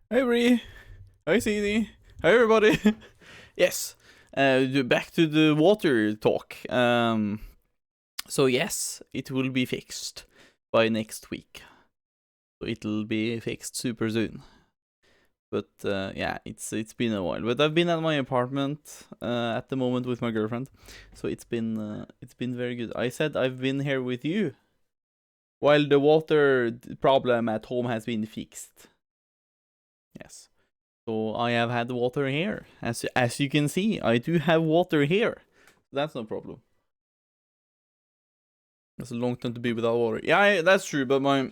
Hey Bree. Hi CD. Hi everybody. Yes. Back to the water talk. So yes, it will be fixed by next week. So it'll be fixed super soon. But yeah, it's been a while. But I've been at my apartment at the moment with my girlfriend, so it's been very good. I said I've been here with you while the water problem at home has been fixed. Yes. So I have had water here. As you can see, I do have water here. That's no problem. It's a long time to be without water. Yeah, that's true. But my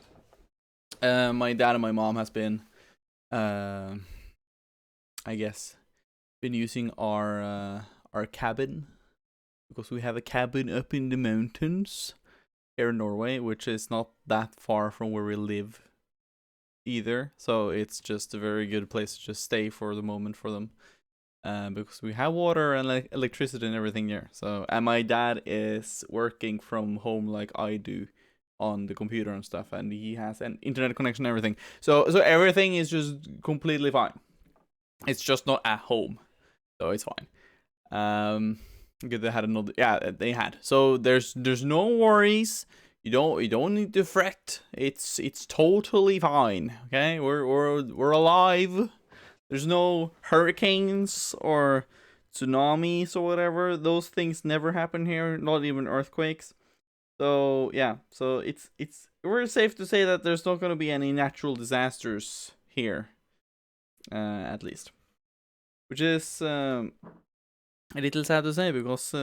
dad and my mom has been, I guess, been using our cabin, because we have a cabin up in the mountains here in Norway, which is not that far from where we live either. So it's just a very good place to just stay for the moment for them. Because we have water and electricity and everything here. So, and my dad is working from home like I do on the computer and stuff, and he has an internet connection and everything. So everything is just completely fine. It's just not at home, so it's fine. Good, they had another. Yeah, they had. So there's no worries. You don't need to fret. It's totally fine. Okay, we're alive. There's no hurricanes or tsunamis or whatever. Those things never happen here, not even earthquakes. So yeah, so it's we're safe to say that there's not going to be any natural disasters here, at least. Which is a little sad to say, because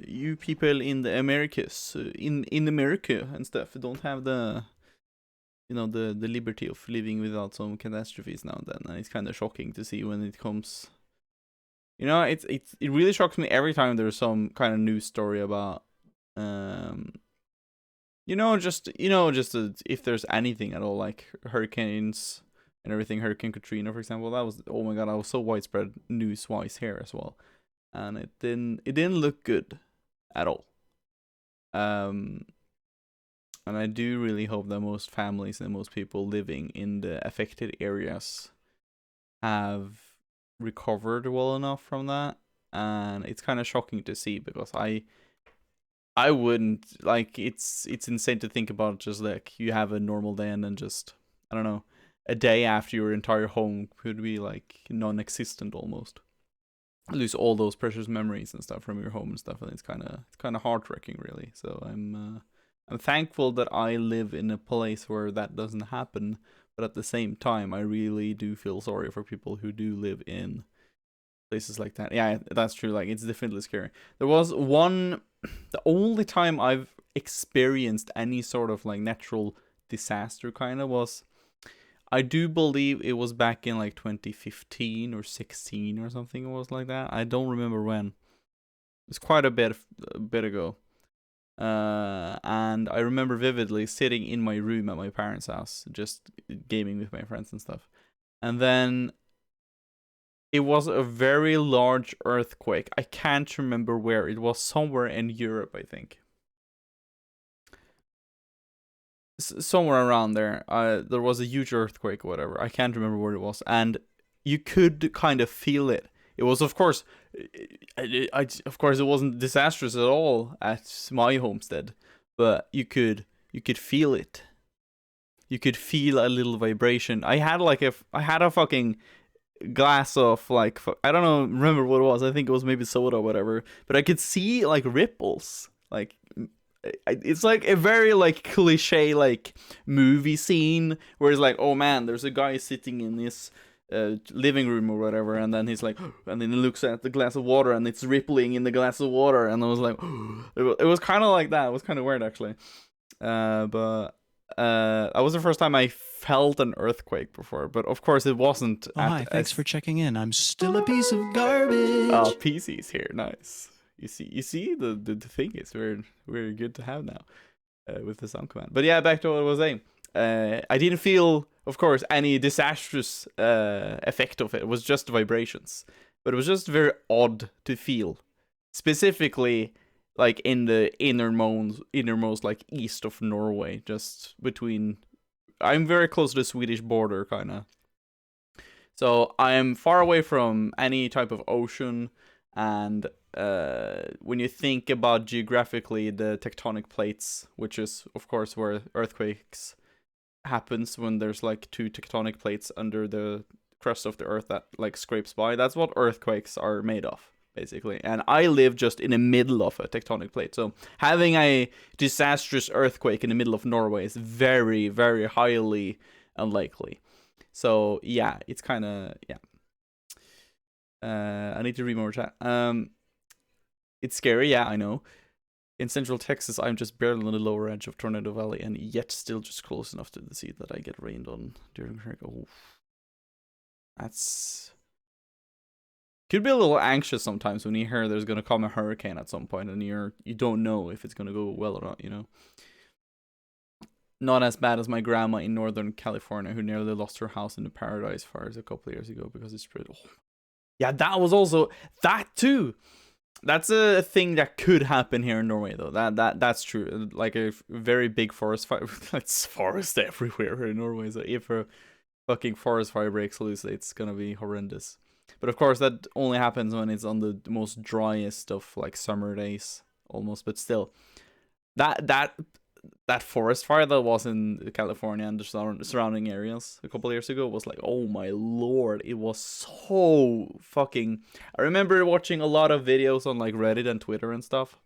you people in the Americas, in America and stuff, don't have the the liberty of living without some catastrophes now and then. And it's kind of shocking to see when it comes. It really shocks me every time there's some kind of news story about, just if there's anything at all, like hurricanes and everything. Hurricane Katrina, for example, that was, oh my god, that was so widespread news-wise here as well, and it didn't look good at all. And I do really hope that most families and most people living in the affected areas have recovered well enough from that. And it's kind of shocking to see, because I wouldn't, like, it's insane to think about, just like you have a normal day and then just, I don't know, a day after your entire home could be like non-existent almost. Lose all those precious memories and stuff from your home and stuff, and it's kind of heart-wrenching, really. So I'm thankful that I live in a place where that doesn't happen, But at the same time, I really do feel sorry for people who do live in places like that. Yeah, that's true. Like, it's definitely scary. There was the only time I've experienced any sort of like natural disaster kind of was, I do believe it was back in like 2015 or 16 or something. It was like that. I don't remember when. It's quite a bit ago. And I remember vividly sitting in my room at my parents' house, just gaming with my friends and stuff. And then it was a very large earthquake. I can't remember where. It was somewhere in Europe, I think. Somewhere around there. There was a huge earthquake or whatever. I can't remember where it was. And you could kind of feel it. It was, of course, of course, it wasn't disastrous at all at my homestead, but you could feel it. You could feel a little vibration. I had a fucking glass of like, I don't know, remember what it was. I think it was maybe soda or whatever. But I could see like ripples. Like, it's like a very like cliche like movie scene where it's like, oh man, there's a guy sitting in this living room or whatever, and then he's like, and then he looks at the glass of water and it's rippling in the glass of water, and I was like, it was kind of like that. It was kind of weird actually. But that was the first time I felt an earthquake before, but of course it wasn't. Oh, hi, thanks for checking in. I'm still a piece of garbage. Oh, PC's here, nice. You see, the thing is very good to have now with the sound command. But yeah, back to what I was saying. I didn't feel, of course, any disastrous effect of it. It was just vibrations, but it was just very odd to feel, specifically like in the innermost like east of Norway, just between. I'm very close to the Swedish border, kind of. So I am far away from any type of ocean, and when you think about geographically the tectonic plates, which is of course where earthquakes happens, when there's like two tectonic plates under the crust of the earth that like scrapes by, that's what earthquakes are made of, basically. And I live just in the middle of a tectonic plate, so having a disastrous earthquake in the middle of Norway is very, very highly unlikely. So yeah, it's kind of, yeah. I need to read more chat. It's scary, yeah, I know. In Central Texas, I'm just barely on the lower edge of Tornado Valley, and yet still just close enough to the sea that I get rained on during hurricane. Oh, that's could be a little anxious sometimes when you hear there's gonna come a hurricane at some point, and you don't know if it's gonna go well or not. You know, not as bad as my grandma in Northern California, who nearly lost her house in the Paradise fires a couple of years ago because it spread. Oh. Yeah, that was also that too. That's a thing that could happen here in Norway, though. That's true. Like a very big forest fire. It's forest everywhere in Norway. So if a fucking forest fire breaks loose, it's gonna be horrendous. But of course, that only happens when it's on the most driest of like summer days, almost. But still, that forest fire that was in California and the surrounding areas a couple of years ago was like, oh my lord, it was so fucking. I remember watching a lot of videos on like Reddit and Twitter and stuff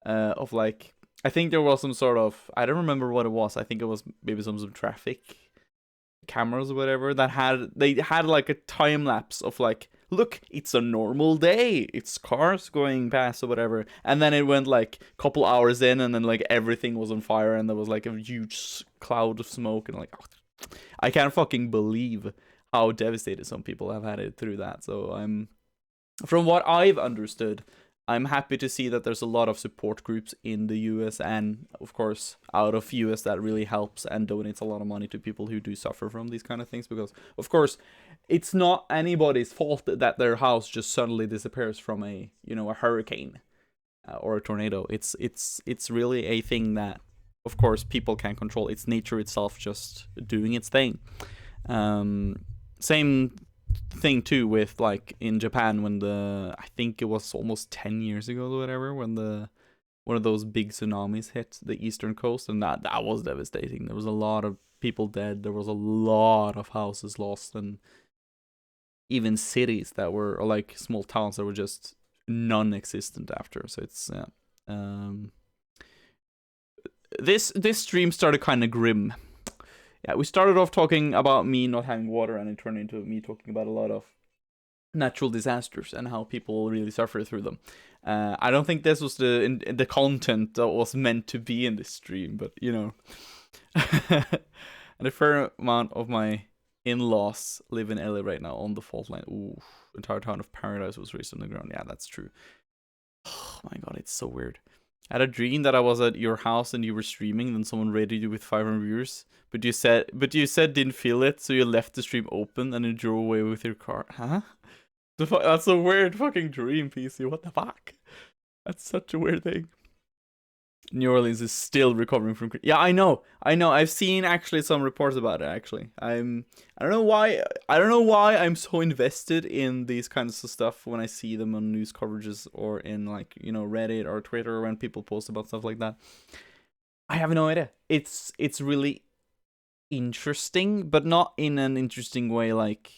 of like, I think there was some sort of, I don't remember what it was. I think it was maybe some traffic cameras or whatever that they had like a time lapse of like, look, it's a normal day, it's cars going past or whatever, and then it went like a couple hours in, and then like everything was on fire, and there was like a huge cloud of smoke, and like, oh, I can't fucking believe how devastated some people have had it through that. So from what I've understood, I'm happy to see that there's a lot of support groups in the US and, of course, out of US that really helps and donates a lot of money to people who do suffer from these kind of things. Because, of course, it's not anybody's fault that their house just suddenly disappears from a hurricane or a tornado. It's really a thing that, of course, people can't control. It's nature itself just doing its thing. Same thing too with like in Japan when I think it was almost 10 years ago or whatever, when one of those big tsunamis hit the eastern coast, and that was devastating. There was a lot of people dead, there was a lot of houses lost, and even cities that were, or like small towns that were just non-existent after. So it's this stream started kind of grim. yeah, we started off talking about me not having water, and it turned into me talking about a lot of natural disasters and how people really suffer through them. I don't think this was the content that was meant to be in this stream, but you know. And a fair amount of my in-laws live in LA right now on the fault line. Ooh, the entire town of Paradise was raised on the ground. Yeah, that's true. Oh my god, it's so weird. I had a dream that I was at your house and you were streaming, and then someone raided you with 500 viewers. But you said didn't feel it, so you left the stream open and you drove away with your car. Huh? That's a weird fucking dream, PC. What the fuck? That's such a weird thing. New Orleans is still recovering from. Yeah, I know. I've seen actually some reports about it. Actually, I don't know why. I'm so invested in these kinds of stuff when I see them on news coverages or in like Reddit or Twitter when people post about stuff like that. I have no idea. It's really interesting, but not in an interesting way. Like,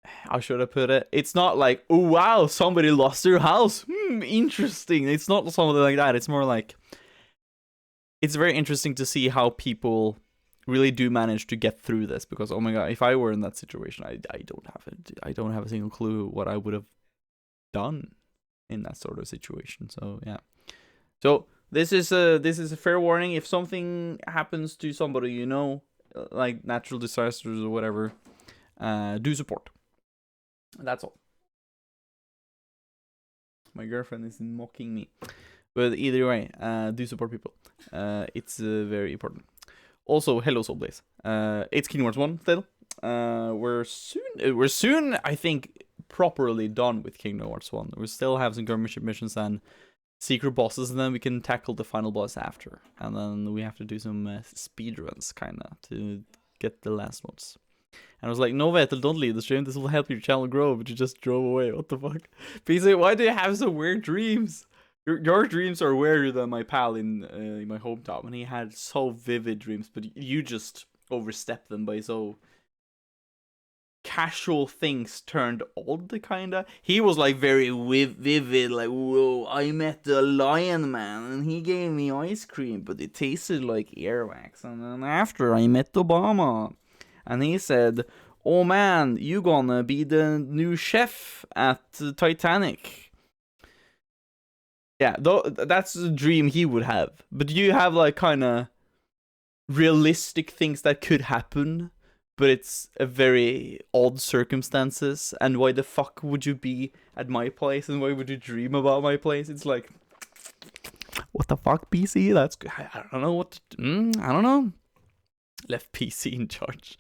how should I put it? It's not like, oh wow, somebody lost their house. Interesting. It's not something like that. It's more like, it's very interesting to see how people really do manage to get through this. Because oh my god, if I were in that situation, I don't have a single clue what I would have done in that sort of situation. So yeah. So this is a fair warning. If something happens to somebody, like natural disasters or whatever, do support. That's all. My girlfriend is mocking me. But either way, do support people. It's very important. Also, hello Soulblaze. It's Kingdom Hearts 1 still. We're soon, I think, properly done with Kingdom Hearts 1. We still have some government missions and secret bosses, and then we can tackle the final boss after. And then we have to do some speedruns, kinda, to get the last ones. And I was like, no, Vetel, don't leave the stream. This will help your channel grow. But you just drove away. What the fuck? PC, why do you have so weird dreams? Your dreams are weirder than my pal in my hometown. And he had so vivid dreams. But you just overstepped them by so casual things turned odd, kinda. He was like very vivid. Like, whoa, I met the lion man. And he gave me ice cream. But it tasted like earwax. And then after, I met Obama. And he said, oh man, you gonna be the new chef at Titanic. Yeah, that's a dream he would have. But you have like kind of realistic things that could happen, but it's a very odd circumstances. And why the fuck would you be at my place? And why would you dream about my place? It's like, what the fuck, PC? That's I don't know what I don't know. Left PC in charge.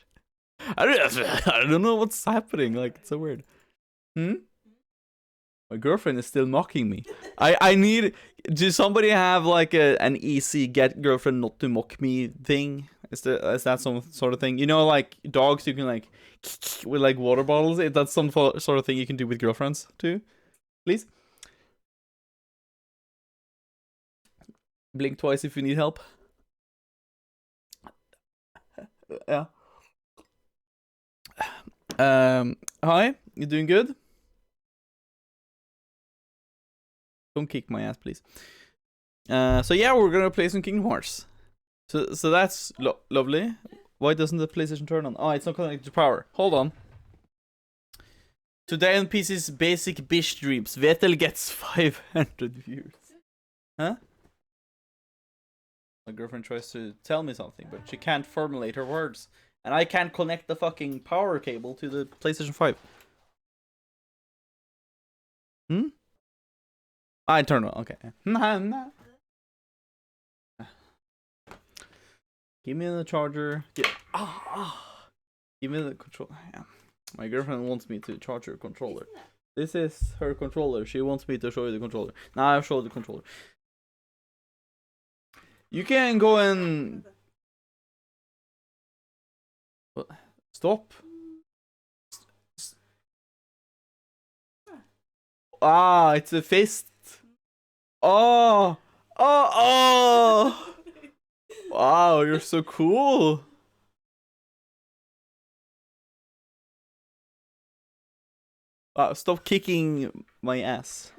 I don't know what's happening. Like, it's so weird. My girlfriend is still mocking me. I need. Do somebody have like an easy get girlfriend not to mock me thing? Is that some sort of thing? Like dogs, you can like with like water bottles. Is that some sort of thing you can do with girlfriends too? Please. Blink twice if you need help. Yeah. Hi, you doing good? Don't kick my ass, please. So yeah, we're gonna play some Kingdom Hearts. So that's lovely. Why doesn't the PlayStation turn on? Oh, it's not connected to power. Hold on. Today on PC's basic bish dreams, Vetel gets 500 views. Huh? My girlfriend tries to tell me something, but she can't formulate her words. And I can't connect the fucking power cable to the PlayStation 5. I turned on. Okay. Give me the charger. Give me the control. Yeah. My girlfriend wants me to charge her controller. This is her controller. She wants me to show you the controller. Now I'll show the controller. You can go and... Stop. Ah, it's a fist. Oh. Wow, you're so cool. Wow, stop kicking my ass.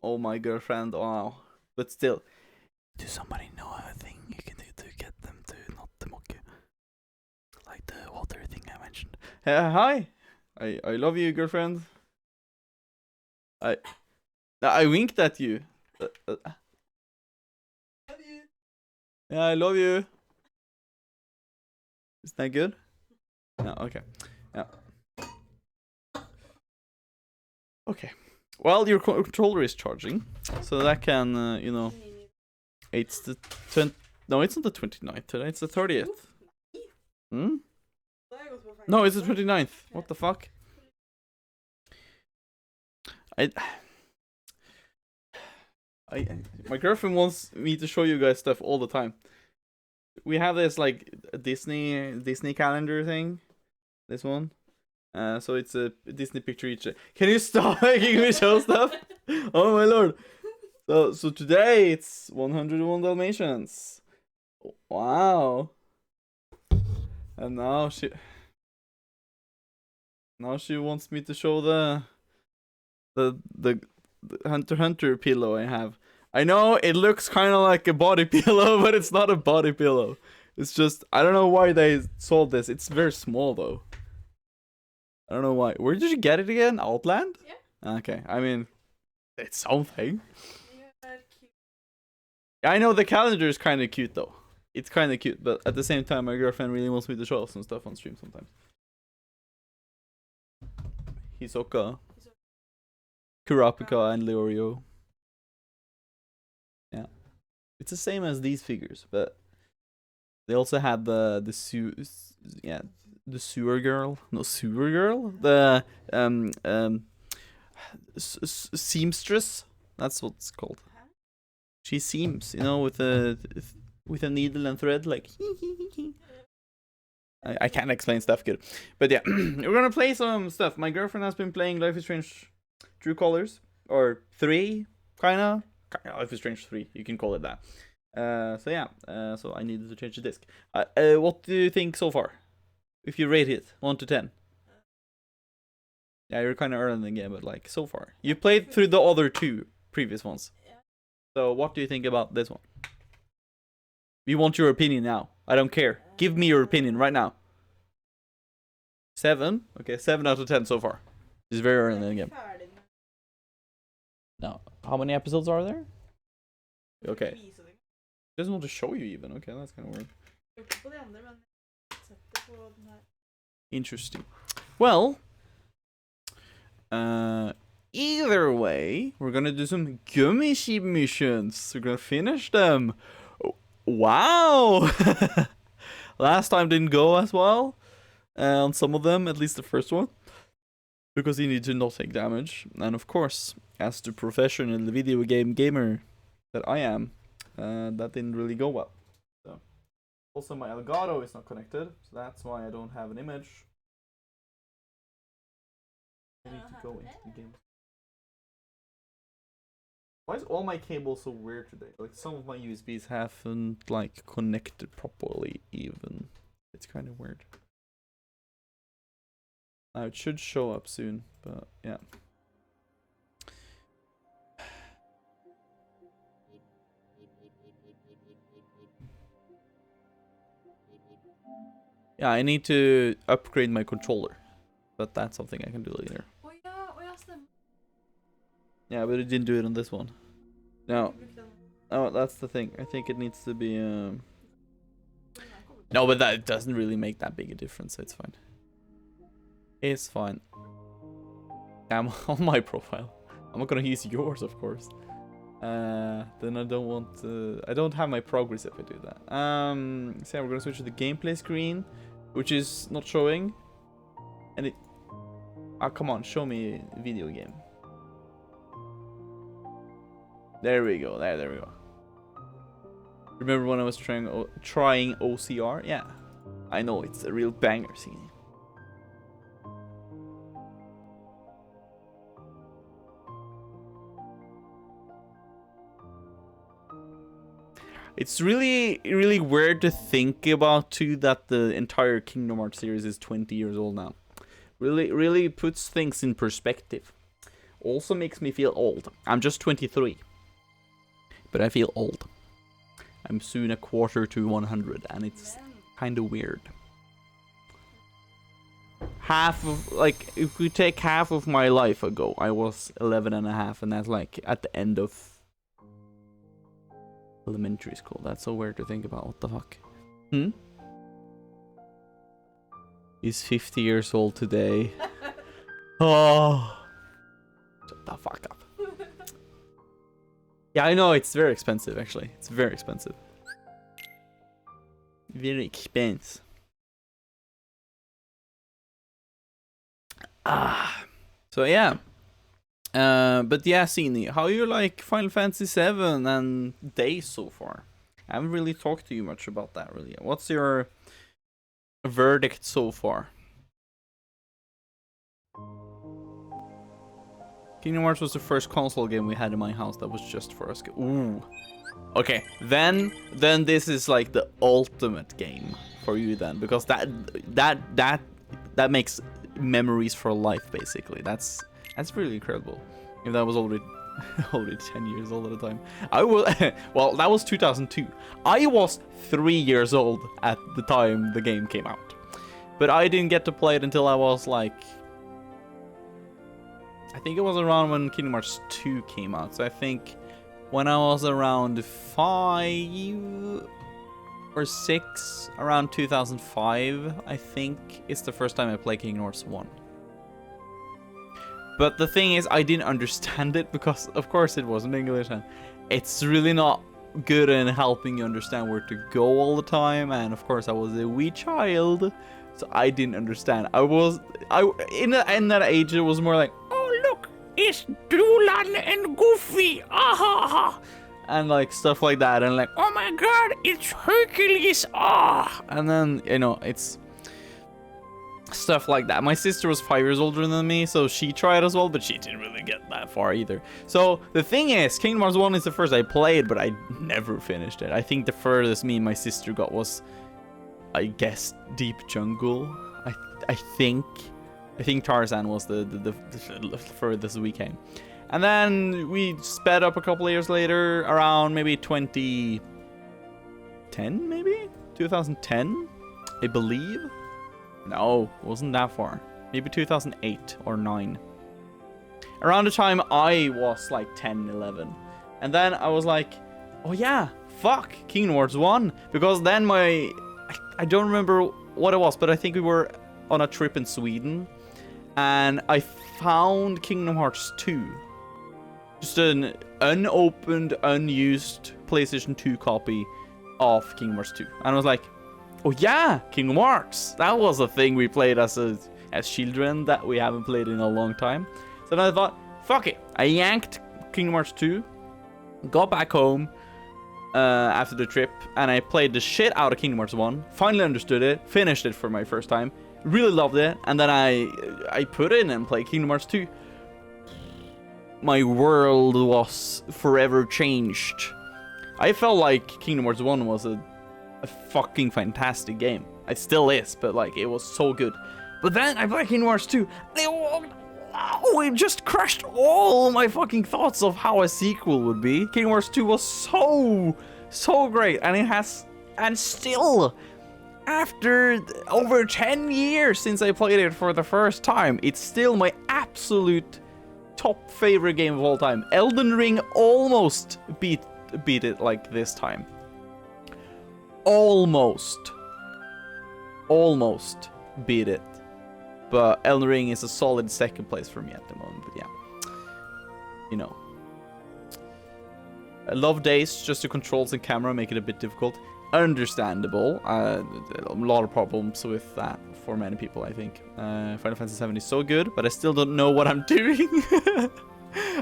Oh, my girlfriend. Wow. But still. Do somebody know a thing you can do to get them to not to mock you? Like the water thing I mentioned. Hi! I love you, girlfriend. I winked at you. Love you. Yeah, I love you. Isn't that good? No, okay. Yeah. Okay. Well, your controller is charging, so that can, you know, it's the no, it's not the 29th today. It's the 30th. Hmm. No, it's the 29th. What the fuck? My girlfriend wants me to show you guys stuff all the time. We have this like Disney calendar thing. This one. So it's a Disney picture each day. Can you stop making me show stuff? Oh my lord. So today it's 101 Dalmatians. Wow. And now she wants me to show the Hunter x Hunter pillow I have. I know it looks kind of like a body pillow, but it's not a body pillow. It's just, I don't know why they sold this. It's very small though. I don't know why. Where did you get it again? Outland? Yeah. Okay. I mean, it's something. I know the calendar is kind of cute though. It's kind of cute, but at the same time, my girlfriend really wants me to show some stuff on stream sometimes. Hisoka, Kurapika, and Leorio. Yeah, it's the same as these figures, but they also had the sewer girl, no sewer girl, the seamstress. That's what it's called. She seams, you know, with a needle and thread, like. I can't explain stuff good, but yeah, we're gonna play some stuff. My girlfriend has been playing Life is Strange True Colors, or 3, kinda. Life is Strange 3, you can call it that. So yeah, so I needed to change the disc. What do you think so far? If you rate it 1 to 10. Yeah, you're kind of early in the game, but like so far, you played through the other 2 previous ones. So what do you think about this one? We want your opinion now. I don't care. Give me your opinion right now. 7? Okay, 7 out of 10 so far. It's very early in the game. Now, how many episodes are there? Okay. Doesn't want to show you even. Okay, that's kind of weird. Interesting. Well, either way, we're gonna do some gummy sheep missions. We're gonna finish them. Wow! Last time didn't go as well on some of them, at least the first one, because you need to not take damage. And of course, as the professional video game gamer that I am, that didn't really go well. So, also my Elgato is not connected, so that's why I don't have an image. I need to go into the game. Why is all my cables so weird today? Like some of my USBs haven't like connected properly even. It's kind of weird. Now it should show up soon, but yeah. Yeah, I need to upgrade my controller, but that's something I can do later. Yeah, but it didn't do it on this one. No. Oh, that's the thing. I think it needs to be No, but that doesn't really make that big a difference, so it's fine. It's fine. I'm on my profile. I'm not gonna use yours, of course. Then I don't want to... I don't have my progress if I do that. So yeah, we're gonna switch to the gameplay screen, which is not showing. And it... Ah, come on, show me a video game. There we go. There we go. Remember when I was trying OCR? Yeah. I know, it's a real banger scene. It's really, really weird to think about too that the entire Kingdom Hearts series is 20 years old now. Really puts things in perspective. Also makes me feel old. I'm just 23. But I feel old. I'm soon a quarter to 100, and it's kind of weird. Half of, like, if we take half of my life ago, I was 11 and a half, and that's like at the end of elementary school. That's so weird to think about. What the fuck? He's 50 years old today. Oh. Shut the fuck up. Yeah, I know, it's very expensive, actually. It's very expensive. Very expensive. So yeah. But yeah, Sini, how you like Final Fantasy 7 and Days so far? I haven't really talked to you much about that, really. What's your verdict so far? Kingdom Hearts was the first console game we had in my house that was just for us. Ooh. Okay, then this is like the ultimate game for you then, because that makes memories for life, basically. That's really incredible. If that was already 10 years old at the time. I was well, that was 2002. I was 3 years old at the time the game came out, but I didn't get to play it until I was like, I think it was around when Kingdom Hearts 2 came out. So I think when I was around 5 or 6, around 2005, I think it's the first time I played Kingdom Hearts 1. But the thing is, I didn't understand it because, of course, it wasn't English, and it's really not good in helping you understand where to go all the time. And of course, I was a wee child, so I didn't understand. In that age, it was more like, oh look, it's Drulan and Goofy, ah, and like stuff like that, and like, oh my god, it's Hercules, ah, and then, you know, it's stuff like that. My sister was 5 years older than me, so she tried as well, but she didn't really get that far either. So the thing is, Kingdom Hearts 1 is the first I played, but I never finished it. I think the furthest me and my sister got was, I guess, Deep Jungle. I think Tarzan was the furthest we came. And then we sped up a couple of years later, around maybe 2010, maybe 2010, I believe. No, it wasn't that far. Maybe 2008 or 9. Around the time I was like 10, 11. And then I was like, oh yeah, fuck, Kingdom Hearts 1. Because then I don't remember what it was, but I think we were on a trip in Sweden. And I found Kingdom Hearts 2. Just an unopened, unused PlayStation 2 copy of Kingdom Hearts 2. And I was like, oh yeah, Kingdom Hearts. That was a thing we played as children that we haven't played in a long time. So then I thought, fuck it. I yanked Kingdom Hearts 2, got back home after the trip, and I played the shit out of Kingdom Hearts 1. Finally understood it, finished it for my first time, really loved it, and then I put in and played Kingdom Hearts 2. My world was forever changed. I felt like Kingdom Hearts 1 was a fucking fantastic game. It still is, but like, it was so good. But then I played Kingdom Hearts 2. It just crushed all my fucking thoughts of how a sequel would be. Kingdom Hearts 2 was so great, and it has, and still, after over 10 years since I played it for the first time, it's still my absolute top favorite game of all time. Elden Ring almost beat it like this time. Almost beat it, but Elden Ring is a solid second place for me at the moment. But yeah, you know, I love Days, just the controls and camera make it a bit difficult. Understandable. A lot of problems with that for many people, I think. Final Fantasy 7 is so good, but I still don't know what I'm doing.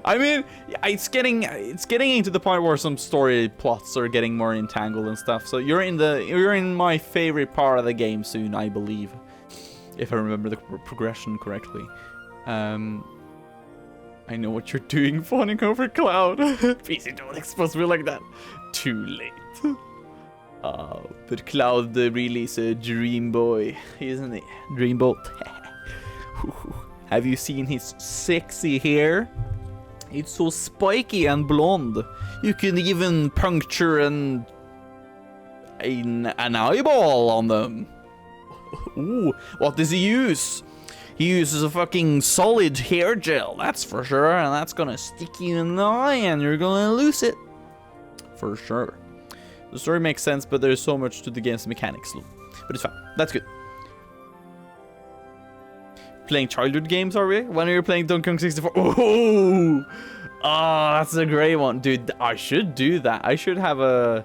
I mean, it's getting into the point where some story plots are getting more entangled and stuff. So you're in my favorite part of the game soon, I believe, if I remember the progression correctly. I know what you're doing, fawning over Cloud. PC, don't expose me like that. Too late. But Cloud really is a dream boy, isn't he? Dreamboat. Have you seen his sexy hair? It's so spiky and blonde. You can even puncture and an eyeball on them. Ooh, what does he use? He uses a fucking solid hair gel, that's for sure, and that's gonna stick you in the eye and you're gonna lose it. For sure. The story makes sense, but there's so much to the game's mechanics. But it's fine. That's good. Playing childhood games, are we? When are you playing Donkey Kong 64? Oh! Oh, that's a great one. Dude, I should do that. I should have a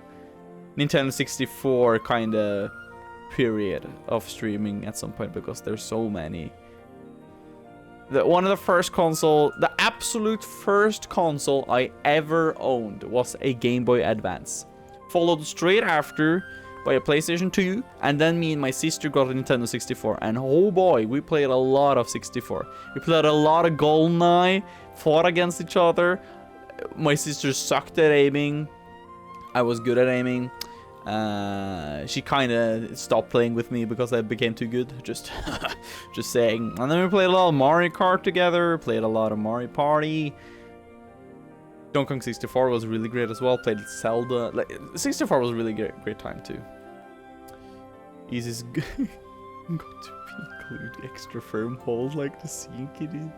Nintendo 64 kind of period of streaming at some point, because there's so many. One of the first console, the absolute first console I ever owned was a Game Boy Advance. Followed straight after by a PlayStation 2, and then me and my sister got a Nintendo 64, and oh boy, we played a lot of 64. We played a lot of GoldenEye, fought against each other. My sister sucked at aiming. I was good at aiming. She kind of stopped playing with me because I became too good. Just saying. And then we played a lot of Mario Kart together. Played a lot of Mario Party. Donkey Kong 64 was really great as well. Played Zelda. Like, 64 was a really great time too. Easy's got to include extra firm hold like the Sea Kitties.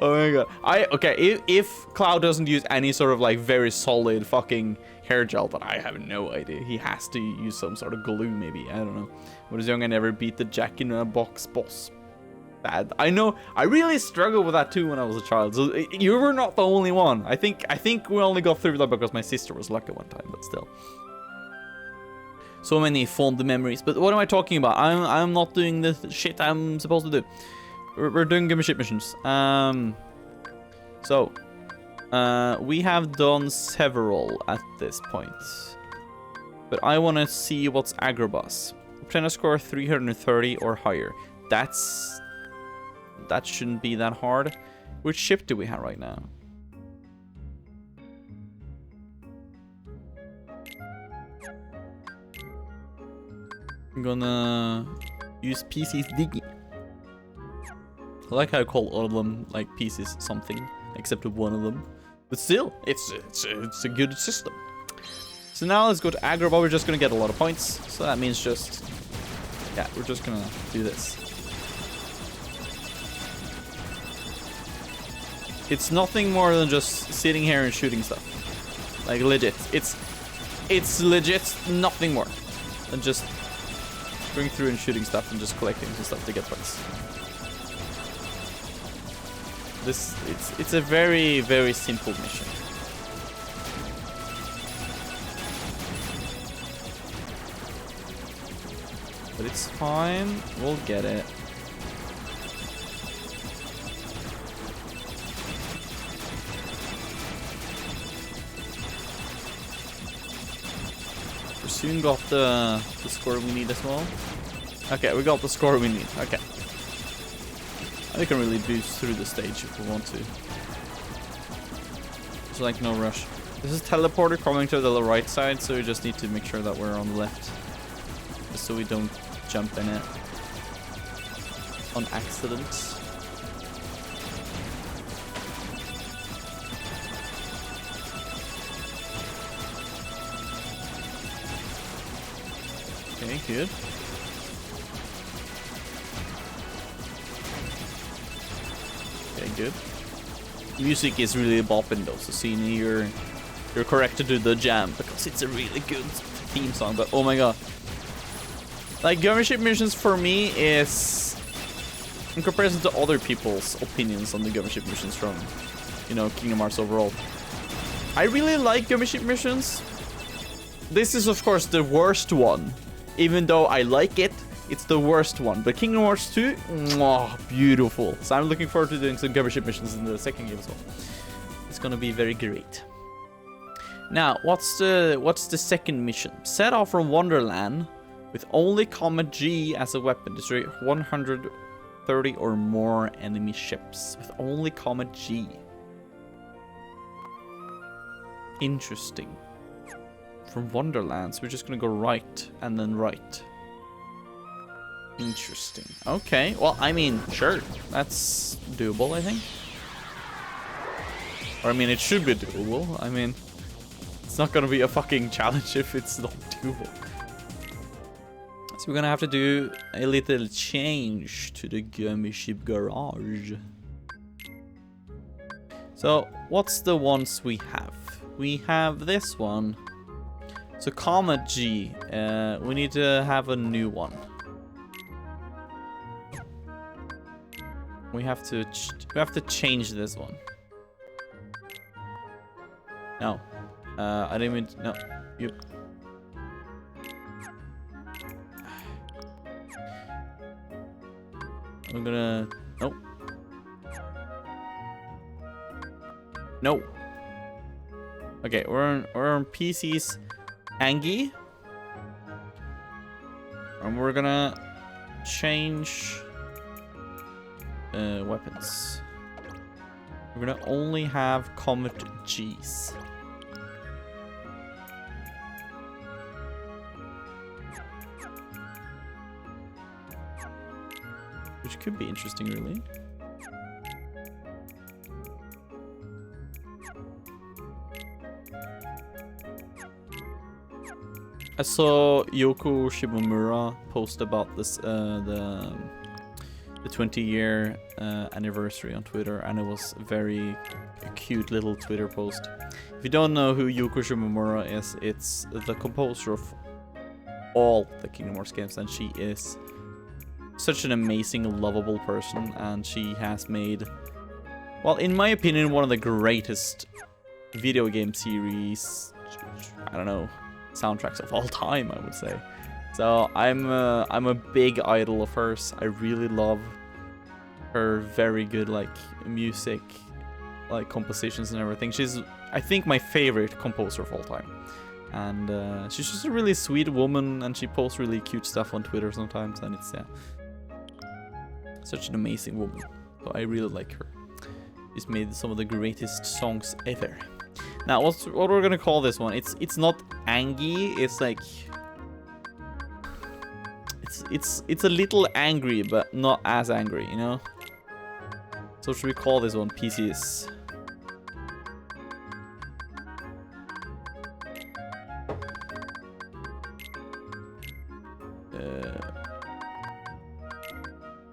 Oh my god. Okay, if Cloud doesn't use any sort of like very solid fucking hair gel, but I have no idea. He has to use some sort of glue maybe. I don't know. When I was young, I never beat the Jack in a Box boss. Bad. I know. I really struggled with that too when I was a child. So you were not the only one. I think we only got through that because my sister was lucky one time, but still. So many fond memories. But what am I talking about? I'm not doing the shit I'm supposed to do. We're doing Gummy Ship missions. We have done several at this point. But I want to see what's Agrabah's. Trying to score 330 or higher. That shouldn't be that hard. Which ship do we have right now? I'm gonna use PC's digging. I like how I call all of them like pieces something, except one of them. But still, it's a good system. So now let's go to Agrabah. We're just gonna get a lot of points. So that means just, yeah, we're just gonna do this. It's nothing more than just sitting here and shooting stuff. Like legit. It's legit nothing more than just going through and shooting stuff and just collecting some stuff to get points. It's a very, very simple mission. But it's fine. We'll get it. We soon got the score we need as well. Okay, we got the score we need. Okay. We can really boost through the stage if we want to. There's like no rush. This is teleporter coming to the right side, so we just need to make sure that we're on the left. Just so we don't jump in it on accident. Okay, good. Okay, good. Music is really bopping though, so Sini, you're correct to do the jam because it's a really good theme song. But oh my god, like Gummy Ship missions for me is, in comparison to other people's opinions on the Gummy Ship missions from, you know, Kingdom Hearts overall, I really like Gummy Ship missions. This is of course the worst one, even though I like it. It's the worst one, but Kingdom Hearts 2, mwah, beautiful. So I'm looking forward to doing some Gummy Ship missions in the second game as well. It's gonna be very great. Now, what's the second mission? Set off from Wonderland with only Comet G as a weapon. Destroy 130 or more enemy ships with only Comet G. Interesting. From Wonderland, so we're just gonna go right and then right. Interesting. Okay, well, I mean, sure. That's doable, I think. Or, I mean, it should be doable. I mean, It's not gonna be a fucking challenge if it's not doable. So we're gonna have to do a little change to the gummy ship garage. So what's the ones we have? We have this one. So Comet G, we need to have a new one. We have to change this one. No, I didn't mean to, no. You. I'm gonna. Nope. No. Okay, we're on PC's Angie, and we're gonna change weapons. We're gonna only have Comet G's. Which could be interesting, really. I saw Yoko Shimomura post about this, the 20-year anniversary on Twitter, and it was a very cute little Twitter post. If you don't know who Yoko Shimomura is, it's the composer of all the Kingdom Hearts games, and she is such an amazing, lovable person, and she has made, well, in my opinion, one of the greatest video game series, I don't know, soundtracks of all time, I would say. So I'm a big idol of hers. I really love her very good like music, like compositions and everything. She's, I think, my favorite composer of all time. And she's just a really sweet woman, and she posts really cute stuff on Twitter sometimes, and it's such an amazing woman. So I really like her. She's made some of the greatest songs ever. Now, what we're gonna call this one? It's not Angie. It's like it's a little angry, but not as angry, you know. So should we call this one PC's?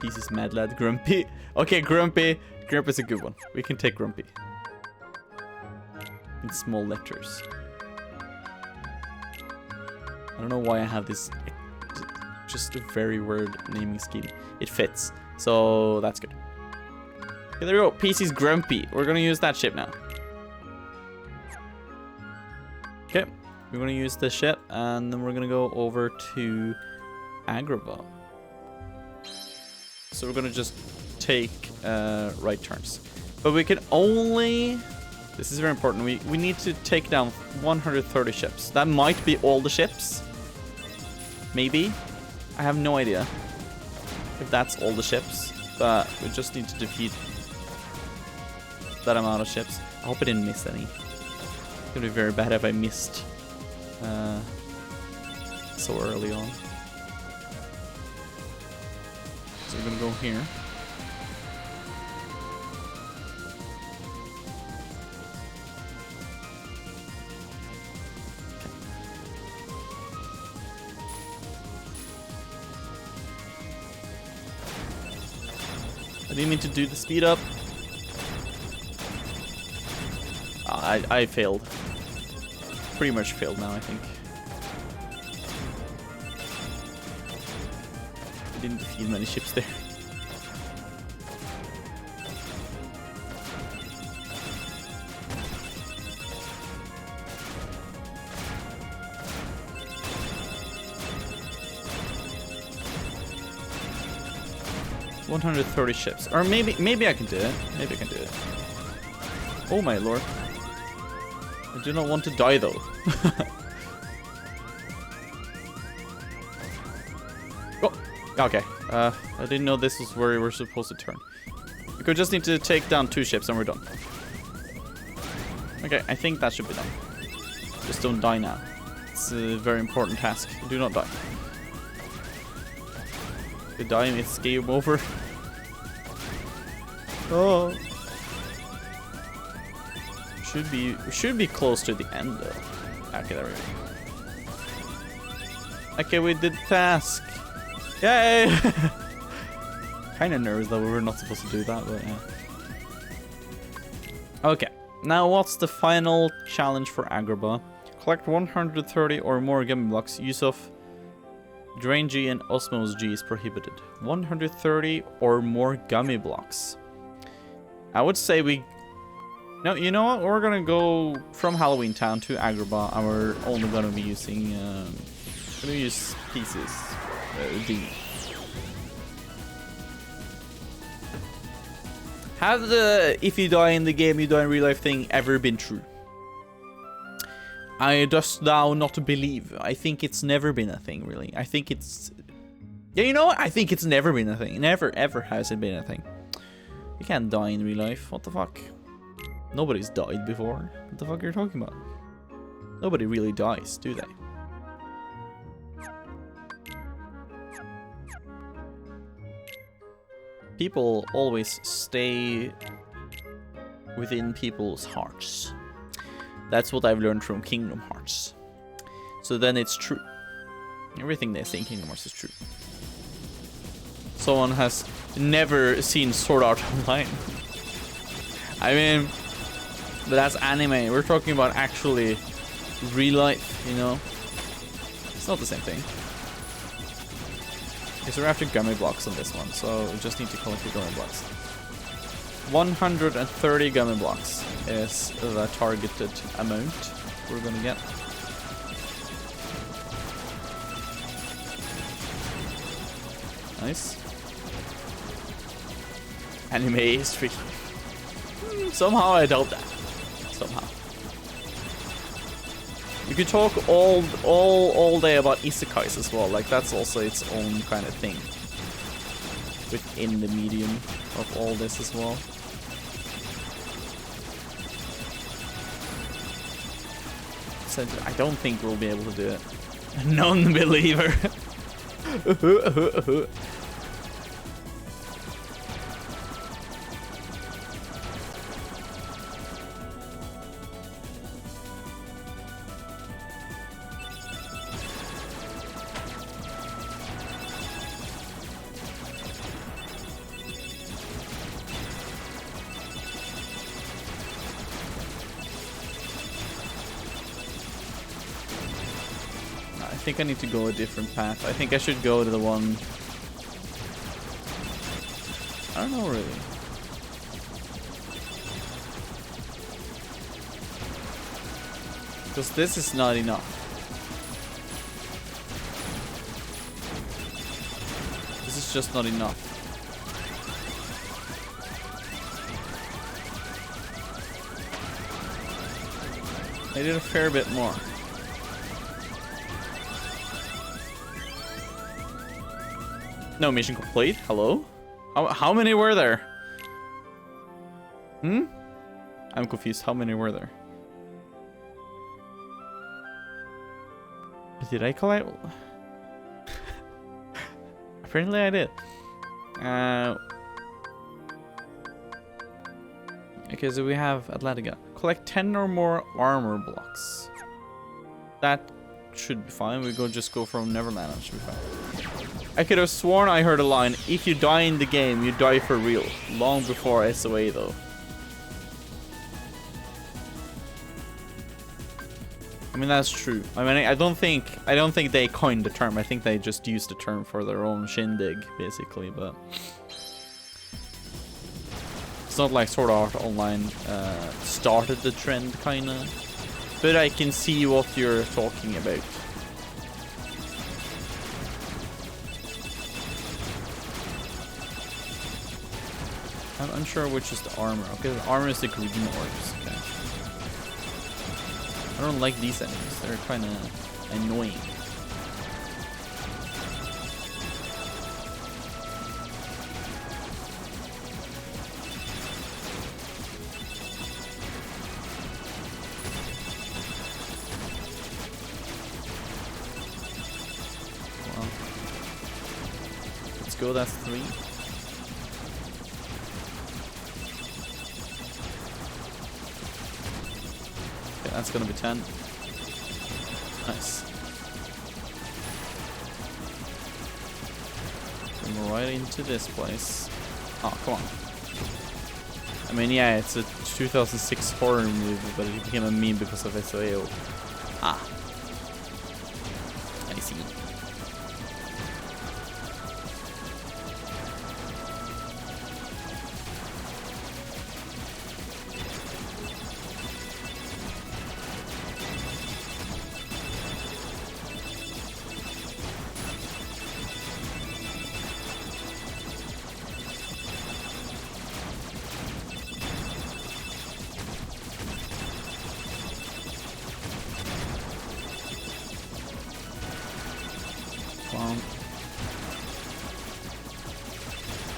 PC's Mad Lad Grumpy. Okay, Grumpy. Grumpy's a good one. We can take Grumpy. In small letters. I don't know why I have this just a very weird naming scheme. It fits, so that's good. Okay, there we go. PC's Grumpy. We're gonna use that ship now. Okay, we're gonna use the ship, and then we're gonna go over to Agrabah. So we're gonna just take right turns, but we can only. This is very important. We need to take down 130 ships. That might be all the ships. Maybe. I have no idea if that's all the ships. But we just need to defeat that amount of ships. I hope I didn't miss any. It's gonna be very bad if I missed so early on. So we're gonna go here. I didn't mean to do the speed up. I failed. Pretty much failed now, I think. I didn't defeat many ships there. $130 ships, or maybe I can do it. Maybe I can do it. Oh my lord! I do not want to die though. Oh, okay. I didn't know this was where we were supposed to turn. We could just need to take down 2 ships and we're done. Okay, I think that should be done. Just don't die now. It's a very important task. Do not die. If you die, it's game over. Oh. Should be close to the end though. Okay, there we go. Okay, we did the task. Yay! Kinda nervous that we were not supposed to do that, but yeah. Okay, now what's the final challenge for Agrabah? Collect 130 or more gummy blocks. Use of Drain G and Osmose G is prohibited. 130 or more gummy blocks. I would say we... No, you know what? We're gonna go from Halloween Town to Agrabah, and we're only gonna be using... gonna use pieces. D. Have the if you die in the game, you die in real life thing ever been true? I dost thou not believe. I think it's never been a thing, really. I think it's... Yeah, you know what? I think it's never been a thing. Never, ever has it been a thing. You can't die in real life. What the fuck? Nobody's died before. What the fuck are you talking about? Nobody really dies, do they? People always stay within people's hearts. That's what I've learned from Kingdom Hearts. So then it's true. Everything they say in Kingdom Hearts is true. Someone has never seen Sword Art Online. I mean, but that's anime. We're talking about actually real life, you know? It's not the same thing. Okay, so we're after gummy blocks on this one, so we just need to collect the gummy blocks. 130 gummy blocks is the targeted amount we're gonna get. Nice. Anime history. Somehow I doubt that. Somehow. You could talk all day about isekais as well. Like that's also its own kind of thing within the medium of all this as well. So I don't think we'll be able to do it. Non-believer. I think I need to go a different path. I think I should go to the one... I don't know really. Because this is not enough. This is just not enough. I did a fair bit more. No, mission complete. Hello? How many were there? Hmm? I'm confused. How many were there? Did I collect? Apparently I did. Okay, so we have Atlantica. Collect 10 or more armor blocks. That should be fine. We just go from Neverland. That should be fine. I could have sworn I heard a line, if you die in the game, you die for real. Long before SOA though. I mean, that's true. I mean, I don't think they coined the term. I think they just used the term for their own shindig, basically, but... It's not like Sword Art Online started the trend, kinda. But I can see what you're talking about. I'm unsure which is the armor. Okay, the armor is the green orbs. Okay. I don't like these enemies. They're kind of annoying. Well, let's go. That's 3. That's gonna be 10. Nice. Come right into this place. Oh, come on. I mean, yeah, it's a 2006 horror movie, but it became a meme because of SOAO. Ah. I see.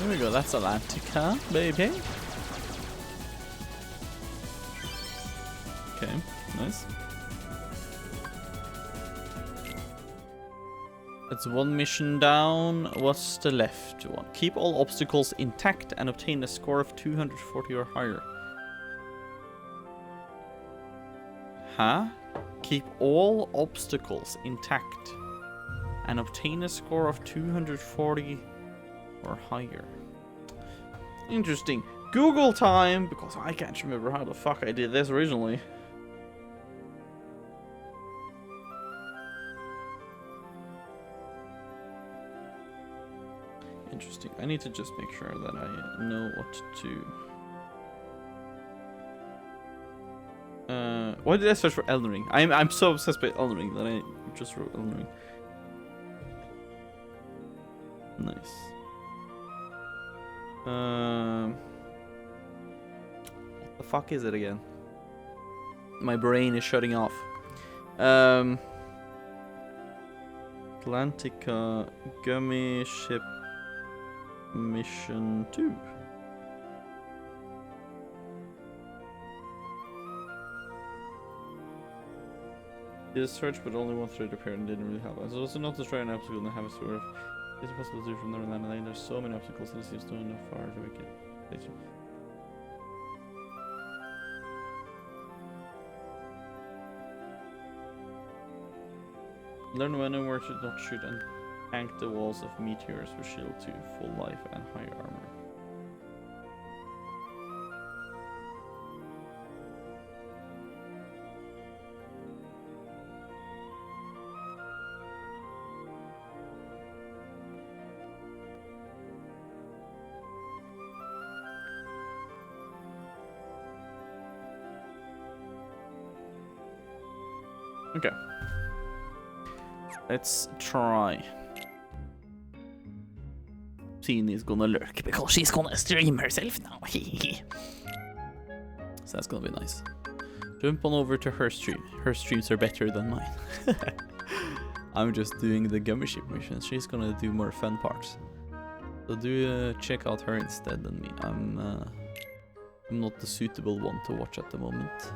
There we go, that's Atlantica, baby. Okay, nice. That's one mission down. What's the left one? Keep all obstacles intact and obtain a score of 240 or higher. Huh? Keep all obstacles intact and obtain a score of 240 or higher. Interesting. Google time, because I can't remember how the fuck I did this originally. Interesting. I need to just make sure that I know what to do. Why did I search for Elden Ring? I'm so obsessed with Elden Ring that I just wrote Elden Ring. Nice. What the fuck is it again? My brain is shutting off. Atlantica Gummy Ship Mission 2. Did a search, but only one thread appeared and didn't really help. I was also not to try an obstacle and have a sort of. It's impossible to do from Neverland Lane. There's so many obstacles and it seems to enough far to make it. Learn when and where to not shoot and tank the walls of meteors with shield to full life and high armor. Okay. Let's try. Teen is gonna lurk because she's gonna stream herself now. So that's gonna be nice. Jump on over to her stream. Her streams are better than mine. I'm just doing the gummy ship missions. She's gonna do more fun parts. So do check out her instead than me. I'm not the suitable one to watch at the moment.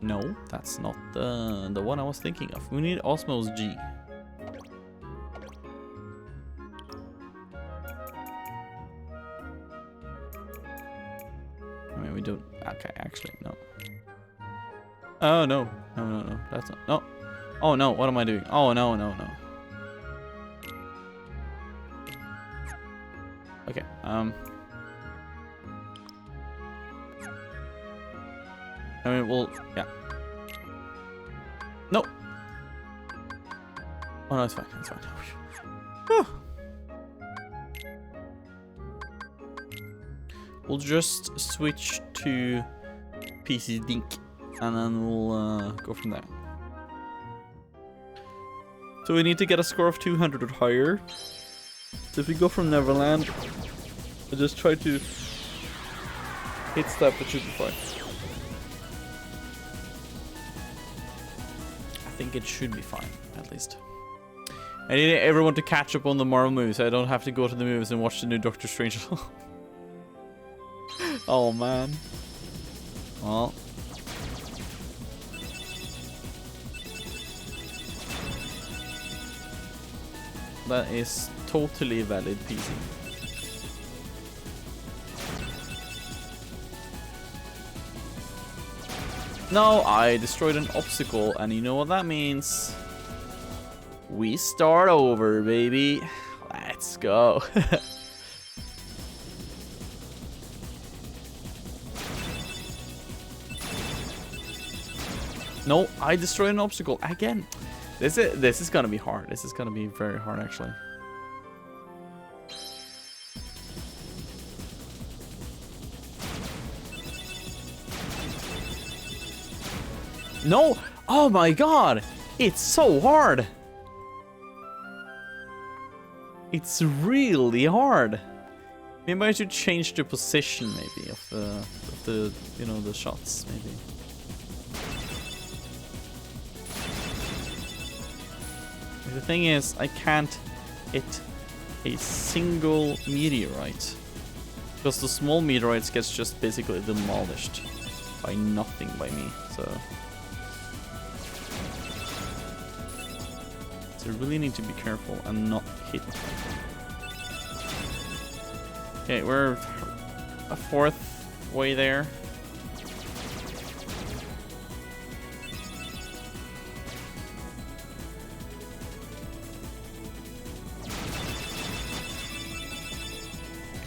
No, that's not the one I was thinking of. We need Osmos G. I mean, we don't. Okay, actually, no. Oh no, no. That's not. No. Oh no, what am I doing? Oh no. Okay. I mean, well, yeah. No. Oh no, it's fine. It's fine. We'll just switch to PC Dink, and then we'll go from there. So we need to get a score of 200 or higher. So if we go from Neverland, I just try to hit step, it should be fine. I think it should be fine, at least. I need everyone to catch up on the Marvel movies, so I don't have to go to the movies and watch the new Doctor Strange. Oh man. Well. That is totally valid PC. No, I destroyed an obstacle, and you know what that means? We start over, baby. Let's go. No, I destroyed an obstacle again. This is gonna be hard. This is gonna be very hard, actually. No! Oh my god! It's so hard! It's really hard. Maybe I should change the position, maybe, of the you know, the shots, maybe. The thing is, I can't hit a single meteorite, because the small meteorites gets just basically demolished by nothing by me. So I really need to be careful and not hit. Okay, we're a fourth way there.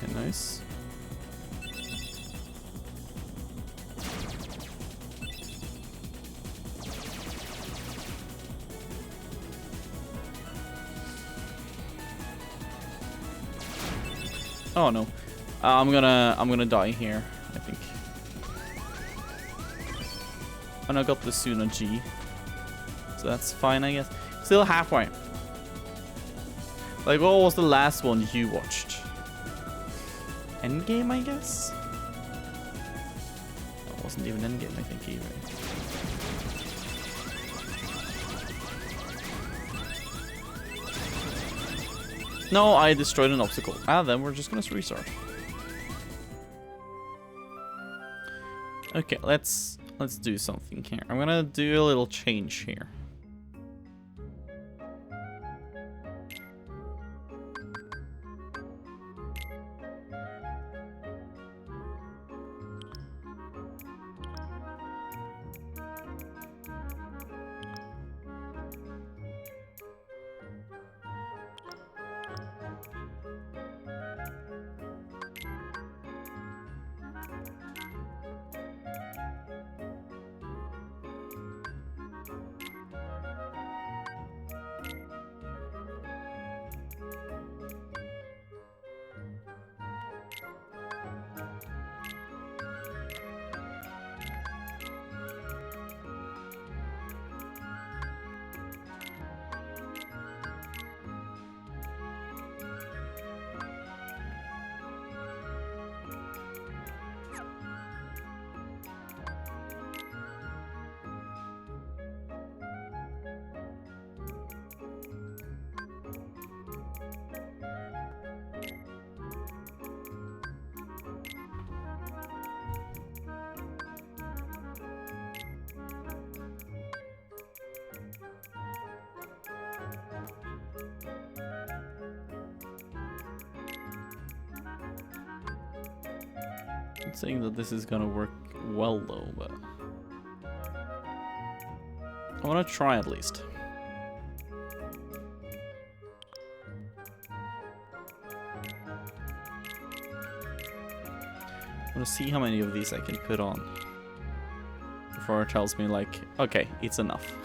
Okay, nice. Oh no, I'm gonna die here, I think. And I got the Suna G, so that's fine, I guess. Still halfway. Like, what was the last one you watched? Endgame, I guess. That wasn't even Endgame, I think, either. No, I destroyed an obstacle. Ah, then we're just gonna restart. Okay, let's do something here. I'm gonna do a little change here. I'm saying that this is gonna work well though, but I wanna try at least. I wanna see how many of these I can put on before it tells me like, okay, it's enough.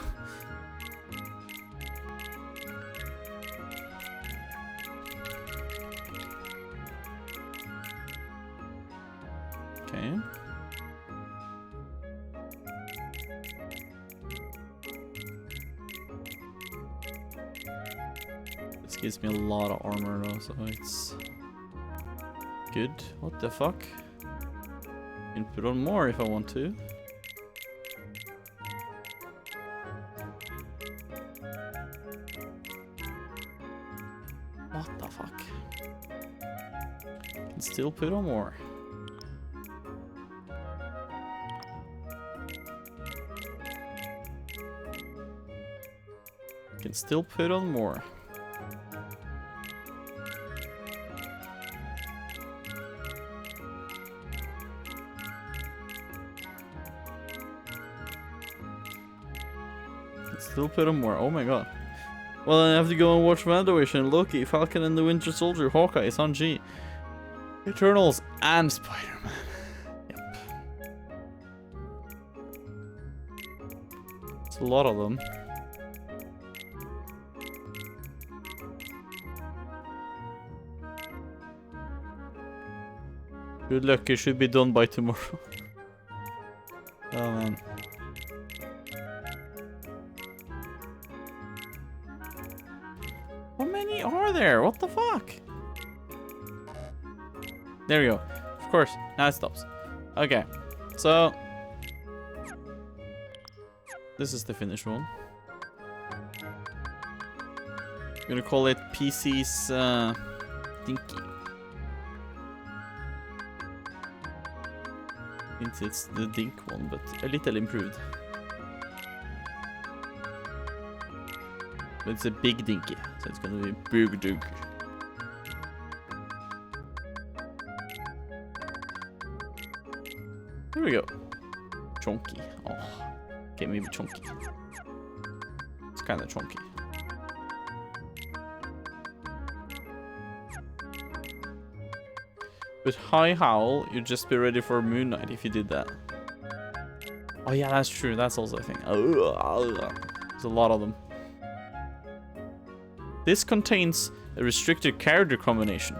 Okay. This gives me a lot of armor though, so it's good. What the fuck? I can put on more if I want to. What the fuck? Can still put on more. Can still put on more. Still put on more. Oh my god. Well, I have to go and watch WandaVision, Loki, Falcon and the Winter Soldier, Hawkeye, Sanji, Eternals, and Spider-Man. Yep. It's a lot of them. Good luck, it should be done by tomorrow. Oh man. How many are there? What the fuck? There we go. Of course, now it stops. Okay, so this is the finished one. I'm gonna call it PC's Dinky. Since it's the Dink one, but a little improved. But it's a big Dinky, so it's gonna be big Dinky. Here we go. Chunky. Oh, okay, maybe chunky. It's kind of chunky. But High Howl, you'd just be ready for Moon Knight if you did that. Oh yeah, that's true. That's also a thing. There's a lot of them. This contains a restricted character combination.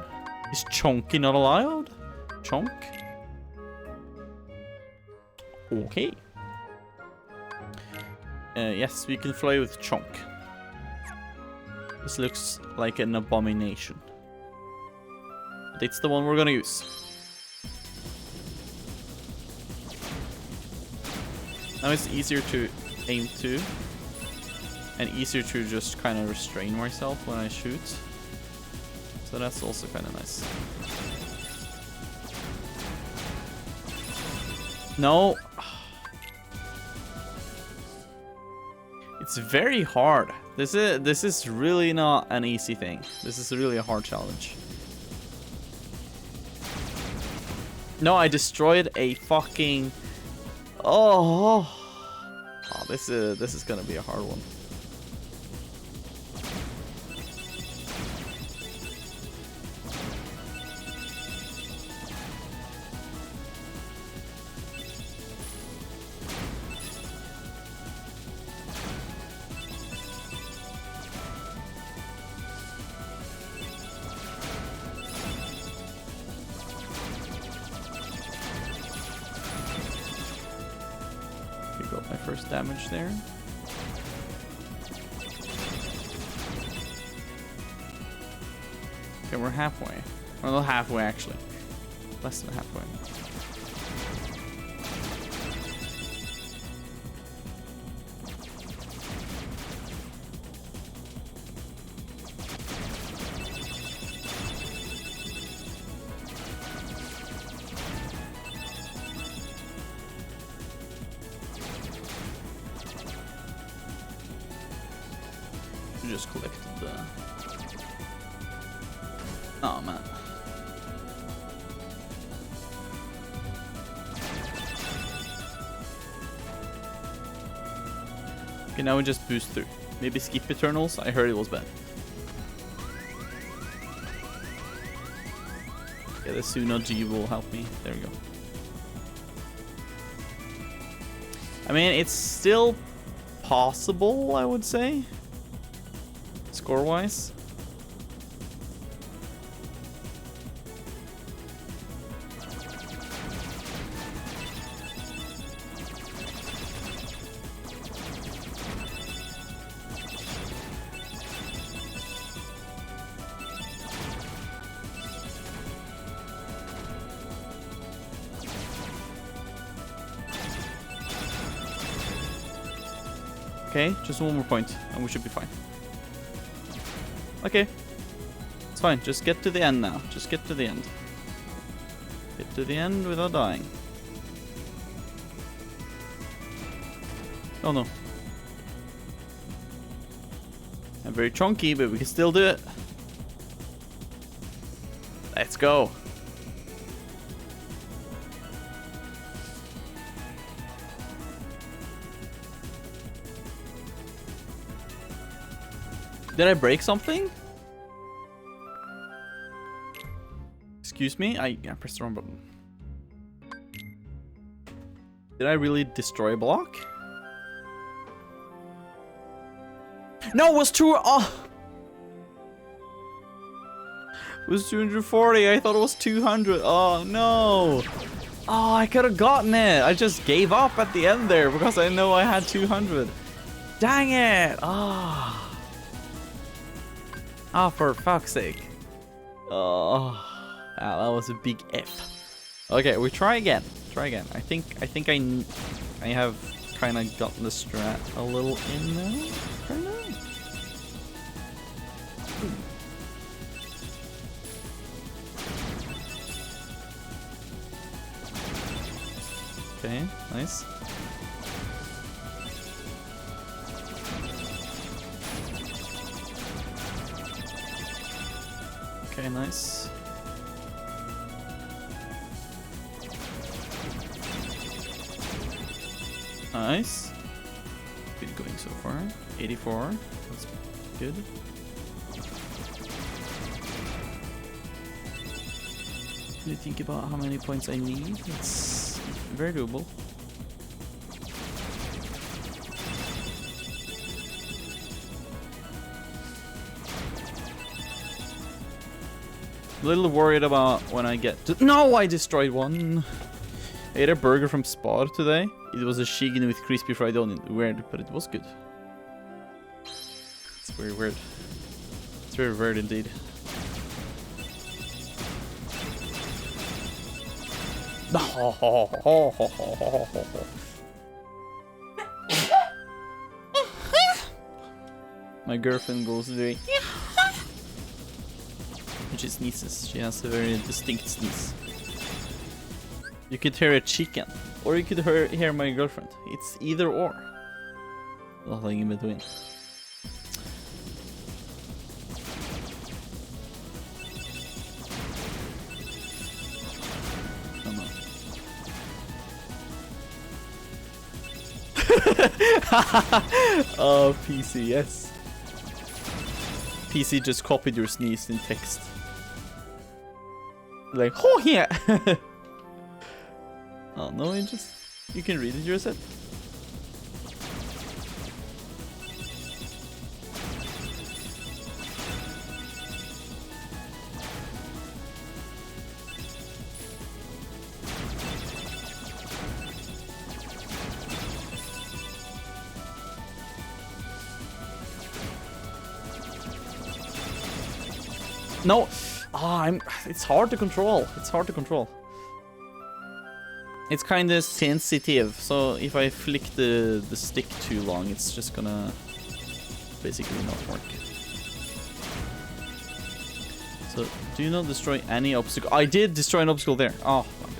Is Chunky not allowed? Chunk? Okay. Yes, we can fly with Chunk. This looks like an abomination. But it's the one we're gonna use. Now it's easier to aim to. And easier to just kind of restrain myself when I shoot. So that's also kind of nice. No. It's very hard. This is really not an easy thing. This is really a hard challenge. No, I destroyed a fucking... Oh, this is gonna be a hard one. Got my first damage there. Okay, we're halfway. Or not halfway, actually. Less than halfway. Just collected the... Oh man. Okay, now we just boost through. Maybe skip Eternals. I heard it was bad. Okay, the Suna G will help me. There we go. I mean, it's still possible, I would say. Score-wise. Okay, just one more point and we should be fine. Okay, it's fine. Just get to the end now. Just get to the end. Get to the end without dying. Oh no. I'm very chunky, but we can still do it. Let's go. Did I break something? Excuse me? I pressed the wrong button. Did I really destroy a block? No, it was two. Oh, it was 240. I thought it was 200. Oh no. Oh, I could have gotten it. I just gave up at the end there because I know I had 200. Dang it. Oh. Oh, for fuck's sake. Oh, wow, that was a big F. Okay, we try again. Try again. I think I have kind of gotten the strat a little in now. Kind of. Okay, nice. Okay, nice. Nice. Good going so far. 84. That's good. Let me think about how many points I need. It's very doable. A little worried about when I get to— No, I destroyed one. I ate a burger from Spar today. It was a chicken with crispy fried onion. Weird, but it was good. It's very weird. It's very weird indeed. My girlfriend goes very... When she sneezes, she has a very distinct sneeze. You could hear a chicken, or you could hear my girlfriend. It's either or. Nothing in between. Oh no. Oh, PC, yes. PC just copied your sneeze in text. Like, oh yeah! Oh no, you can read it yourself. No! Ah, it's hard to control. It's hard to control. It's kind of sensitive, so if I flick the stick too long, it's just gonna basically not work. So, do you not destroy any obstacle? I did destroy an obstacle there. Oh my god.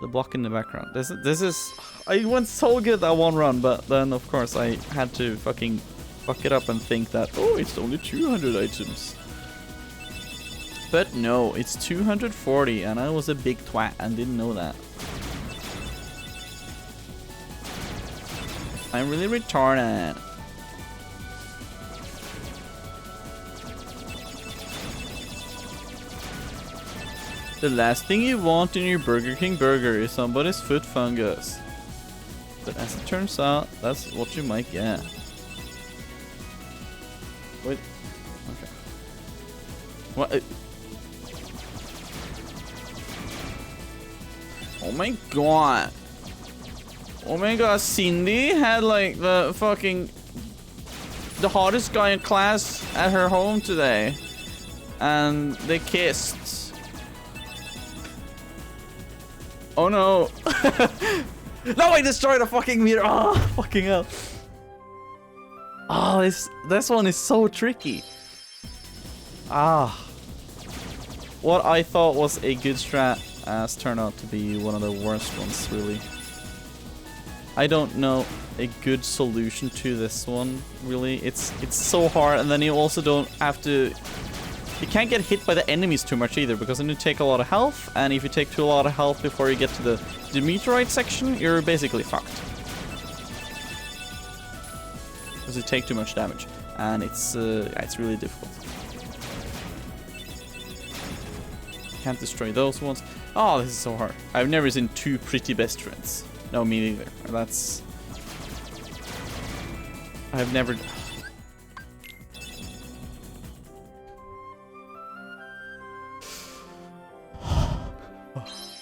The block in the background. This is... I went so good that one run, but then of course I had to fucking fuck it up and think that, oh, it's only 200 items. But no, it's 240, and I was a big twat and didn't know that. I'm really retarded. The last thing you want in your Burger King burger is somebody's foot fungus. But as it turns out, that's what you might get. Wait. Okay. What? Oh my god. Oh my god, Cindy had like the hottest guy in class at her home today. And they kissed. Oh no. No, I destroyed a fucking meter. Oh, fucking hell. Oh, this one is so tricky. Ah. What I thought was a good strat has turned out to be one of the worst ones, really. I don't know a good solution to this one, really. It's so hard, and then you also don't have to... You can't get hit by the enemies too much either, because then you take a lot of health, and if you take a lot of health before you get to the meteorite section, you're basically fucked. Because you take too much damage. and it's really difficult. Can't destroy those ones. Oh, this is so hard. I've never seen two pretty best friends. No, me neither. That's... I've never...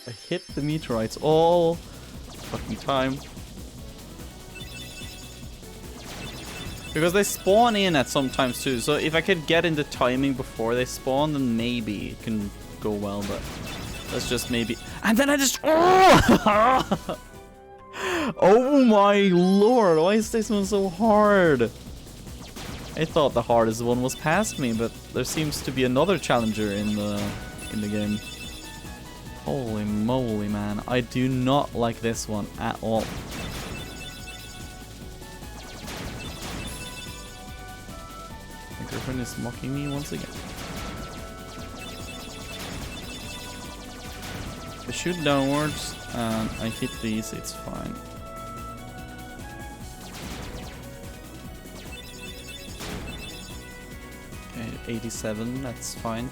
I hit the meteorites all fucking time. Because they spawn in at some times too, so if I could get in the timing before they spawn, then maybe it can go well, but that's just maybe. And then I just... Oh, oh my lord, why is this one so hard? I thought the hardest one was past me, but there seems to be another challenger in the game. Holy moly, man. I do not like this one at all. My girlfriend is mocking me once again. I shoot downwards and I hit these, it's fine. Okay, 87, that's fine.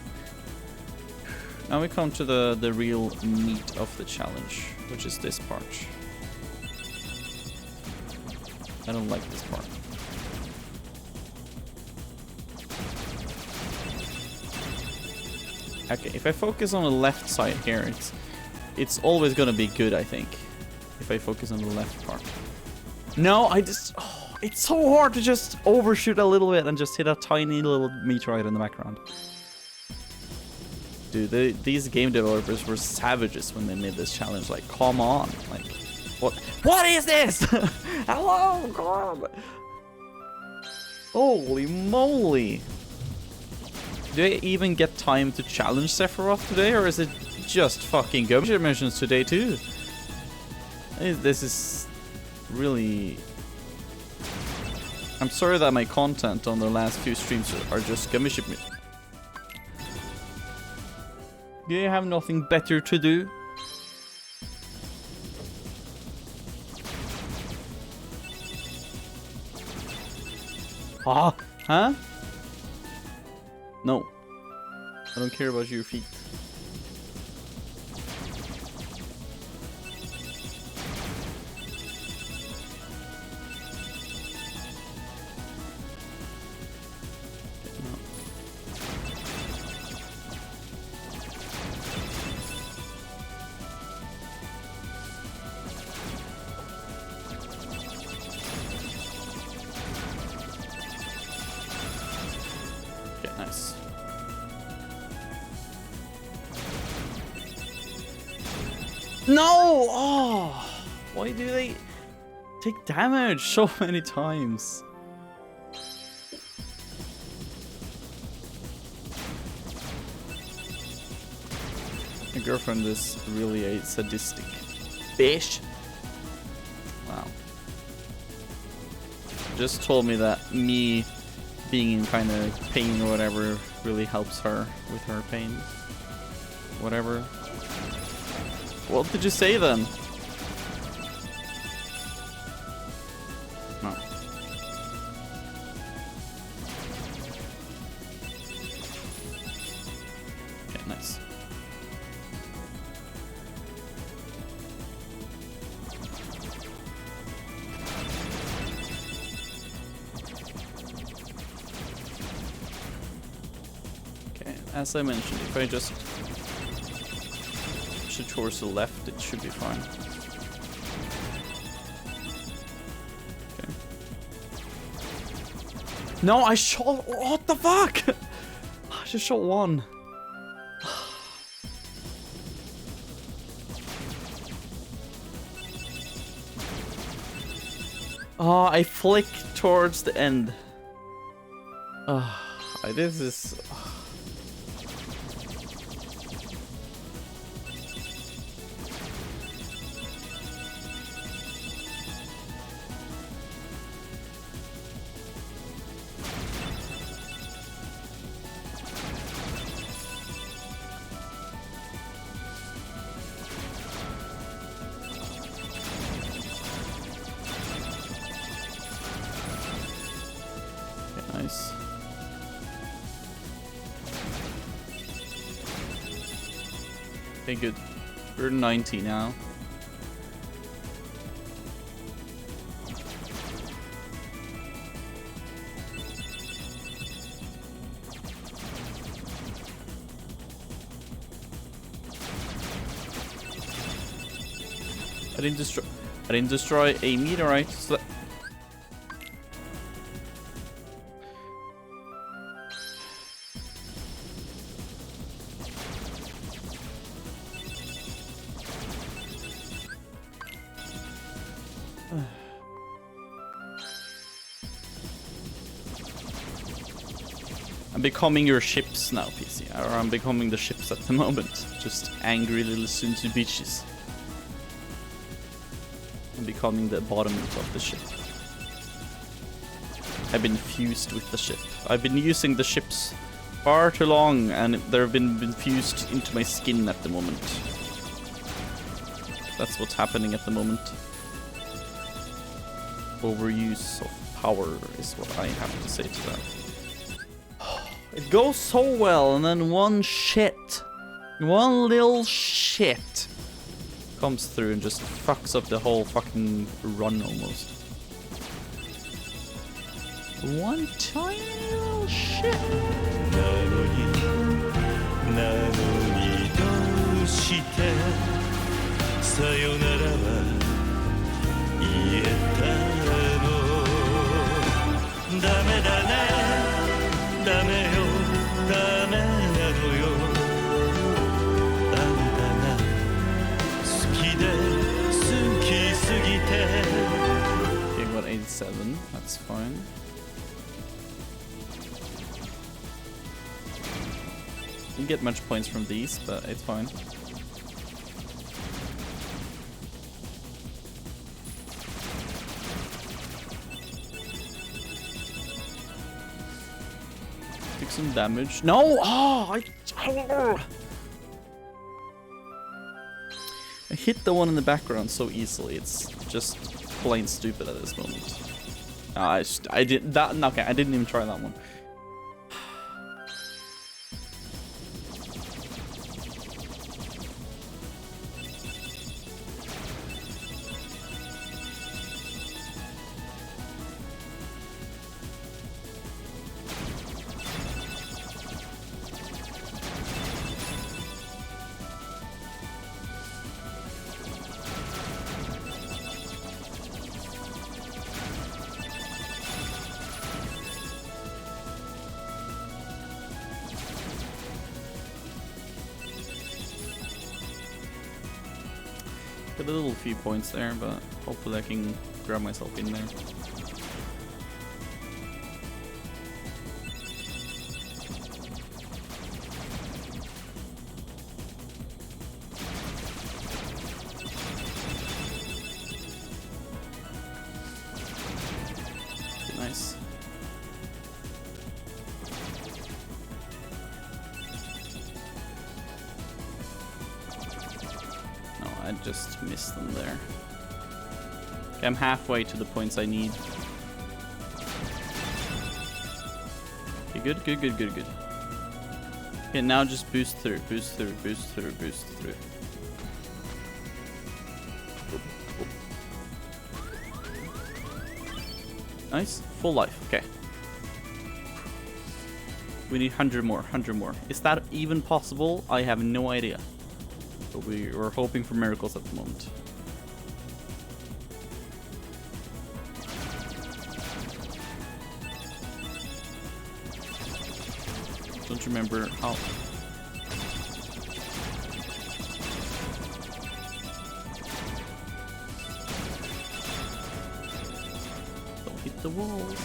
Now we come to the real meat of the challenge, which is this part. I don't like this part. Okay, if I focus on the left side here, it's always gonna be good, I think. If I focus on the left part. No, I just... Oh, it's so hard to just overshoot a little bit and just hit a tiny little meteorite in the background. Dude, these game developers were savages when they made this challenge. Like, come on. Like, what is this? Hello, God. Holy moly. Do I even get time to challenge Sephiroth today, or is it just fucking Gumshoe missions today too? This is really... I'm sorry that my content on the last few streams are just Gumshoe missions. Do you have nothing better to do? Ah, huh? No. I don't care about your feet. No! Oh! Why do they take damage so many times? My girlfriend is really a sadistic bitch. Wow. Just told me that me being in kind of pain or whatever really helps her with her pain. Whatever. What did you say then? No. Okay, nice. Okay, as I mentioned, if I just towards the left, it should be fine. Okay. No, I shot... What the fuck? I just shot one. Oh, I flick towards the end. This is... Nice. Okay, good. We're 90 now. I didn't destroy a meteorite. So I'm becoming your ships now, PC. Or I'm becoming the ships at the moment. Just angry little Sunsu bitches. I'm becoming the bottom of the ship. I've been fused with the ship. I've been using the ships far too long, and they've been fused into my skin at the moment. That's what's happening at the moment. Overuse of power is what I have to say to that. It goes so well, and then one little shit comes through and just fucks up the whole fucking run almost. One tiny little shit. Okay, got 87. That's fine. Didn't get much points from these, but it's fine. Take some damage. No! Oh! I hit the one in the background so easily. It's just plain stupid at this moment. I did that. Okay, I didn't even try that one. Got a little few points there, but hopefully I can grab myself in there. Nice. I just missed them there. Okay, I'm halfway to the points I need. Okay, good. Okay, now just boost through. Nice, full life, okay. We need 100 more. Is that even possible? I have no idea. But we're hoping for miracles at the moment. Don't remember how. Don't hit the walls.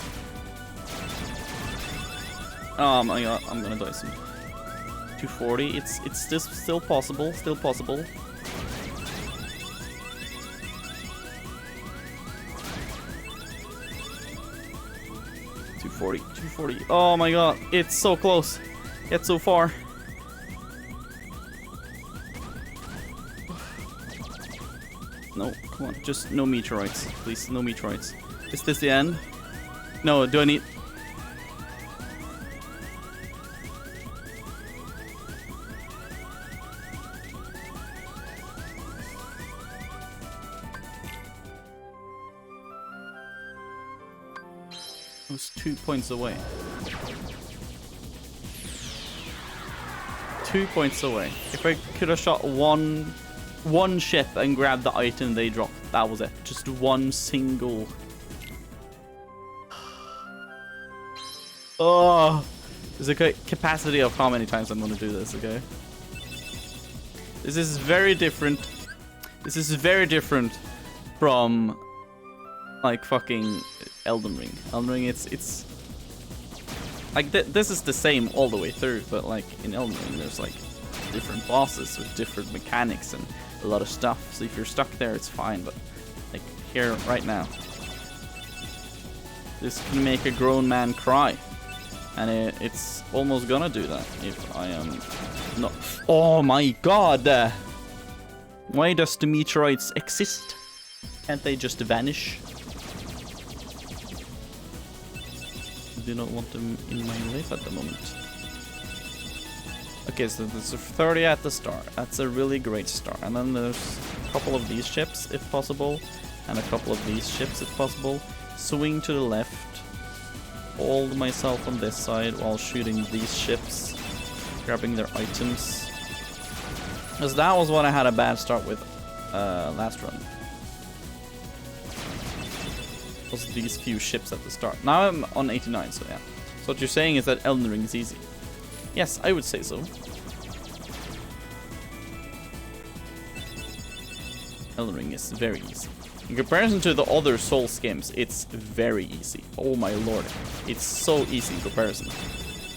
Oh my god, I'm gonna die soon. 240, it's just still possible, 240. Oh my god, it's so close. Yet so far. No, come on, just no meteorites, please, no meteorites. Is this the end? No, do I need... I was 2 points away. 2 points away. If I could have shot one ship and grabbed the item they dropped, that was it. Just one single. Oh, there's a capacity of how many times I'm gonna do this. Okay. This is very different. This is very different from like fucking Elden Ring. Elden Ring, it's like this is the same all the way through, but like in Elden Ring, there's like different bosses with different mechanics and a lot of stuff. So if you're stuck there, it's fine. But like here right now, this can make a grown man cry, and it's almost gonna do that if I am not. Oh my god! Why does the meteorites exist? Can't they just vanish? I do not want them in my life at the moment. Okay, so there's a 30 at the start. That's a really great start. And then there's a couple of these ships, if possible. And a couple of these ships, if possible. Swing to the left. Hold myself on this side while shooting these ships. Grabbing their items. Because that was what I had a bad start with last run. Was these few ships at the start. Now I'm on 89, so yeah. So what you're saying is that Elden Ring is easy. Yes, I would say so. Elden Ring is very easy. In comparison to the other Souls games, it's very easy. Oh my lord. It's so easy in comparison.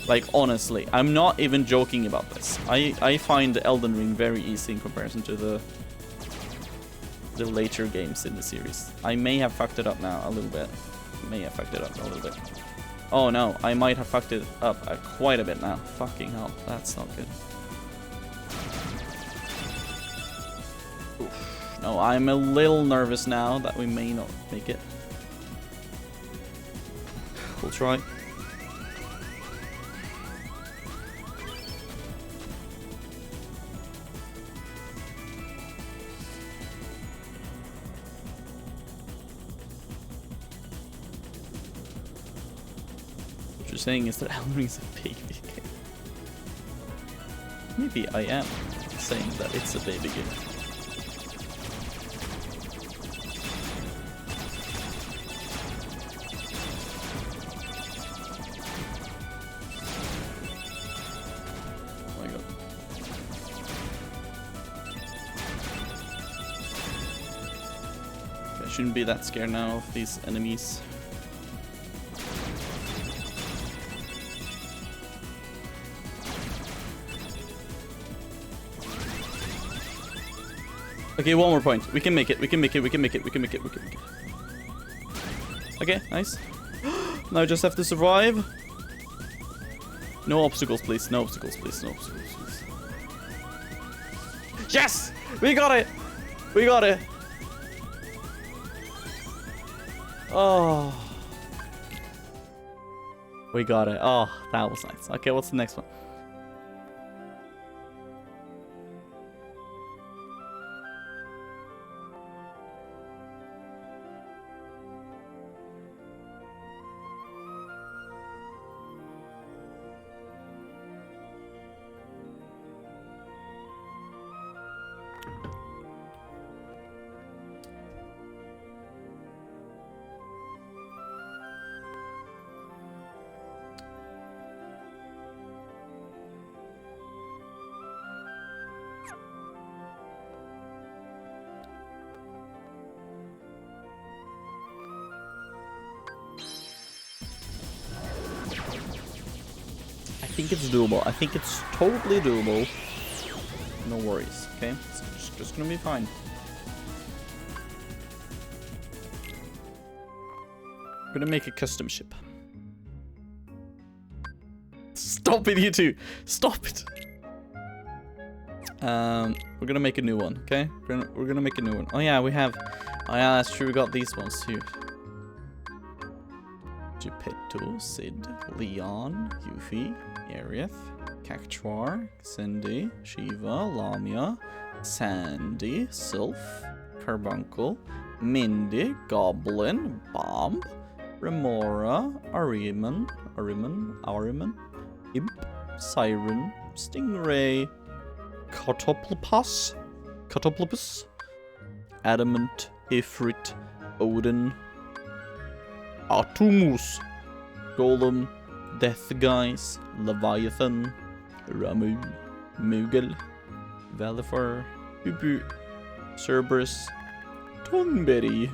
Like, honestly, I'm not even joking about this. I find Elden Ring very easy in comparison to the later games in the series. I may have fucked it up now a little bit. Oh no, I might have fucked it up quite a bit now. Fucking hell, that's not good. Oof. No, I'm a little nervous now that we may not make it. We'll try. Saying is that Elden Ring is a baby game. Maybe I am saying that it's a baby game. Oh my god. Okay, I shouldn't be that scared now of these enemies. Okay, one more point. We can make it. We can make it. We can make it. We can make it. We can make it. Okay, nice. Now I just have to survive. No obstacles, please. No obstacles, please. No obstacles, please. Yes! We got it! We got it! Oh. We got it. Oh, that was nice. Okay, what's the next one? I think it's doable. I think it's totally doable. No worries, okay? It's just gonna be fine. I'm gonna make a custom ship. Stop it, you two! Stop it! We're gonna make a new one, okay? We're gonna make a new one. Oh yeah, we have... Oh yeah, that's true, we got these ones too. Geppetto, Sid, Leon, Yuffie, Aerith, Cactuar, Cindy, Shiva, Lamia, Sandy, Sylph, Carbuncle, Mindy, Goblin, Bomb, Remora, Ahriman, Imp, Siren, Stingray, Cartoplopus, Adamant, Ifrit, Odin, Artumus, Golem, Death Guys, Leviathan, Ramu, Moogle, Valifor, Ubu, Cerberus, Tonberry.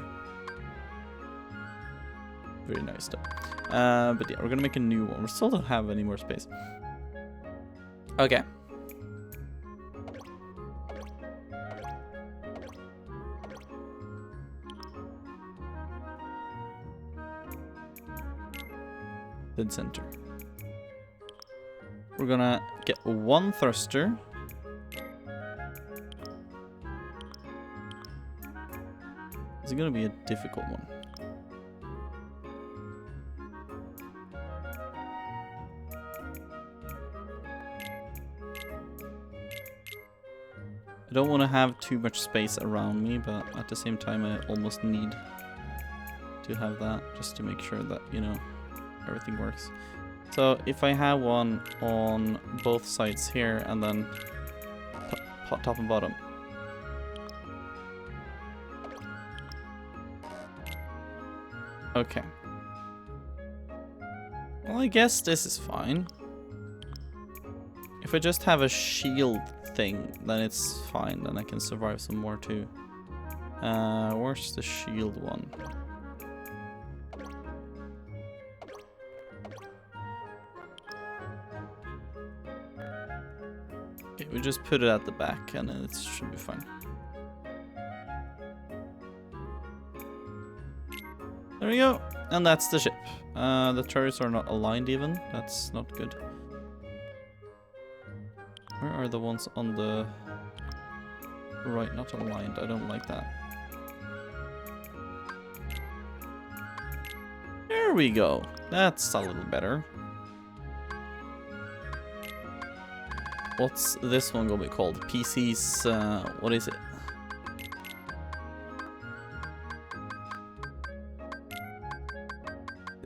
Very nice stuff. But yeah, we're gonna make a new one. We still don't have any more space. Okay. Dead center. We're gonna get one thruster. It's gonna be a difficult one. I don't want to have too much space around me, but at the same time I almost need to have that just to make sure that, you know, everything works. So if I have one on both sides here and then top and bottom. Okay. Well, I guess this is fine. If I just have a shield thing, then it's fine. Then I can survive some more too. Where's the shield one? Okay, we just put it at the back and it should be fine. There we go. And that's the ship. The turrets are not aligned even. That's not good. Where are the ones on the right? Not aligned. I don't like that. There we go. That's a little better. What's this one gonna be called? PC's, what is it?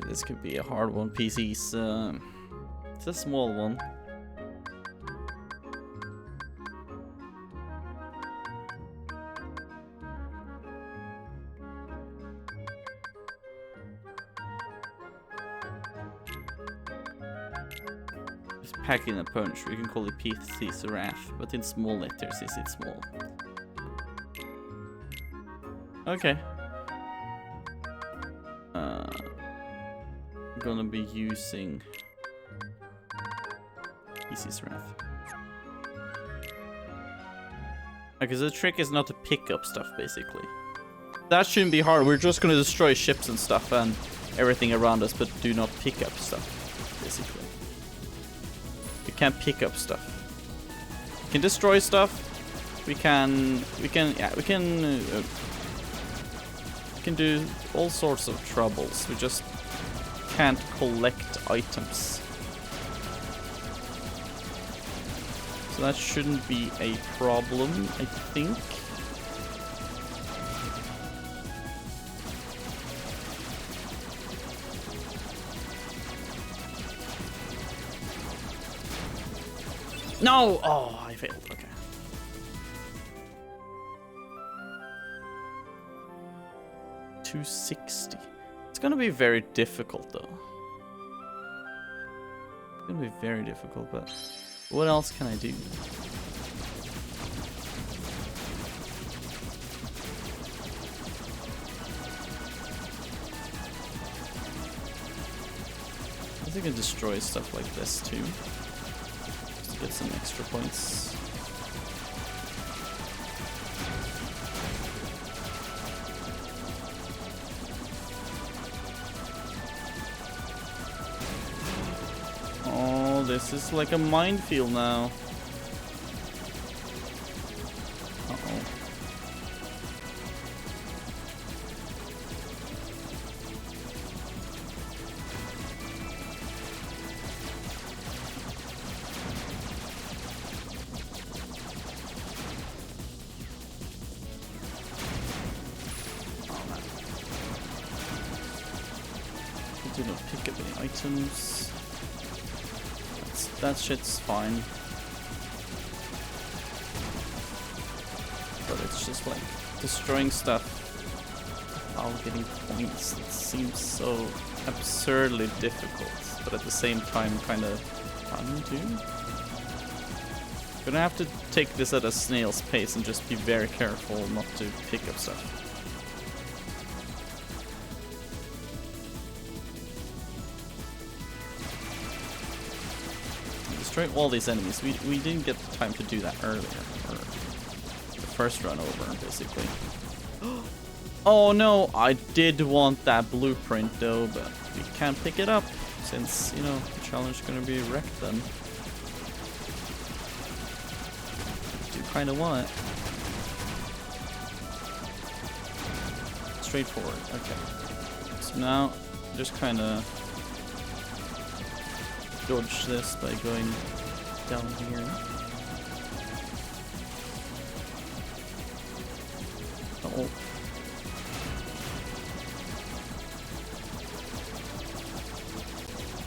This could be a hard one. PC's, it's a small one. Packing a punch, we can call it PC's Wrath, but in small letters is it small. Okay. I'm gonna be using PC's Wrath. Okay, so the trick is not to pick up stuff, basically. That shouldn't be hard. We're just gonna destroy ships and stuff and everything around us, but do not pick up stuff, basically. We can't pick up stuff. We can destroy stuff. We can do all sorts of troubles. We just can't collect items. So that shouldn't be a problem, I think. No! Oh, I failed. Okay. $260. It's gonna be very difficult, though. It's gonna be very difficult, but what else can I do? I think I can destroy stuff like this too. Get some extra points. Oh, this is like a minefield now. Uh-oh. do not pick up any items. That shit's fine. But it's just like destroying stuff while getting points. It seems so absurdly difficult, but at the same time kind of fun too. Gonna have to take this at a snail's pace and just be very careful not to pick up stuff. Destroy all these enemies. We didn't get the time to do that earlier, or the first run over, basically. Oh no, I did want that blueprint though, but we can't pick it up since, you know, the challenge is gonna be wrecked then. Do kind of want it. Straightforward. Okay. So now just kind of dodge this by going down here. Oh.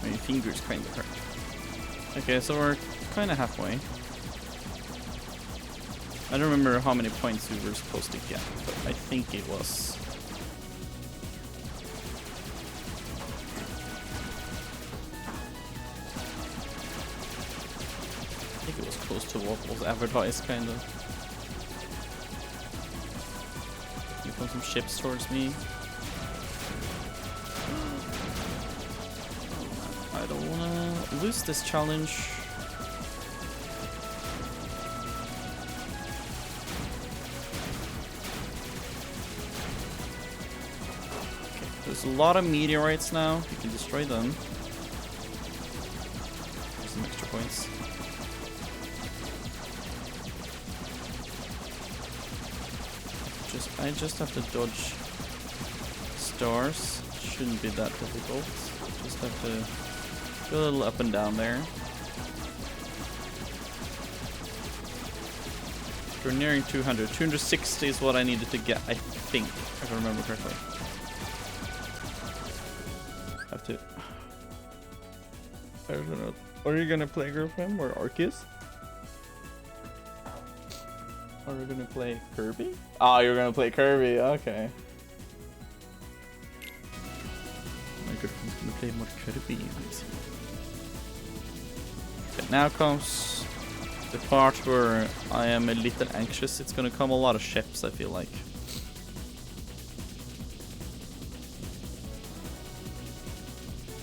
My fingers kind of hurt. Okay, so we're kind of halfway. I don't remember how many points we were supposed to get, but I think it was... I think it was close to what was advertised, kind of. Here come some ships towards me. I don't want to lose this challenge. Okay, there's a lot of meteorites now. You can destroy them. There's some extra points. I just have to dodge stars. Shouldn't be that difficult. Just have to go a little up and down there. We're nearing 200. 260 is what I needed to get, I think, if I remember correctly. Have to... I don't know. Are you gonna play Girlfriend or Arceus? Are we gonna play Kirby? Oh, you're gonna play Kirby, okay. My girlfriend's gonna play more Kirby. Okay, now comes the part where I am a little anxious. It's gonna come a lot of ships, I feel like.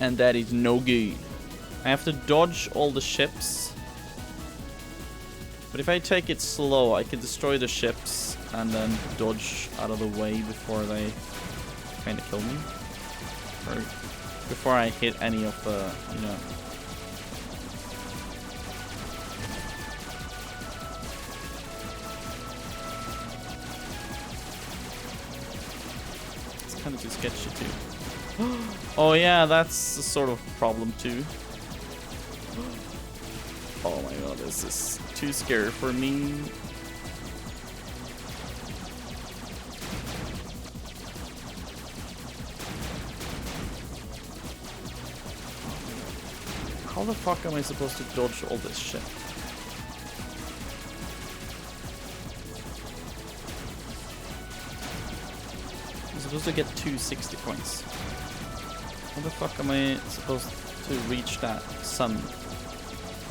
And that is no good. I have to dodge all the ships. But if I take it slow, I can destroy the ships and then dodge out of the way before they kind of kill me. Or before I hit any of the, you know. It's kind of too sketchy too. Oh yeah, that's a sort of problem too. Oh my god, this is too scary for me. How the fuck am I supposed to dodge all this shit? I'm supposed to get 260 points. How the fuck am I supposed to reach that sun?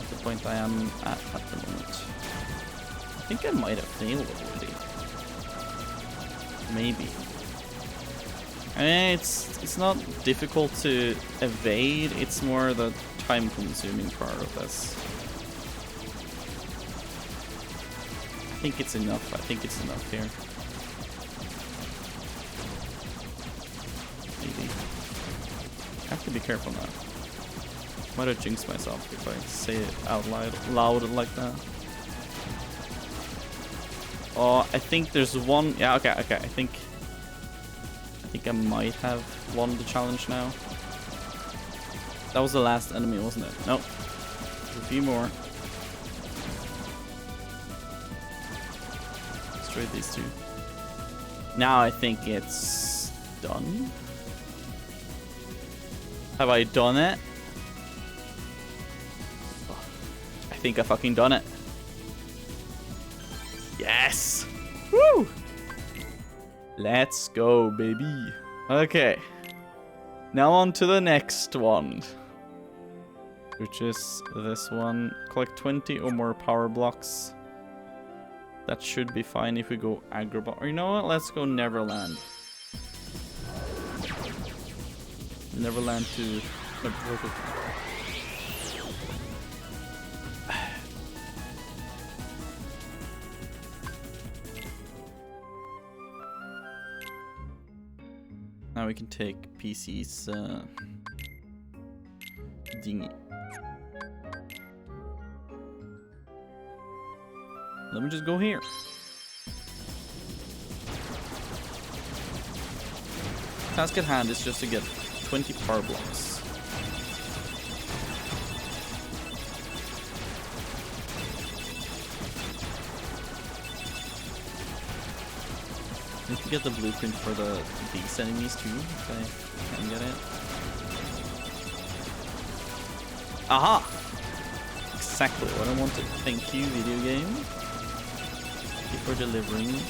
The point I am at the moment. I think I might have failed already. Maybe. I mean, it's not difficult to evade. It's more the time-consuming part of this. I think it's enough. I think it's enough here. Maybe. I have to be careful now. Might have jinxed myself if I say it out loud like that. Oh, I think there's one. Yeah, okay. I think I might have won the challenge now. That was the last enemy, wasn't it? Nope. There's a few more. Destroy these two. Now I think it's done. Have I done it? I think I fucking done it. Yes! Woo! Let's go, baby. Okay. Now on to the next one. Which is this one. Collect 20 or more power blocks. That should be fine if we go aggro. Or you know what? Let's go Neverland. Neverland to... Now we can take PC's dinghy. Let me just go here. Task at hand is just to get 20 power blocks. Need to get the blueprint for these enemies too, if I can get it. Aha! Exactly what I wanted. Thank you, video game. Thank you for delivering.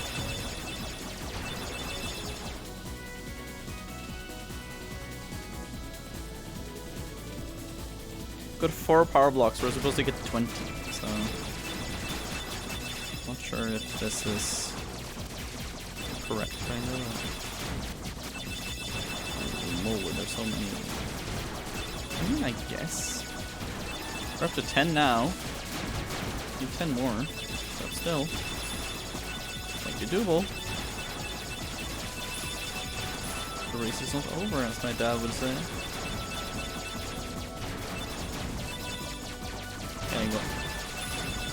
Got 4 power blocks. We're supposed to get 20, so not sure if this is correct, kind of. Holy moly, there's so many. I mean, I guess. We're up to 10 now. Need 10 more. But still. Might be doable. The race is not over, as my dad would say. Okay, got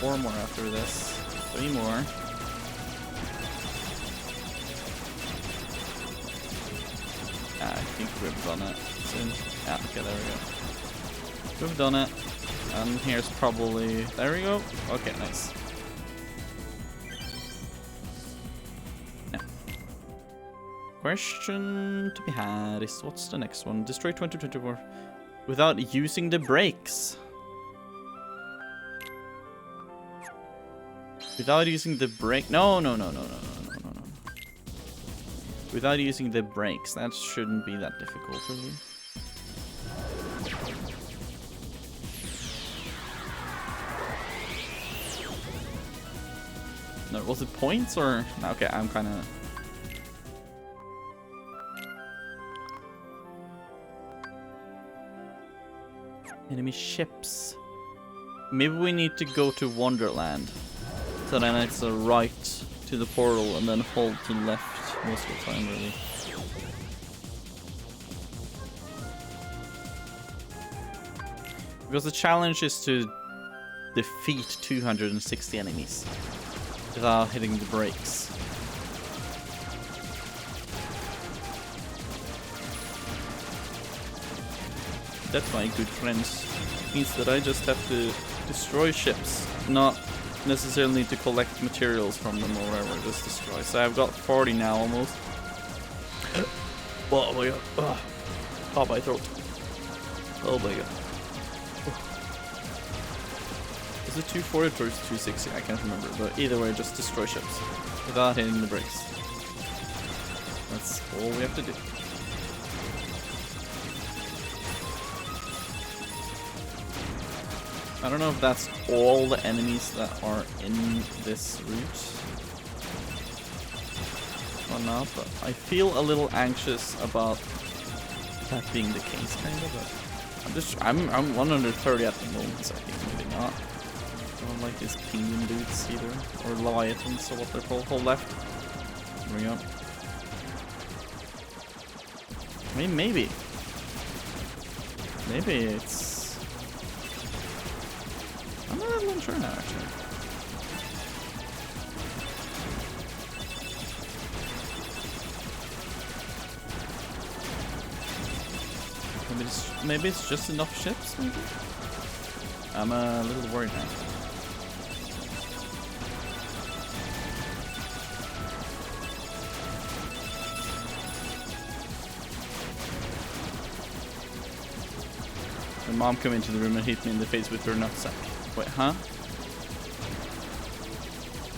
4 more after this. 3 more. I think we've done it soon. Yeah, okay, there we go. We've done it. And here's probably... There we go. Okay, nice. Yeah. Question to be had is, what's the next one? Destroy 2024 without using the brakes. Without using the brake... No. Without using the brakes, that shouldn't be that difficult, really. No, was it points or... Okay, I'm kind of... Enemy ships. Maybe we need to go to Wonderland. So then it's a right to the portal and then hold to the left most of the time, really. Because the challenge is to defeat 260 enemies without hitting the brakes. That, my good friends, means that I just have to destroy ships, not necessarily need to collect materials from them or whatever, just destroy. So I've got 40 now almost. Oh my god. Oh, my throat. Oh my god. Is it 240 or 260? I can't remember, but either way, just destroy ships without hitting the brakes. That's all we have to do. I don't know if that's all the enemies that are in this route or not, but I feel a little anxious about that being the case, kind of. But I'm 130 at the moment, so I think maybe not. I don't like these penguin dudes either, or leviathans, or what they're called. Hold left. There we go. I mean, maybe it's. I'm not even sure now, actually. Maybe it's just enough ships, maybe? I'm a little worried now. mom come into the room and hit me in the face with her nutsack. Wait, huh?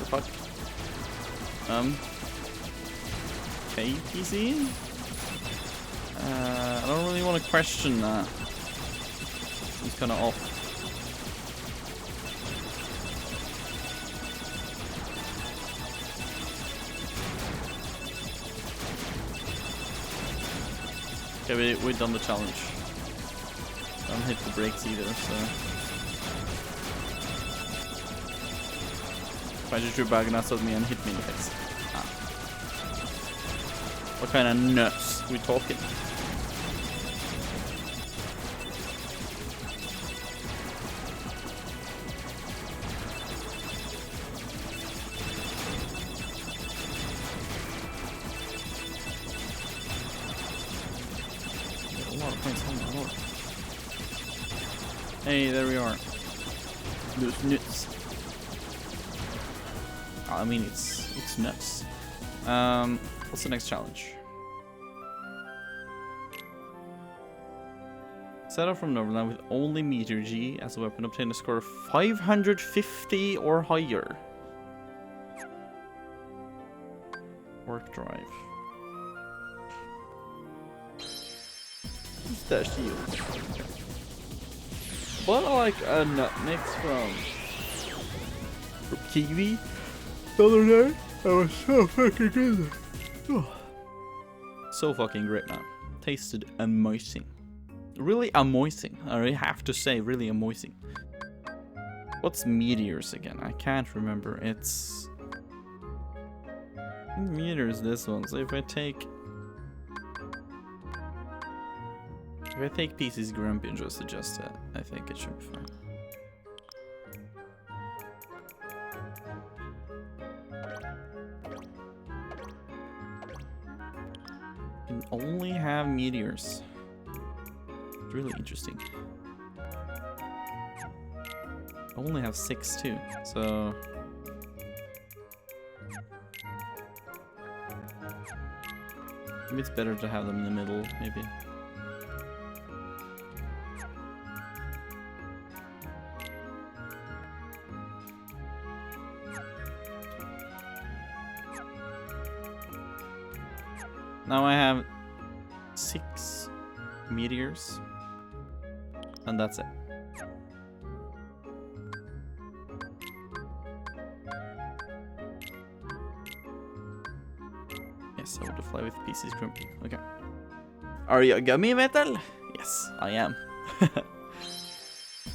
The fuck? Okay, PC? I don't really want to question that. Seems kind of off. Okay, we've done the challenge. Don't hit the brakes either, so... If I just drew back nuts at me and hit me in the face. Ah. What kind of nuts we talking? Hey, there we are. Those nuts. I mean, it's nuts. What's the next challenge? Set up from Neverland with only Meteor G as a weapon. Obtain a score of 550 or higher. Work drive. What's that shield? But I like a nut mix from Kiwi the other day. That was so fucking good. Oh. So fucking great, man. Tasted amazing. Really amazing. I really have to say, really amazing. What's meteors again? I can't remember. It's meters. This one. So if I take PC's Grumpy and just adjust it, I think it should be fine. Can only have meteors. It's really interesting. I only have 6 too, so maybe it's better to have them in the middle, maybe. Now I have 6 meteors, and that's it. Yes, I want to fly with PC's Grumpy. Okay. Are you a gummy, Vetel? Yes, I am.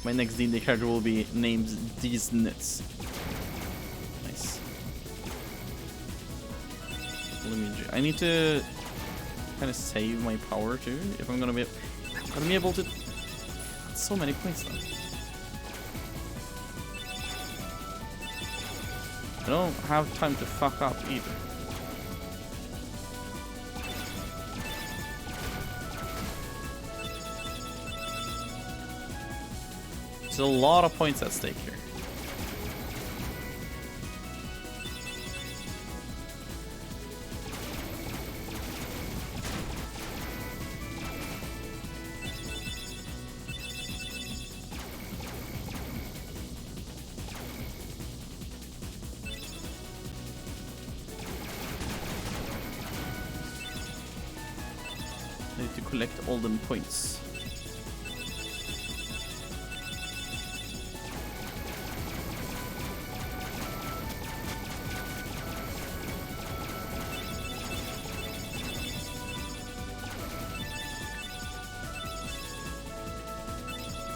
My next D&D character will be named These Nuts. Nice. I need to kind of save my power too, if I'm gonna be able to. So many points though. I don't have time to fuck up either. There's a lot of points at stake here. I need to collect all them points.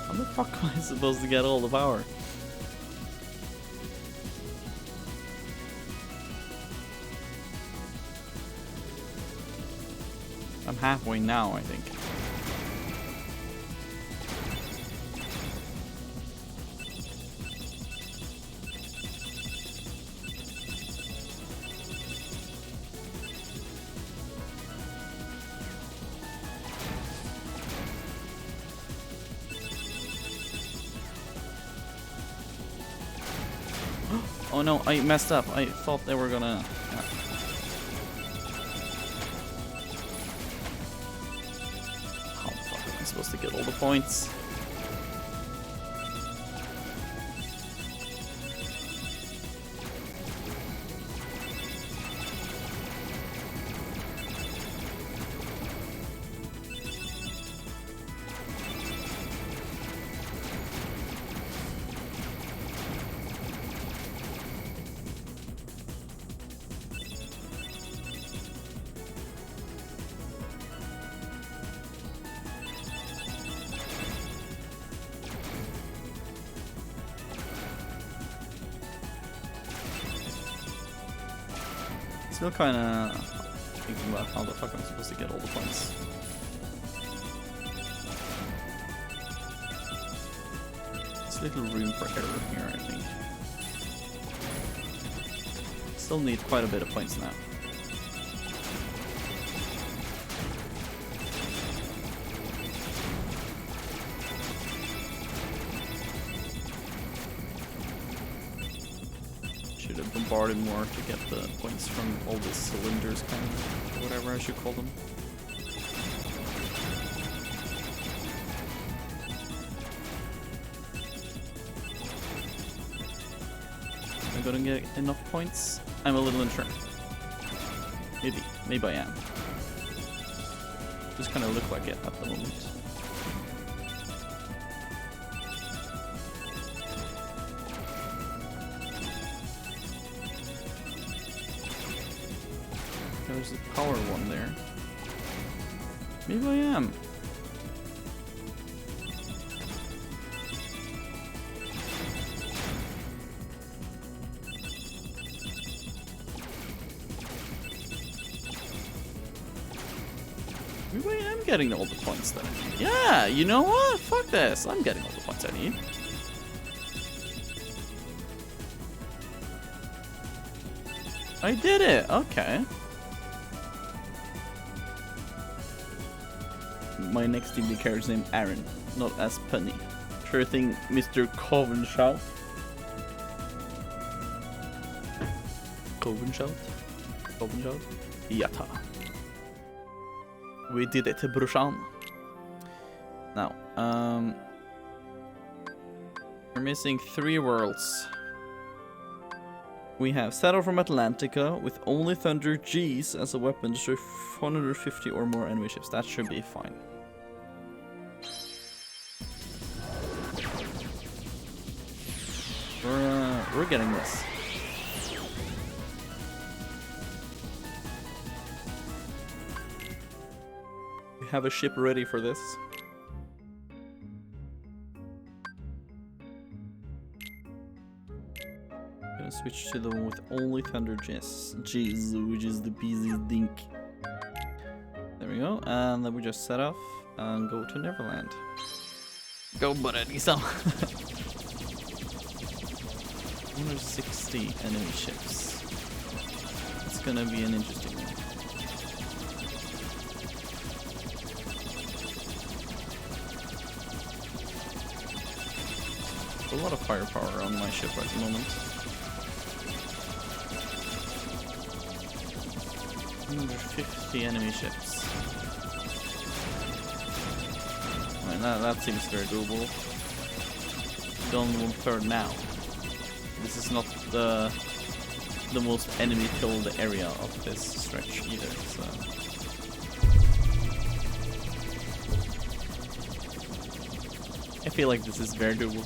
How the fuck am I supposed to get all the power? I'm halfway now, I think. Oh no, I messed up. I thought they were gonna... Yeah. How the fuck am I supposed to get all the points? Still kind of thinking about how the fuck I'm supposed to get all the points. There's little room for error here, I think. Still need quite a bit of points now. Should have bombarded more to get the points from all the cylinders, kind of, or whatever I should call them. Am I gonna get enough points? I'm a little unsure. Maybe I am. Just kind of look like it at the moment. There's a power one there. Maybe I am. Maybe I am getting all the points that I need. Yeah, you know what? Fuck this. I'm getting all the points I need. I did it. Okay. My next DB character's name Aaron, not as Penny. Sure thing, Mr. Covenshout. Covenshout? Yata. We did it, brorsan. Now, we're missing 3 worlds. We have Settle from Atlantica with only Thunder G's as a weapon, destroy 450 or more enemy ships. That should be fine. We're getting this. We have a ship ready for this. Gonna switch to the one with only Thunder G's, which is the busy dink. There we go, and then we just set off and go to Neverland. Go, Lisa. 160 enemy ships. It's gonna be an interesting one. A lot of firepower on my ship at the moment. 150 enemy ships. I mean, that seems very doable. Done 1/3 now. This is not the most enemy-filled area of this stretch either, so... I feel like this is very doable.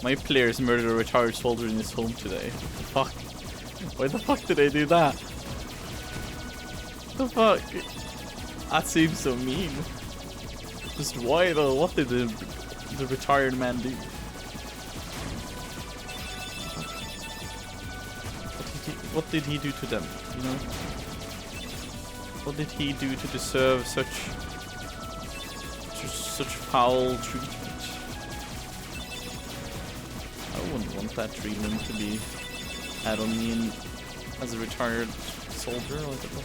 My players murdered a retired soldier in his home today. Fuck. Why the fuck did they do that? The fuck? That seems so mean. Just why though? What did the retired man do? What did he do to them, you know? What did he do to deserve such foul treatment? I wouldn't want that treatment to be had on me as a retired soldier like that.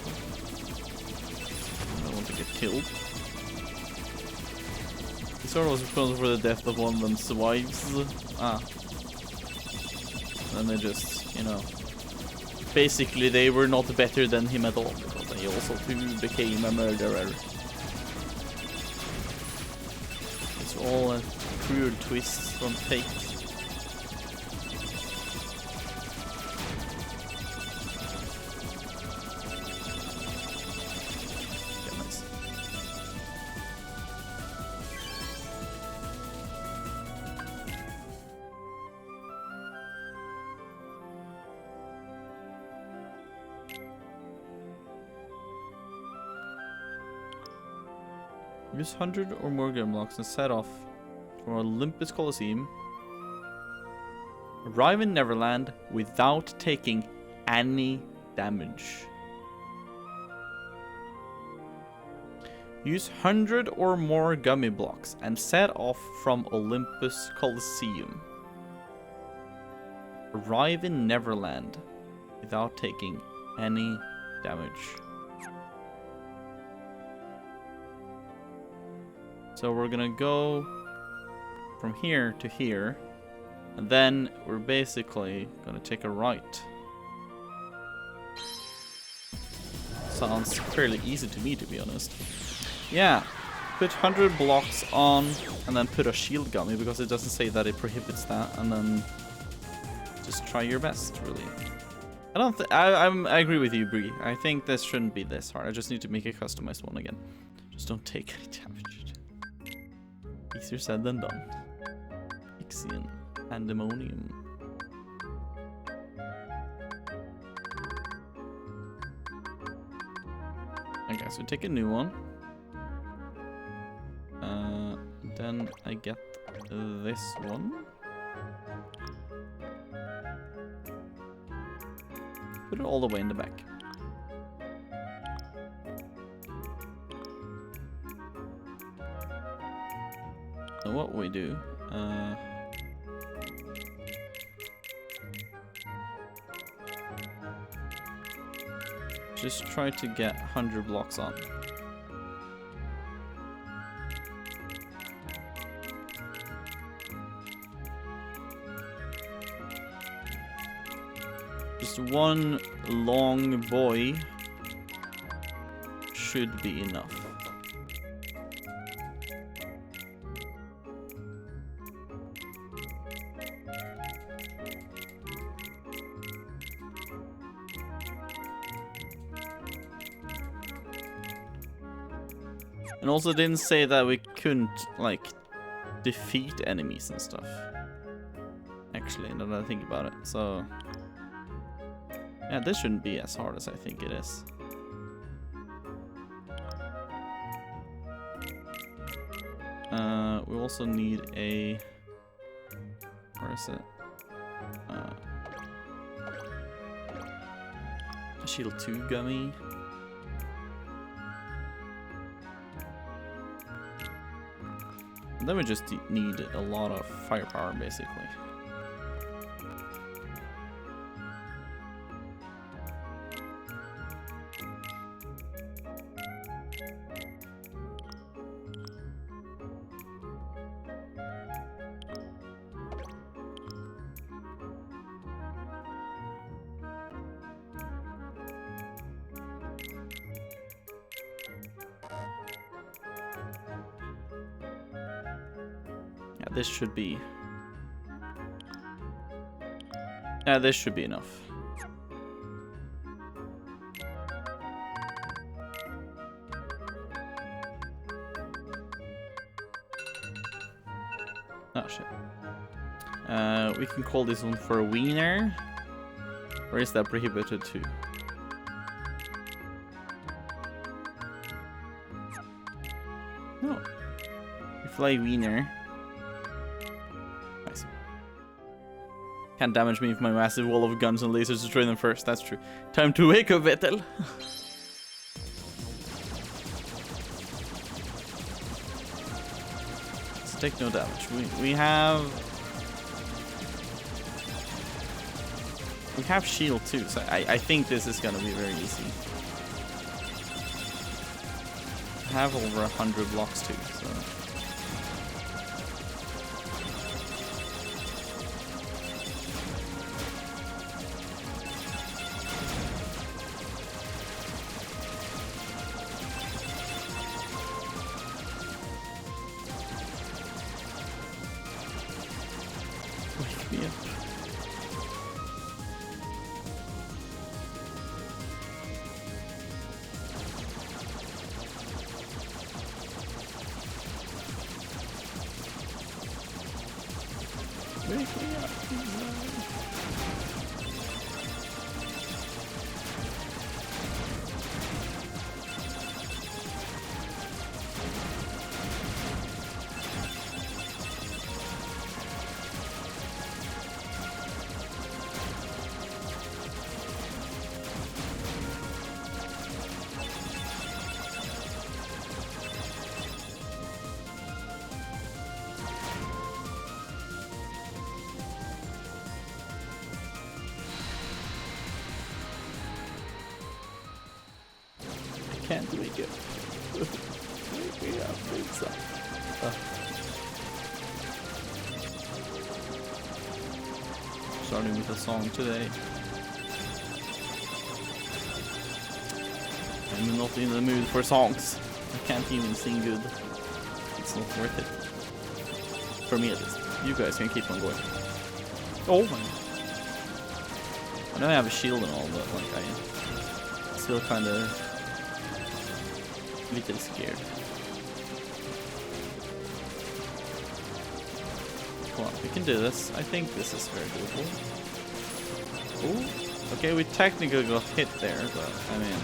I don't want to get killed. He sort of was responsible for the death of one of them's wives. And they just, you know... Basically, they were not better than him at all, because they also too became a murderer. It's all a cruel twist on fate. Yeah, nice. Use 100 or more gun blocks and set off from Olympus Coliseum. Arrive in Neverland without taking any damage. Use 100 or more gummy blocks and set off from Olympus Coliseum. Arrive in Neverland without taking any damage. So we're gonna go from here to here, and then we're basically gonna take a right. Sounds fairly easy to me, to be honest. Yeah, put 100 blocks on, and then put a shield gummy, because it doesn't say that it prohibits that, and then just try your best, really. I agree with you, Bree. I think this shouldn't be this hard. I just need to make a customized one again. Just don't take any damage. Easier said than done. Ixian Pandemonium. I guess we take a new one. Then I get this one. Put it all the way in the back. So what we do, just try to get 100 blocks on. Just one long boy should be enough. And also didn't say that we couldn't, like, defeat enemies and stuff. Actually, now that I think about it. So, yeah, this shouldn't be as hard as I think it is. We also need a... Where is it? A shield 2 gummy. And then we just need a lot of firepower, basically. This should be... Yeah, this should be enough. Oh, shit. We can call this one for a wiener. Or is that prohibited too? No. You fly wiener. Can't damage me with my massive wall of guns and lasers. Destroy them first. That's true. Time to wake up, Vetel. Let's take no damage. We have shield too, so I think this is gonna be very easy. I have over 100 blocks too, so. Can't wake up. Wake me up, pizza. Starting with a song today. I'm not in the mood for songs. I can't even sing good. It's not worth it. For me at least. You guys can keep on going. Oh my. I know I have a shield and all, but like I still kind of a little scared. Come on, we can do this. I think this is very doable. Oh, okay, we technically got hit there, but I mean.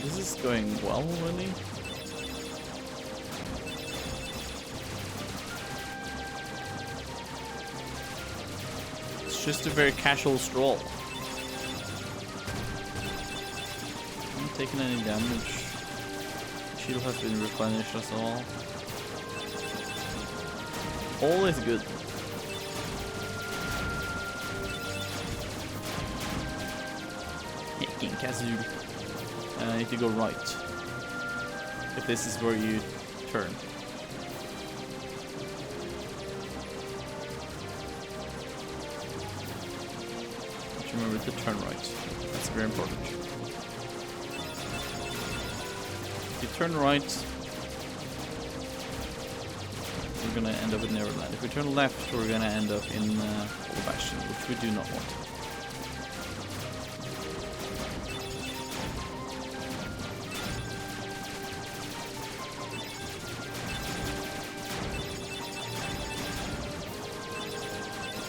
This is going well, really. It's just a very casual stroll. I'm not taking any damage. Shield has been replenished as well. All is good. King Kazoo. I need to go right. If this is where you turn. Just remember to turn right. That's very important. If you turn right, we're gonna end up in Neverland. If we turn left, we're gonna end up in Old Bastion, which we do not want.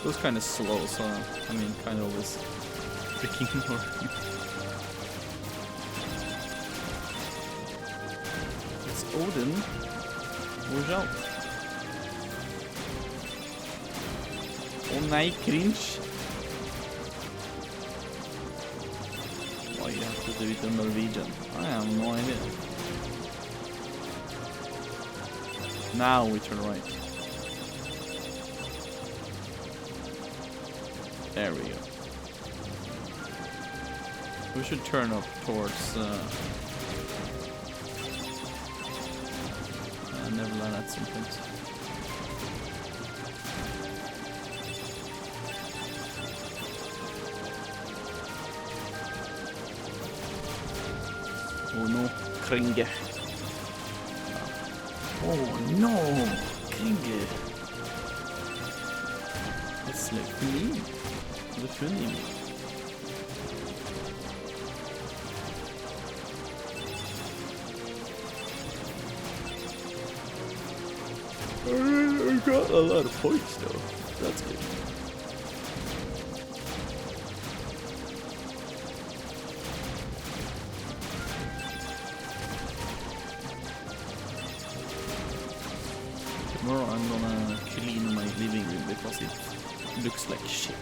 It was kind of slow, so I mean, kind of always freaking annoying. It's Odin. Watch out. Oh, nej, cringe. Why you have to do it in Norwegian? I have no idea. Now we turn right. There we go. We should turn up towards Neverland at some point. Oh no, Kringe. Oh no, Kringe. It's like me. The funny. I got a lot of points though. That's good. Tomorrow I'm gonna clean my living room because it looks like shit.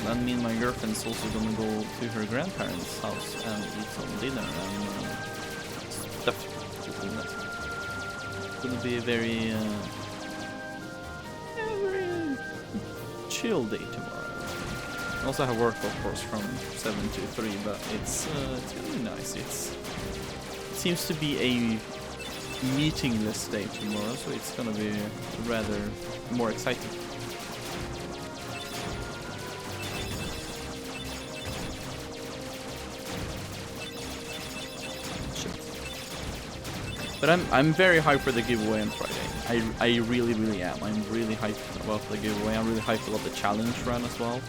And me and my girlfriend's also gonna go to her grandparents' house and eat some dinner and stuff. It's gonna be a very, very chill day tomorrow. I also have work, of course, from 7 to 3, but it's gonna be nice. It seems to be a meetingless day tomorrow, so it's gonna be rather more exciting. But I'm very hyped for the giveaway on Friday. I really am. I'm really hyped about the giveaway. I'm really hyped about the challenge run as well.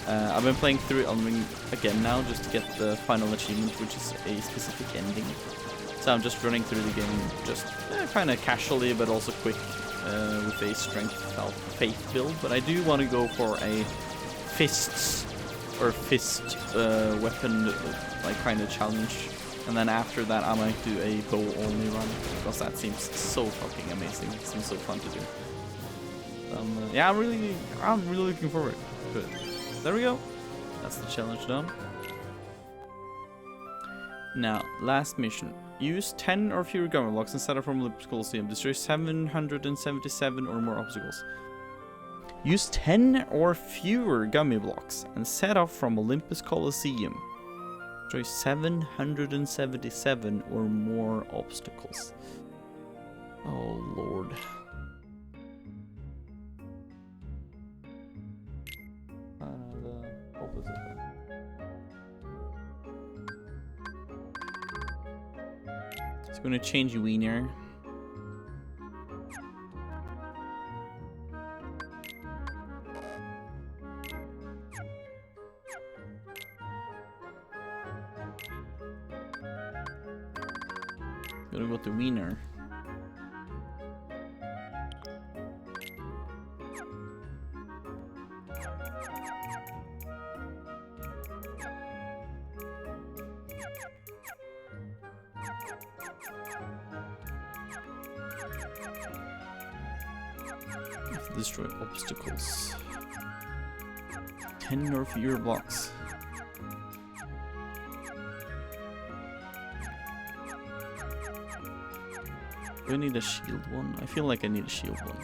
I've been playing through Elden Ring again now just to get the final achievement, which is a specific ending. So I'm just running through the game just kind of casually, but also quick with a strength faith build. But I do want to go for a fist weapon like kind of challenge. And then after that I might do a bow only run, because that seems so fucking amazing. It seems so fun to do. Yeah, I'm really looking forward to it. There we go. That's the challenge done. Now, last mission. Use 10 or fewer gummy blocks and set up from Olympus Coliseum. Destroy 777 or more obstacles. Use 10 or fewer gummy blocks and set off from Olympus Coliseum. Destroy 777 or more obstacles. Oh, Lord. The opposite. It's going to change wiener. Gonna go to wiener. Destroy obstacles. 10 or fewer blocks. Do I need a shield one? I feel like I need a shield one.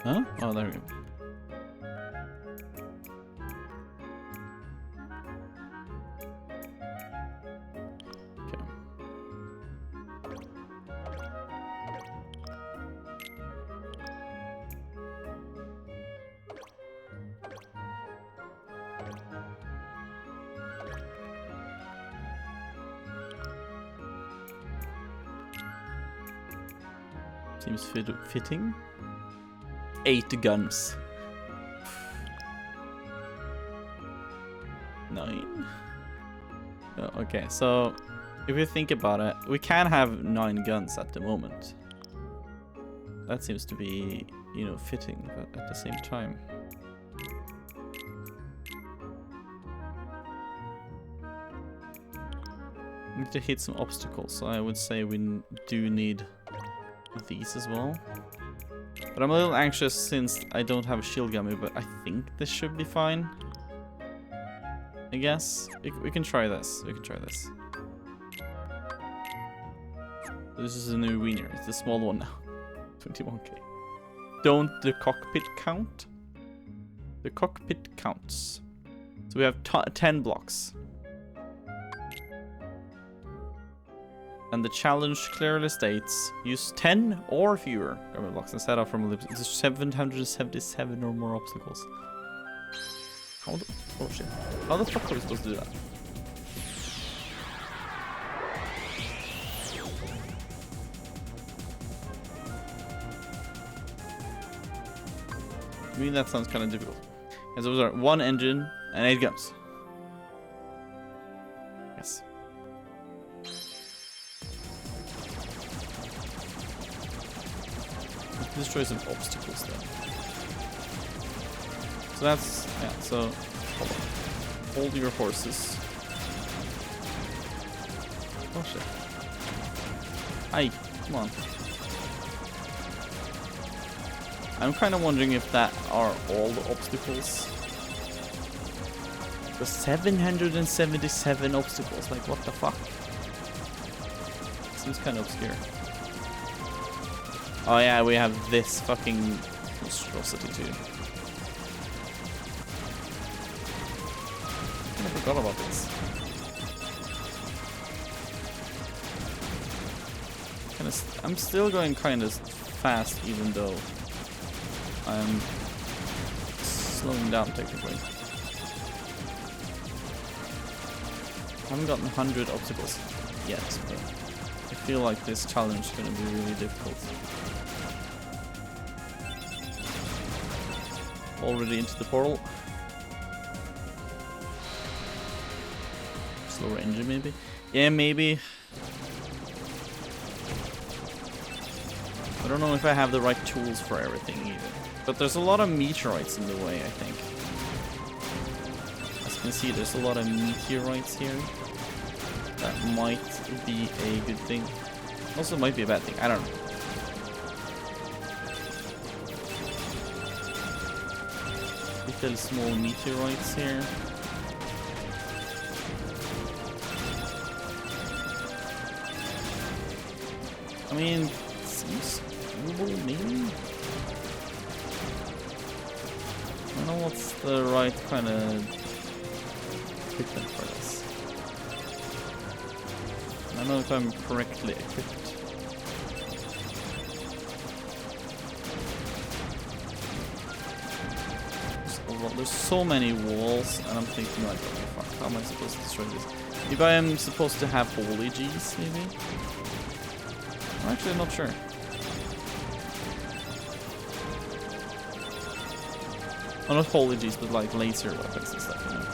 Huh? Oh, there we go. Okay. Seems fitting. 8 guns. 9. Oh, okay, so if you think about it, we can have 9 guns at the moment. That seems to be, you know, fitting, but at the same time. We need to hit some obstacles, so I would say we do need these as well. But I'm a little anxious since I don't have a shield gummy, but I think this should be fine. I guess. We can try this. We can try this. This is a new wiener. It's a small one now. 21k. Don't the cockpit count? The cockpit counts. So we have 10 blocks. And the challenge clearly states, use 10 or fewer gummy blocks and set off from ellipse. It's 777 or more obstacles. How the, oh shit. How the fuck are we supposed to do that? I mean, that sounds kind of difficult. And those are 1 engine and 8 guns. Yes. Destroy some obstacles then. So that's, yeah, so hold your horses. Oh shit. Aye, come on. I'm kind of wondering if that are all the obstacles. The 777 obstacles, like what the fuck? Seems kind of obscure. Oh yeah, we have this fucking monstrosity too. I forgot about this. I'm still going kind of fast, even though I'm slowing down technically. I haven't gotten 100 obstacles yet, but I feel like this challenge is going to be really difficult. Already into the portal. Slower engine maybe? Yeah, maybe. I don't know if I have the right tools for everything either. But there's a lot of meteorites in the way, I think. As you can see, there's a lot of meteorites here. That might be a good thing. Also might be a bad thing, I don't know. Little small meteorites here. I mean, it seems doable, maybe? I don't know what's the right kind of equipment for this. I don't know if I'm correctly equipped. There's so many walls, and I'm thinking like, okay, fuck, how am I supposed to destroy this? Maybe I am supposed to have holy G's, maybe? I'm actually not sure. Oh, not holy G's, but like laser weapons and stuff, you know?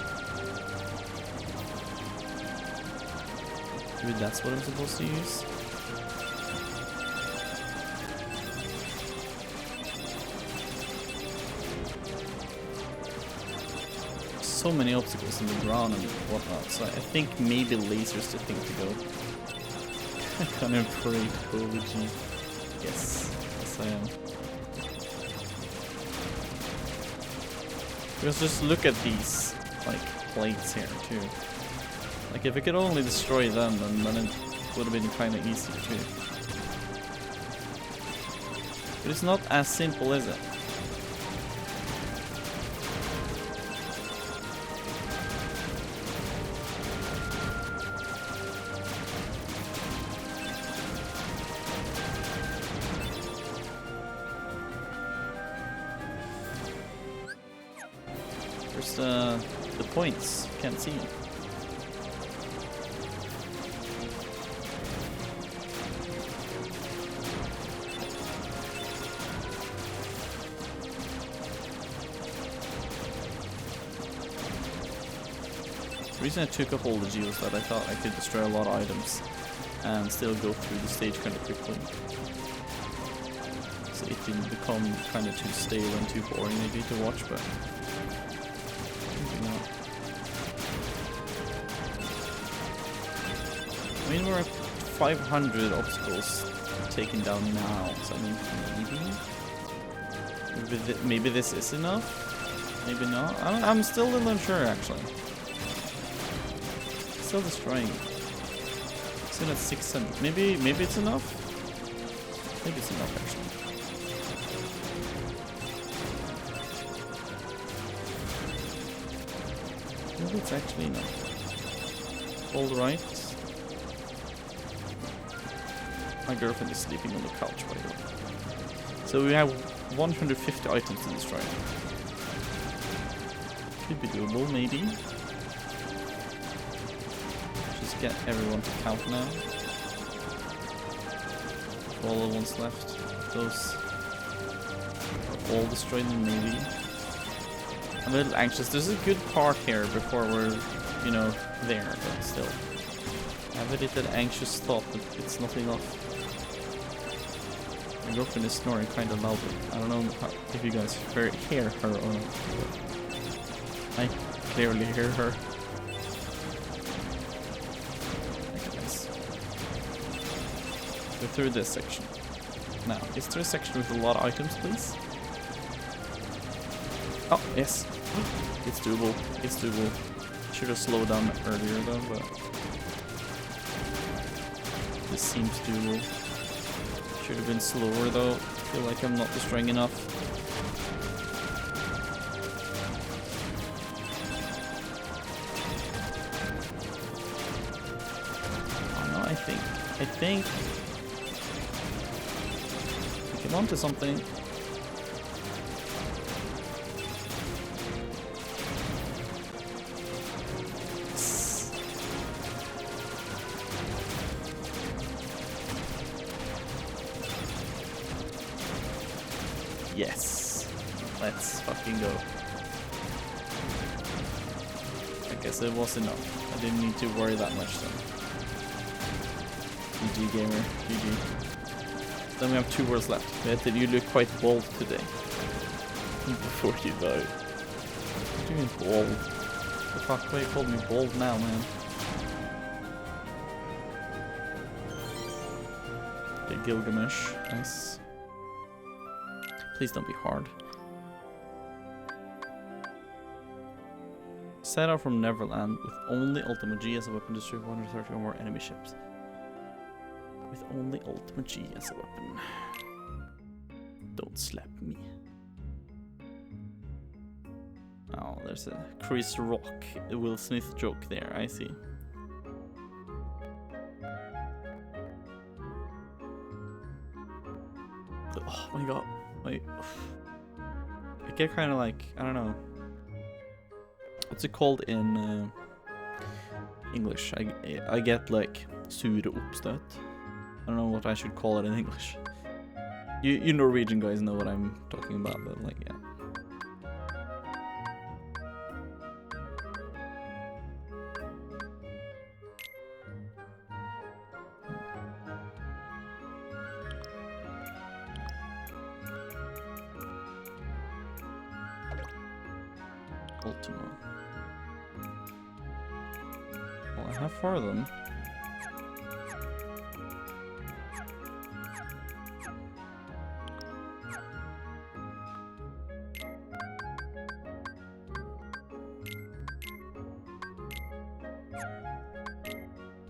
Maybe that's what I'm supposed to use? So many obstacles in the ground and whatnot, so I think maybe laser's the thing to go. I kind of afraid, holy G. Yes, yes I am. Because just look at these, like, plates here too. Like if I could only destroy them, then it would have been kind of easier too. But it's not as simple, is it? The points, can't see. The reason I took up all the G was that I thought I could destroy a lot of items and still go through the stage kind of quickly. So it didn't become kind of too stale and too boring maybe to watch, but I mean, we're at 500 obstacles taken down now, so I mean, maybe this is enough? Maybe not? I'm still a little unsure, actually. Still destroying. Still at 600. Maybe it's enough? Maybe it's enough, actually. Maybe it's actually enough. Hold right. My girlfriend is sleeping on the couch, by the way. So we have 150 items to destroy. Could be doable, maybe. Just get everyone to count now. All the ones left. Those are all destroyed, maybe. I'm a little anxious. There's a good part here before we're, you know, there, but still. I have a little anxious thought that it's not enough. My girlfriend is snoring kind of loudly. I don't know if you guys hear her or not. I clearly hear her. Okay, nice. Go through this section. Now, is there a section with a lot of items, please? Oh, yes. It's doable. It's doable. Should have slowed down earlier though, but this seems doable. Should have been slower though. Feel like I'm not destroying enough. Oh no, I think we can onto something. Yes. Let's fucking go. I guess it was enough. I didn't need to worry that much then. GG gamer. GG. Then we have 2 worlds left. Vetel, you look quite bold today. Before you die. What do you mean bold? The fuck? Why you called me bold now, man? Okay, Gilgamesh. Nice. Please don't be hard. Set out from Neverland with only Ultima G as a weapon to destroy 130 or more enemy ships. With only Ultima G as a weapon. Don't slap me. Oh, there's a Chris Rock Will Smith joke there, I see. Oh my god. Wait. I get kind of like, I don't know. What's it called in English? I get like sure oppstøt. I don't know what I should call it in English. You Norwegian guys know what I'm talking about, but like, yeah. Ultima. Well, I have 4 of them.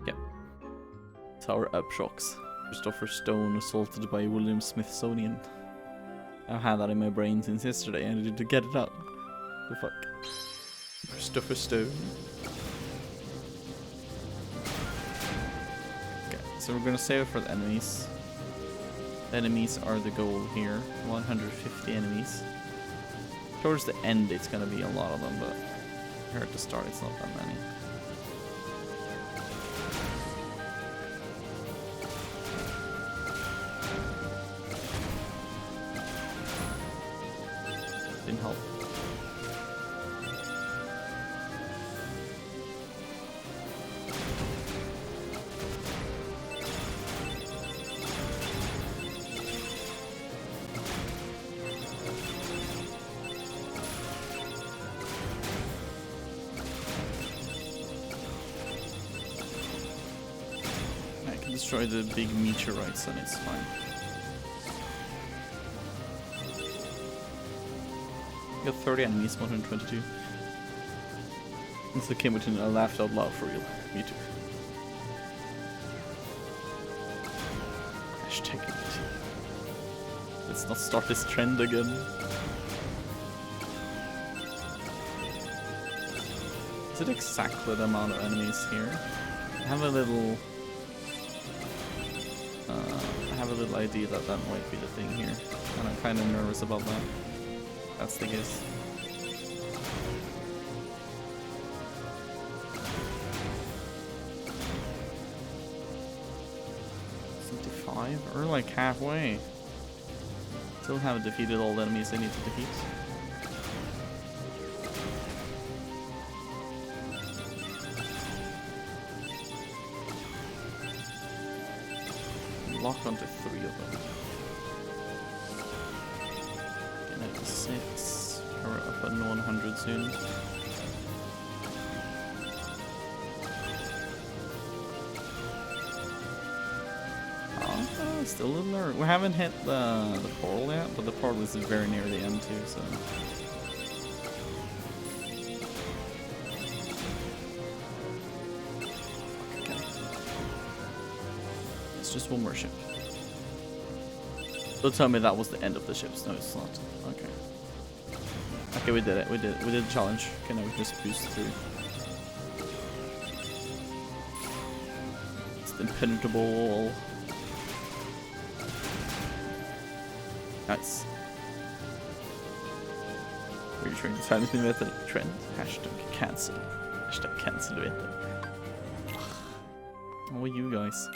Yep. Tower up shocks. Christopher Stone assaulted by William Smithsonian. I've had that in my brain since yesterday and I needed to get it out. The fuck? Christopher Stone. Okay, so we're gonna save it for the enemies. The enemies are the goal here. 150 enemies. Towards the end it's gonna be a lot of them, but here at the start it's not that many. Didn't help. Destroy the big meteorites and it's fine. We got 30 enemies, 122. It's the Kimberton, I laughed out loud for real. Me too. Hashtag it. Let's not start this trend again. Is it exactly the amount of enemies here? I have a little idea that that might be the thing here, and I'm kind of nervous about that. That's the guess. We're like halfway. Still haven't defeated all the enemies I need to defeat. Lock onto 3 of them. Okay, 96. We're up at 100 soon. Oh, still a little early. We haven't hit the portal yet, but the portal is very near the end too, so. Just one more ship. Don't tell me that was the end of the ships. No, it's not. Okay. Okay, we did it. We did the challenge. Okay, now we just boost through. It's the impenetrable wall. Nice. Are you trying to silence me with the trend? Hashtag cancel. Hashtag cancel with it. How are you guys?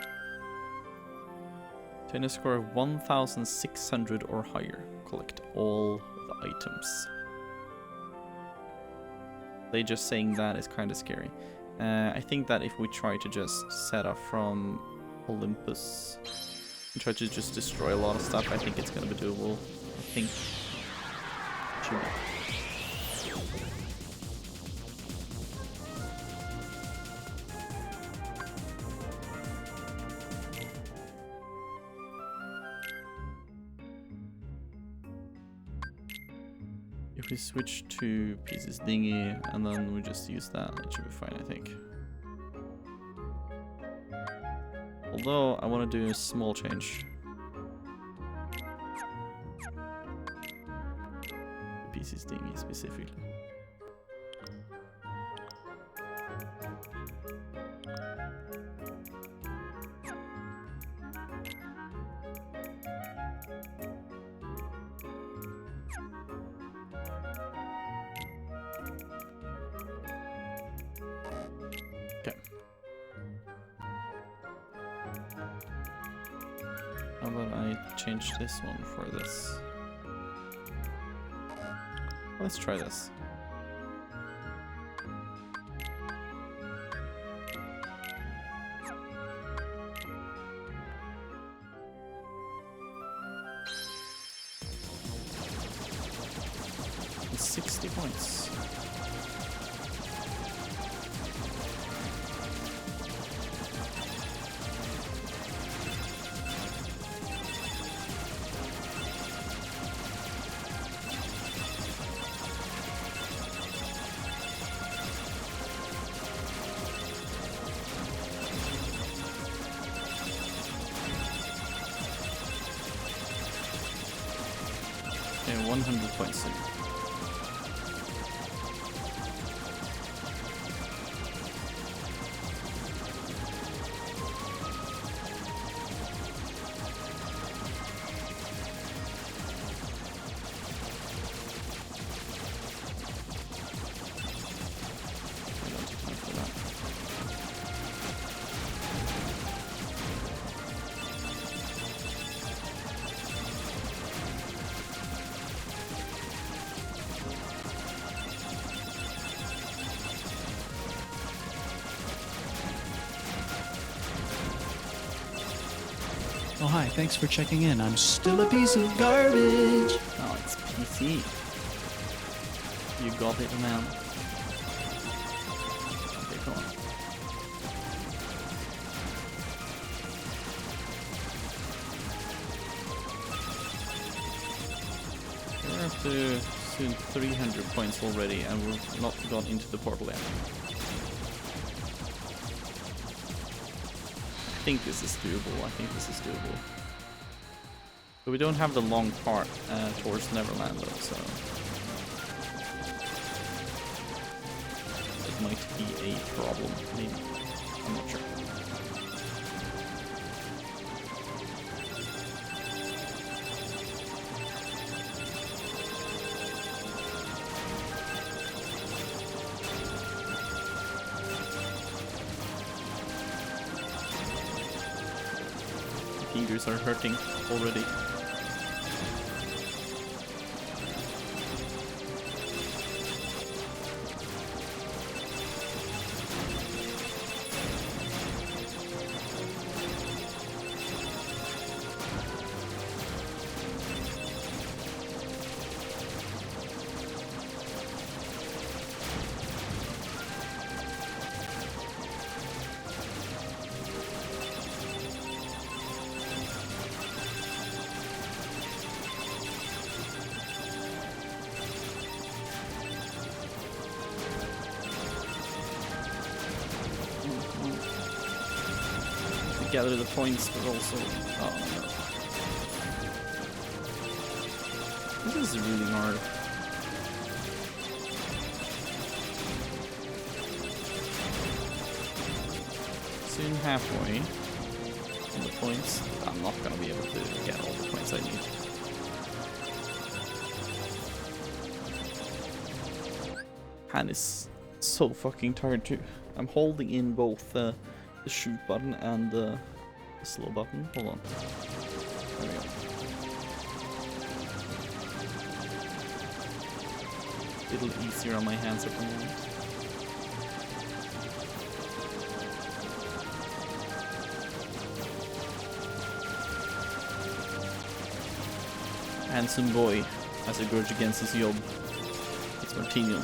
To a score of 1,600 or higher. collect all the items. They just saying that is kind of scary. I think that if we try to just set off from Olympus and try to just destroy a lot of stuff, I think it's gonna be doable. I think it should be. If we switch to pieces dinghy and then we just use that, it should be fine, I think. Although I want to do a small change. Pieces dinghy specifically. How about I change this one for this? Let's try this. It's 60 points. Okay, 100 points in. Oh, hi, thanks for checking in. I'm still a piece of garbage. Oh, it's PC. You got it, man. Okay, come on. We're up to soon 300 points already, and we've not got into the portal yet. I think this is doable. But we don't have the long part towards Neverland though, so it might be a problem, maybe. I'm not sure. Fingers are hurting already. Gather the points, but also, oh no, this is really hard. Soon halfway in the points. I'm not gonna be able to get all the points I need. Hand is so fucking tired too. I'm holding in both the shoot button and the slow button. Hold on. There we go. little easier on my hands at the moment. Handsome boy has a grudge against his job. It's Martino.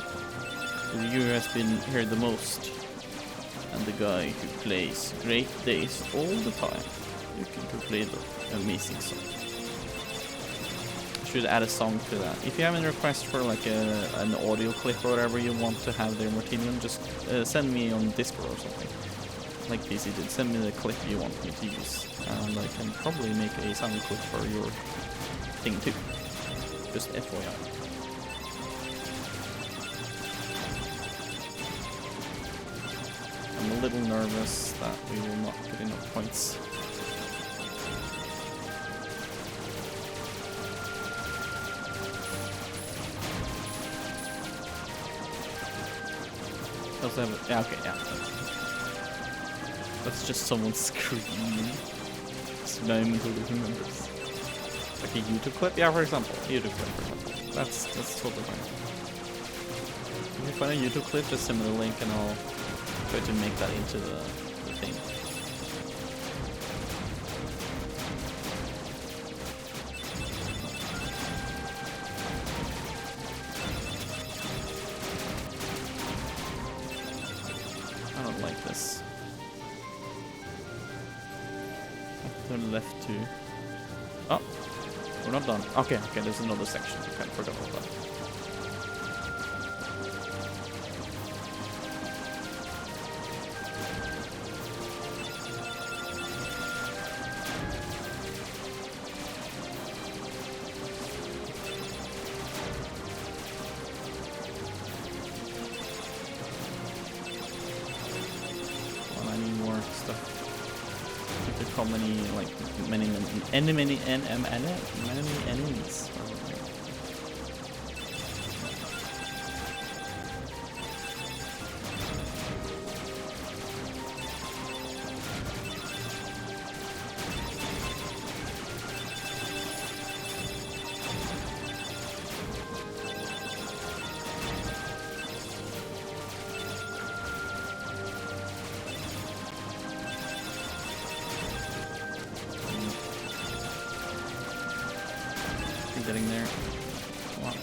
The viewer has been here the most. And the guy who plays great days all the time. Looking to play the amazing song. I should add a song to that. If you have any requests for like an audio clip or whatever you want to have there, Martino, just send me on Discord or something. Like PC did. Send me the clip you want me to use. And I can probably make a sound clip for your thing too. Just FYI. I'm a little nervous that we will not get enough points. Also have yeah, okay, yeah. That's just someone screaming. So now I'm totally remembers. Like a YouTube clip? Yeah, for example. YouTube clip, for example. That's totally fine. If you find a YouTube clip, just send me the link and I'll try to make that into the thing. I don't like this. Turn left to... Oh! We're not done. Okay, there's another section. Okay, I forgot about that. Well, I need more stuff. To call many enemies. Getting there. Come on.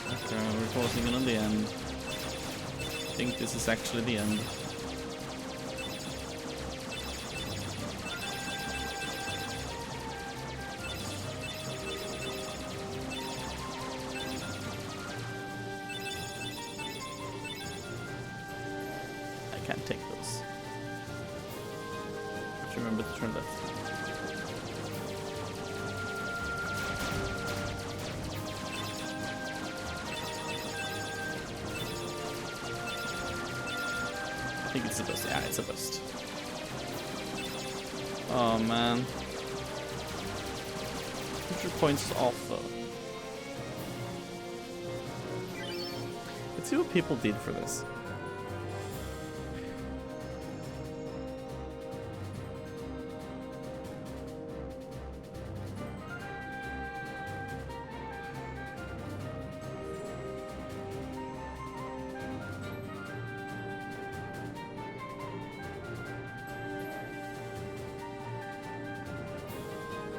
Okay, we're closing in on the end. I think this is actually the end. Can't take those. Just remember to turn left. I think it's the best. Yeah, it's the best. Oh man. Put your points off though. Let's see what people did for this.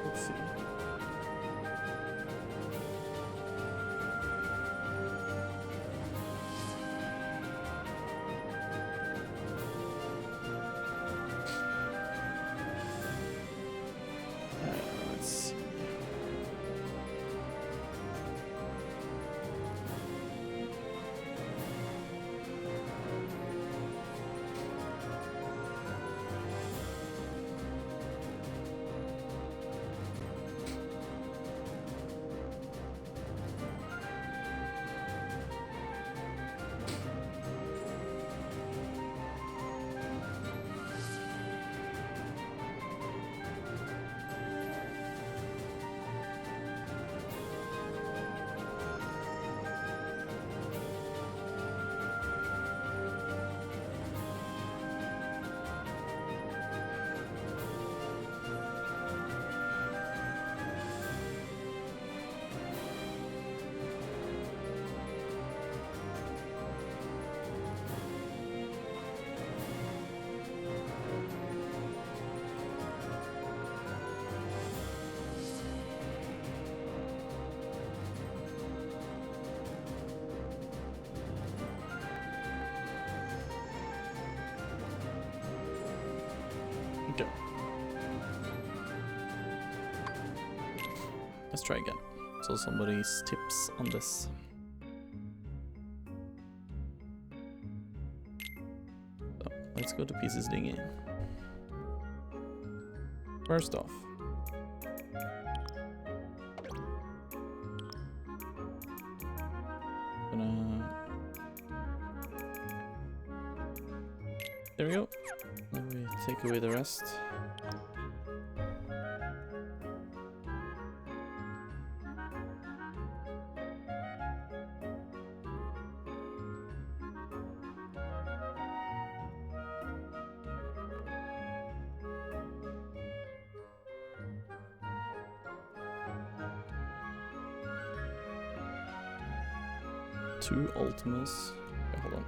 Let's see. Let's try again. So somebody's tips on this. So let's go to pieces dinghy. First off, there we go. Then we take away the rest. Two Ultimas. Okay, hold on.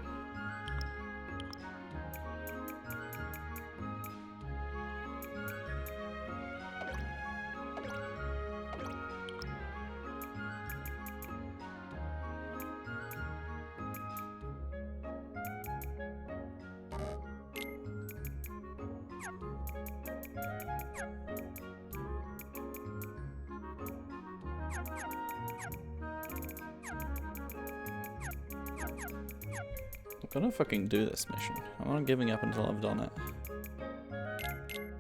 I'm gonna fucking do this mission. I'm not giving up until I've done it.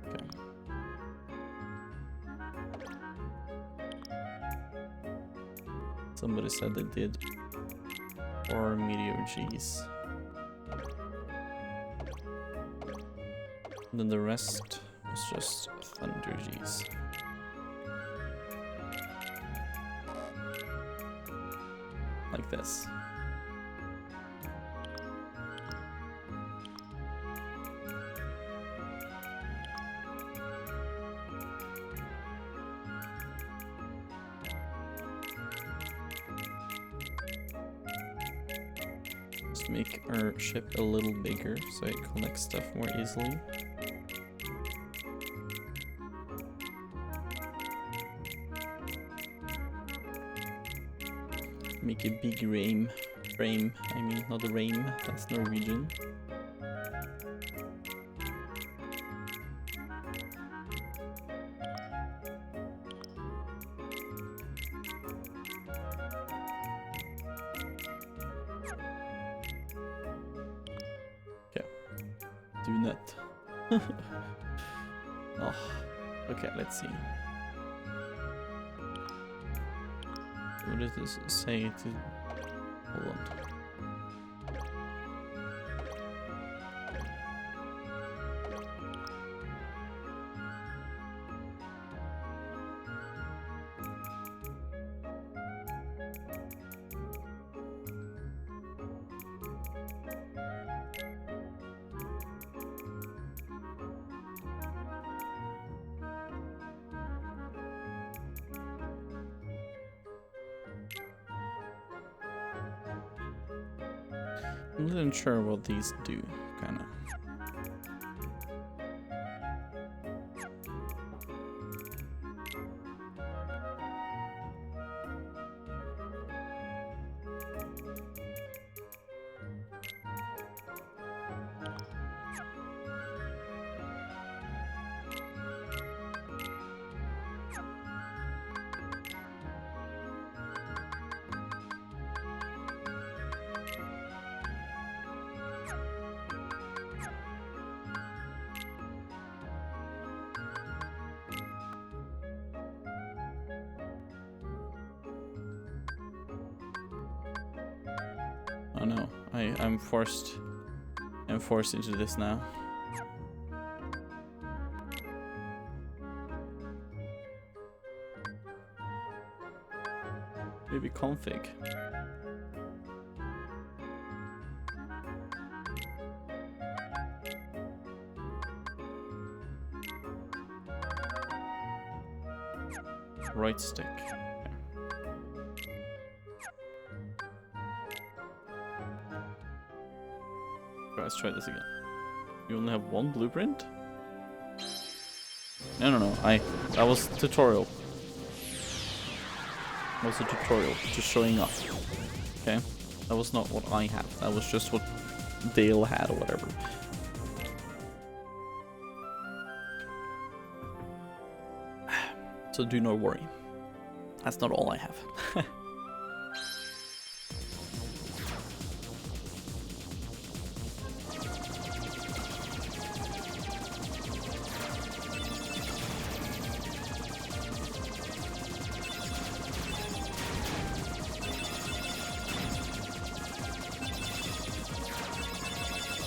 Okay. Somebody said they did 4 Meteor G's. And then the rest was just Thunder G's. Like this. Make our ship a little bigger so it collects stuff more easily. Make a big frame, I mean not a rame, that's Norwegian. Do not. Oh, okay, let's see. What does this say to... Hold on. I'm not even sure what these do, kinda. Oh no, I'm forced into this now. Maybe config. Right stick. Let's try this again. You only have one blueprint? No. That was tutorial. That was a tutorial, just showing up. Okay? That was not what I had. That was just what Dale had or whatever. So do not worry. That's not all I have.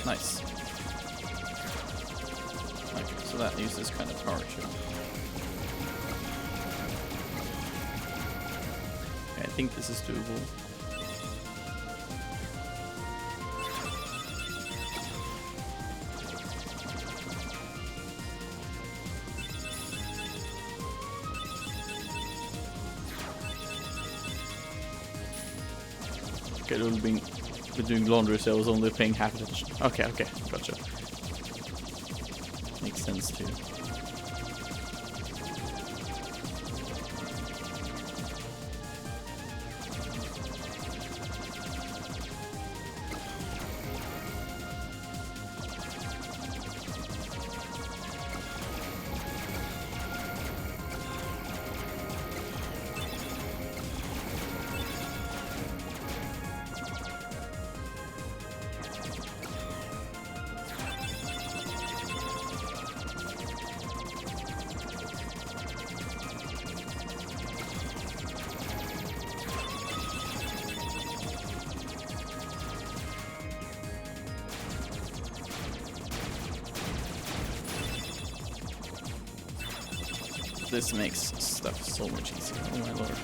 Nice. Okay, so that uses kind of power too. Okay, I think this is doable. Okay, a little bit. Doing laundry, so I was only paying half attention. Okay, gotcha. Makes sense too. This makes stuff so much easier. Oh my lord.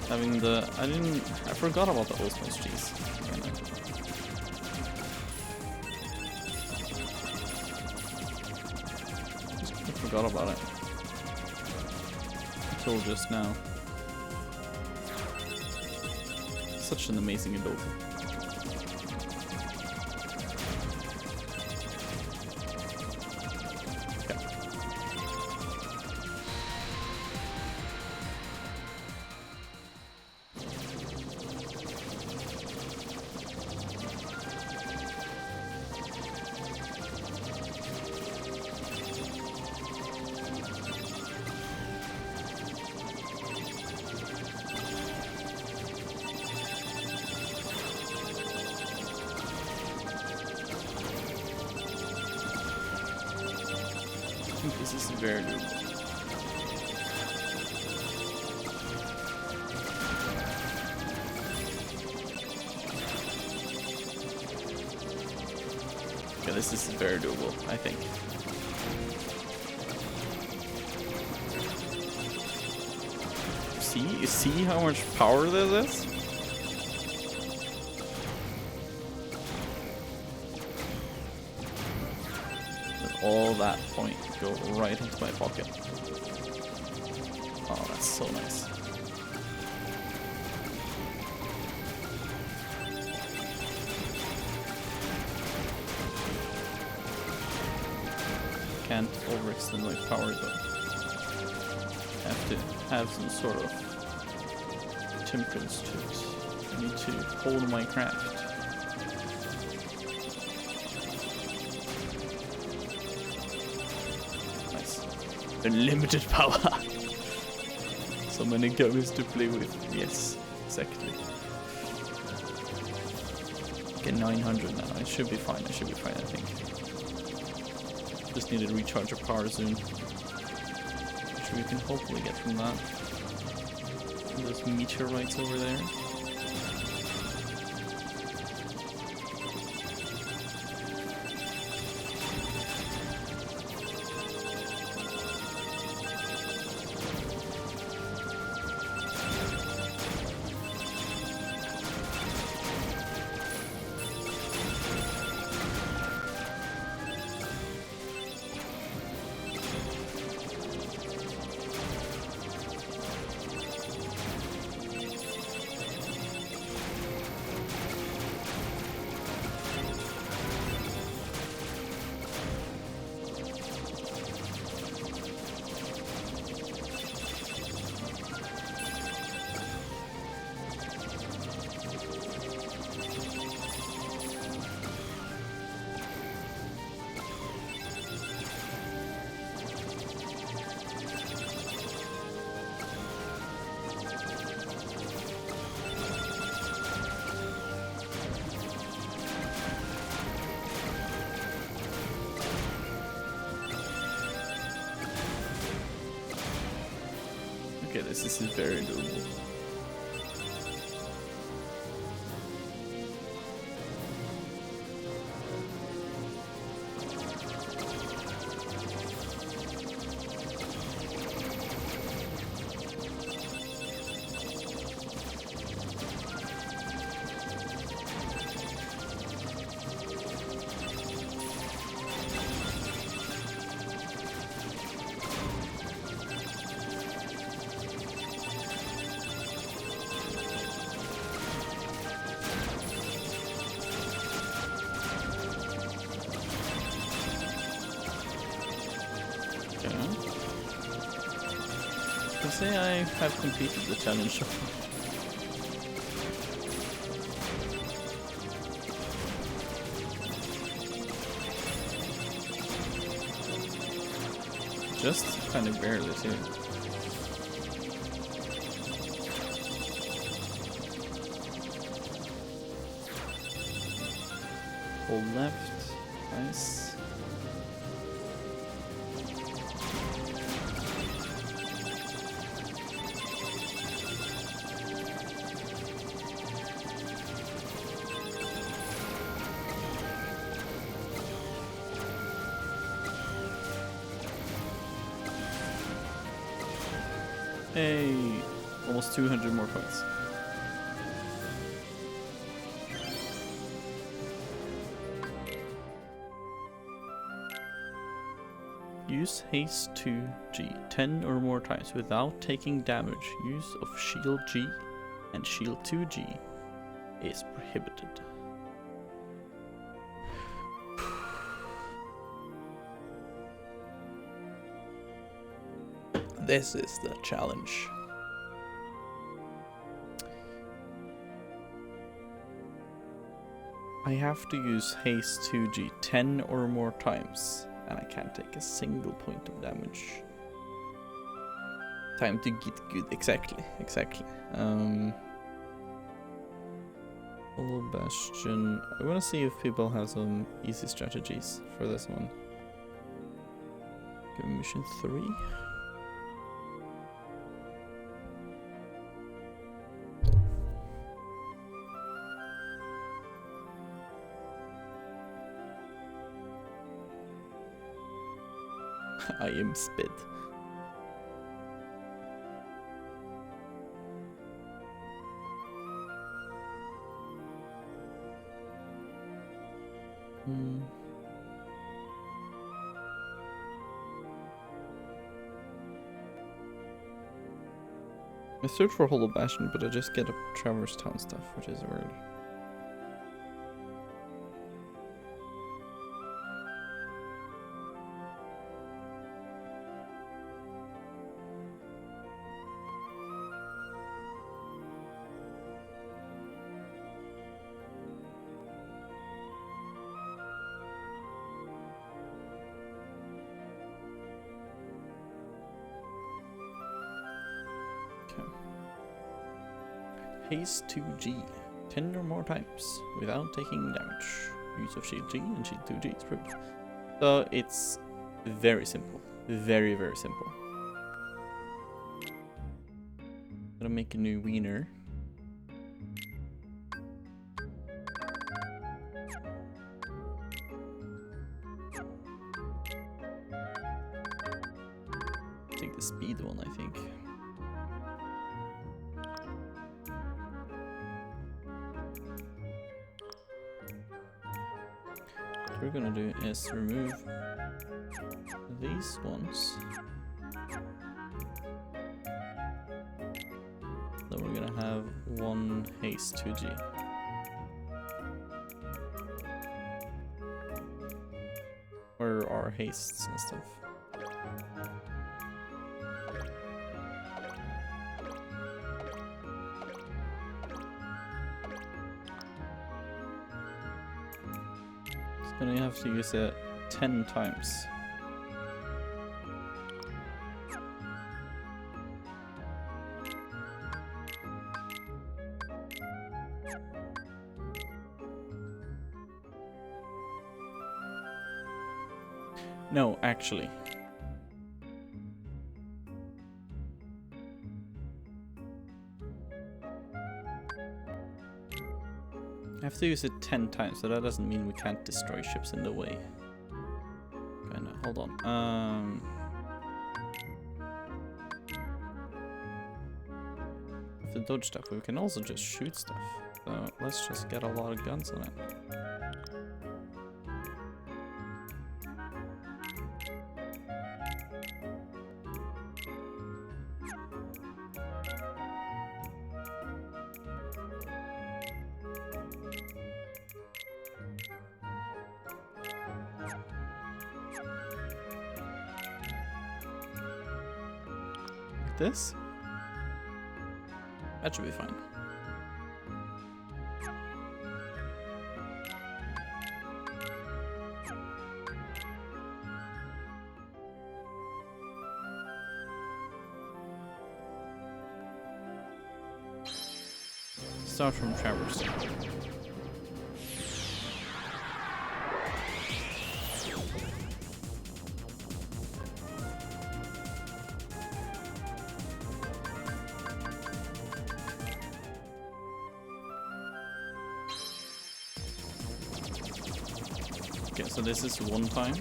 Having the... I forgot about the osmos cheese. I forgot about it. Until just now. Such an amazing ability. This is very doable. Okay, this is very doable, I think. You see how much power there is? All that point go right into my pocket. Oh, that's so nice. Can't overextend my power though. Have to have some sort of temperance to it. I need to hold my craft. Unlimited power. So many gummies to play with. Yes, exactly. Okay, 900 now. It should be fine. I think. Just need to recharge our power soon. Which we can hopefully get from that. Those meteorites over there. This is very doable. I say I have completed the challenge so far. Just kind of barely too. Hold left, nice. Hey, almost 200 more points. Use haste 2G 10 or more times without taking damage. Use of shield G and shield 2G is prohibited. This is the challenge. I have to use haste 2G 10 or more times, and I can't take a single point of damage. Time to get good. Exactly. Hollow Bastion. I want to see if people have some easy strategies for this one. Give me mission 3. I am spit. I search for Hollow Bastion, but I just get a Traverse Town stuff, which is weird. Haste 2G 10 or more times without taking damage. Use of shield G and shield 2G is proven. So it's very simple. Very simple. Gonna make a new wiener. Take the speed one, I think. What we're gonna do is remove these ones. Then we're gonna have one haste 2G. Where are hastes and stuff? Gonna have to use it 10 times. No, actually. have to use it 10 times, so that doesn't mean we can't destroy ships in the way. Kinda, hold on. If we dodge stuff, we can also just shoot stuff. So let's just get a lot of guns on it. This? That should be fine. Start from Traverse. Okay, so this is one time.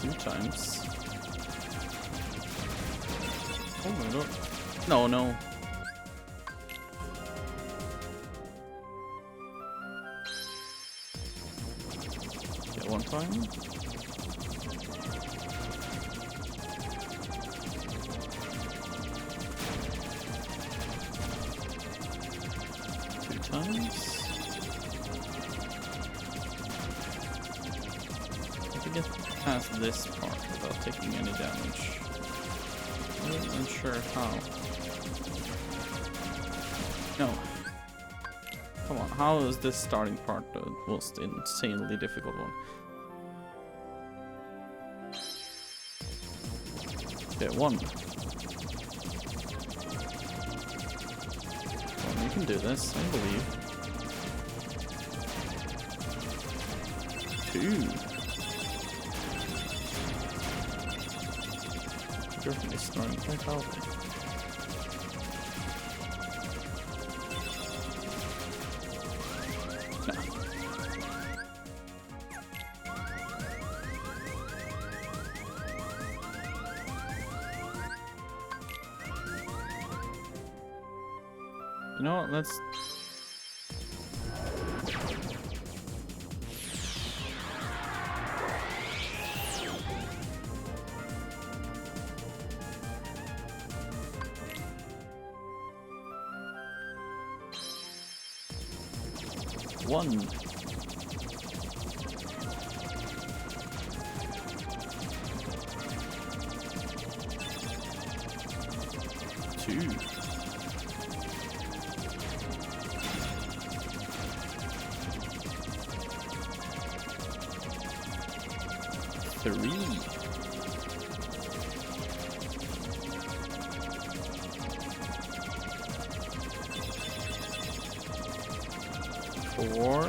Two times. Oh my god. No, no. Okay, one time. Times. If we get past this part without taking any damage, I'm not even sure how. No. Come on, how is this starting part the most insanely difficult one? Okay, one. You can do this, I believe. Two. Griffin is snoring quite loudly. No. You know what, let's... One. Two. Three. Four.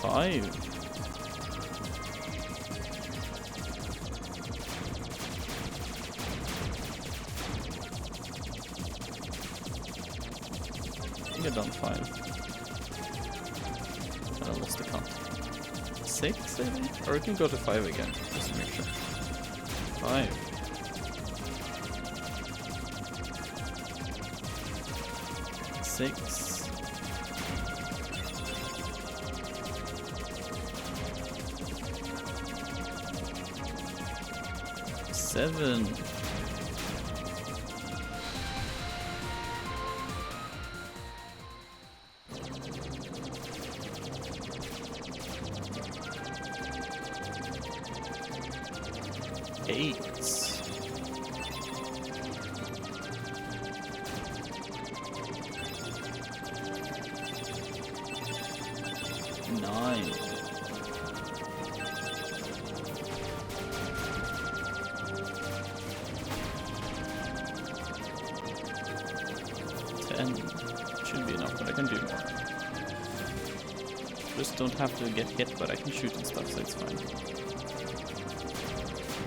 Five. I think I've done five. And I lost the count. Six, I think? Or we can go to five again, just to make sure. Five. Six. Seven. Eight. Nine. 10. I can do more. Just don't have to get hit, but I can shoot and stuff, so it's fine.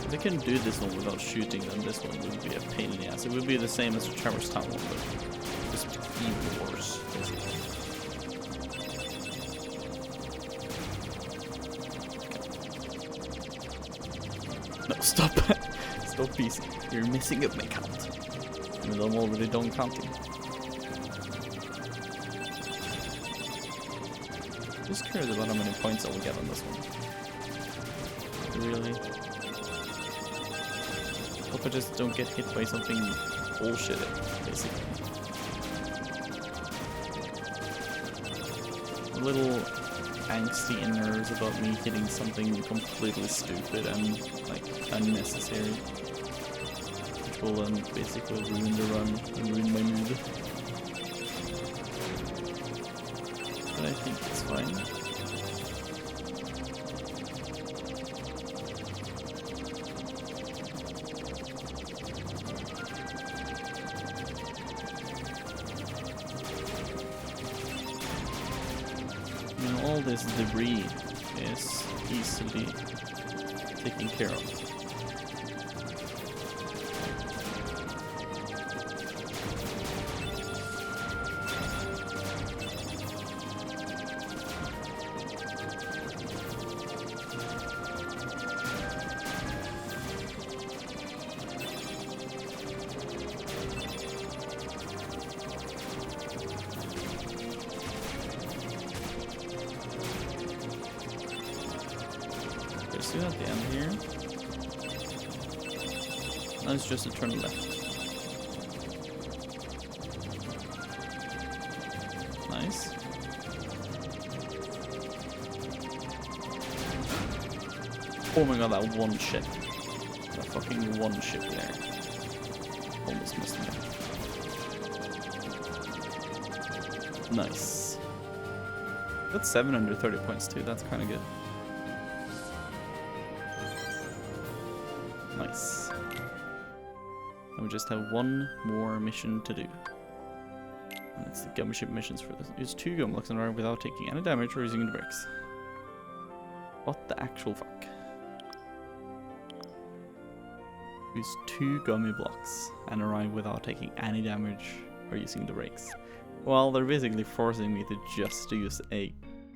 If I can do this one without shooting, then this one would be a pain in the ass. It would be the same as the Traverse Town one, but just even worse, basically. No, stop. Stop, please. You're messing up my count. Even though I'm already done counting. Just curious about how many points I will get on this one. Really? Hope I just don't get hit by something bullshit, basically. A little angsty and nerves about me hitting something completely stupid and like unnecessary, which will then basically ruin the run and ruin my mood. But I think it's fine. All this debris is easily taken care of. See at the end here. Now it's just a turn left. Nice. Oh my god, that one ship. That fucking one ship there. Almost missed me. Nice. That's 730 points too, that's kinda good. Nice. And we just have one more mission to do. And it's the gummy ship missions for this. Use 2 gum blocks and ride without taking any damage or using the brakes. What the actual fuck? Use 2 gummy blocks and arrive without taking any damage or using the brakes. Well, they're basically forcing me to just use a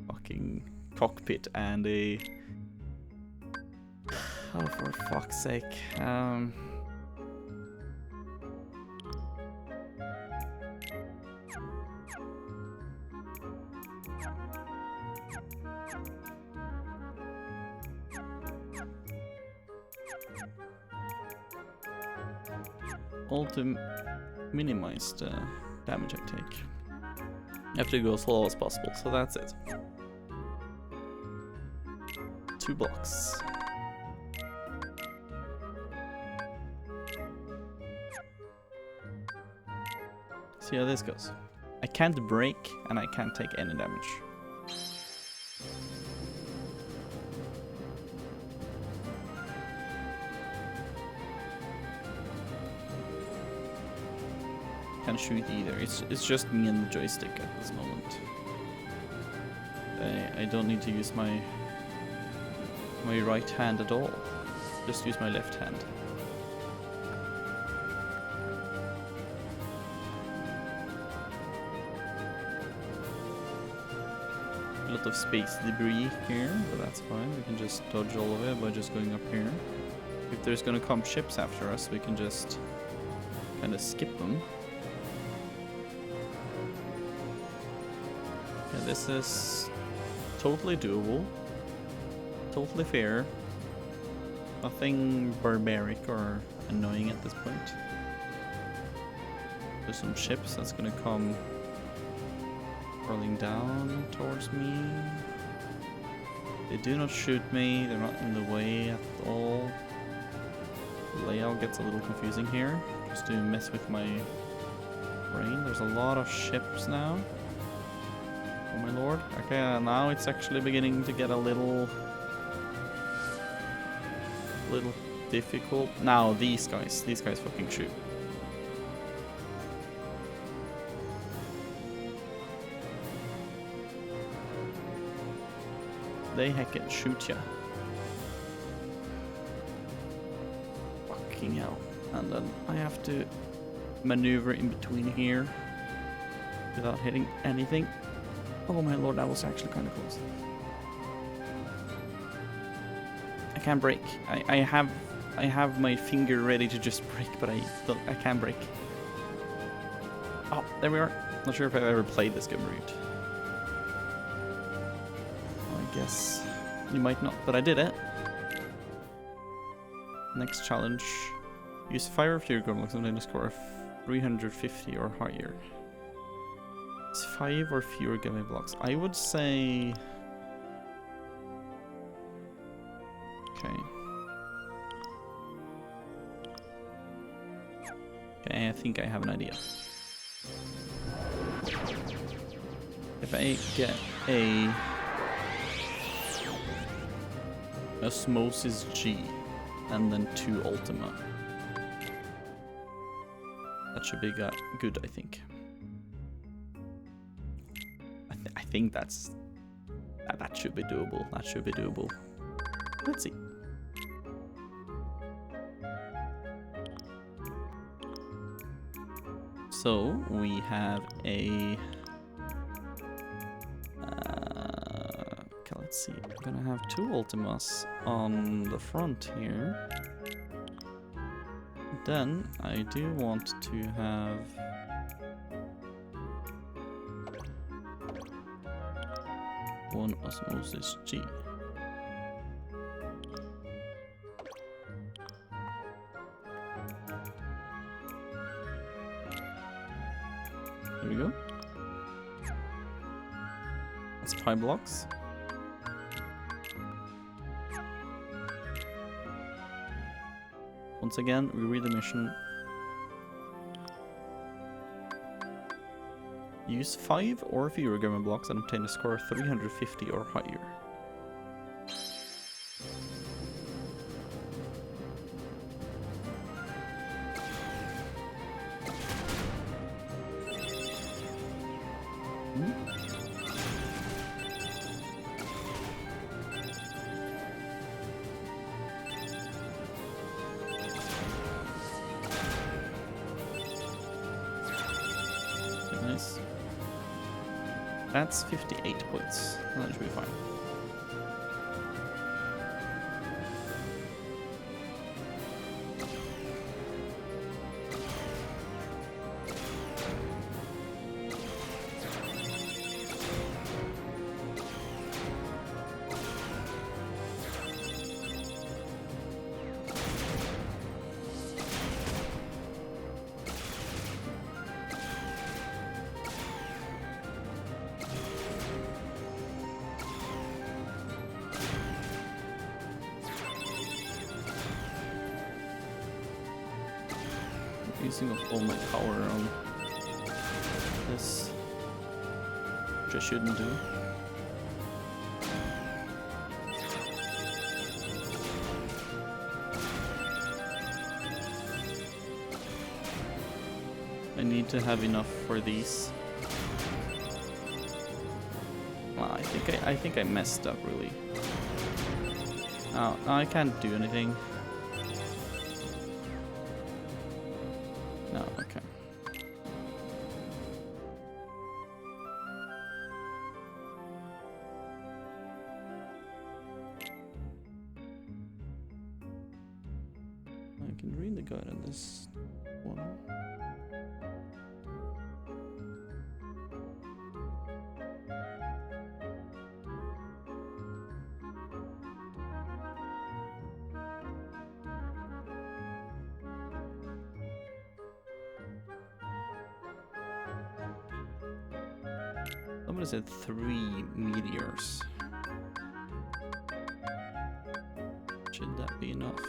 fucking cockpit and a... Oh, for fuck's sake. All to minimize the damage I take. I have to go as slow as possible, so that's it. 2 blocks. See how this goes. I can't brake and I can't take any damage. Can't shoot either. It's just me and the joystick at this moment. I don't need to use my right hand at all. Just use my left hand. A lot of space debris here, but that's fine. We can just dodge all of it by just going up here. If there's gonna come ships after us, we can just kind of skip them. Yeah, this is totally doable. Totally fair. Nothing barbaric or annoying at this point. There's some ships that's gonna come rolling down towards me. They do not shoot me, they're not in the way at all. The layout gets a little confusing here, just to mess with my brain. There's a lot of ships now. Oh my lord. Okay, now it's actually beginning to get a little difficult. Now these guys fucking shoot. they heckin' shoot ya. Fucking hell. And then I have to maneuver in between here without hitting anything. Oh my lord, that was actually kind of close. I can't break. I have my finger ready to just break, but I can't break. Oh, there we are. Not sure if I've ever played this game route. I guess you might not, but I did it. Next challenge. Use 5 or fewer gun blocks and obtain a score of 350 or higher. It's 5 or fewer gun blocks. I would say... Okay. Okay, I think I have an idea. If I get a Osmosis G and then 2 Ultima, that should be good, I think. I think that should be doable. That should be doable. Let's see. So we have a. Okay, let's see. I'm gonna have 2 Ultimas on the front here. Then I do want to have one Osmosis G. There we go. That's 5 blocks. Once again, we read the mission. Use 5 or fewer government blocks and obtain a score of 350 or higher. Nice. That's 58 points. That should be fine. Using up all my power on this, which I shouldn't do. I need to have enough for these. Well, I think I messed up really. Oh, I can't do anything. No, okay. I can read the guide on this one. Somebody said 3 meteors. Should that be enough?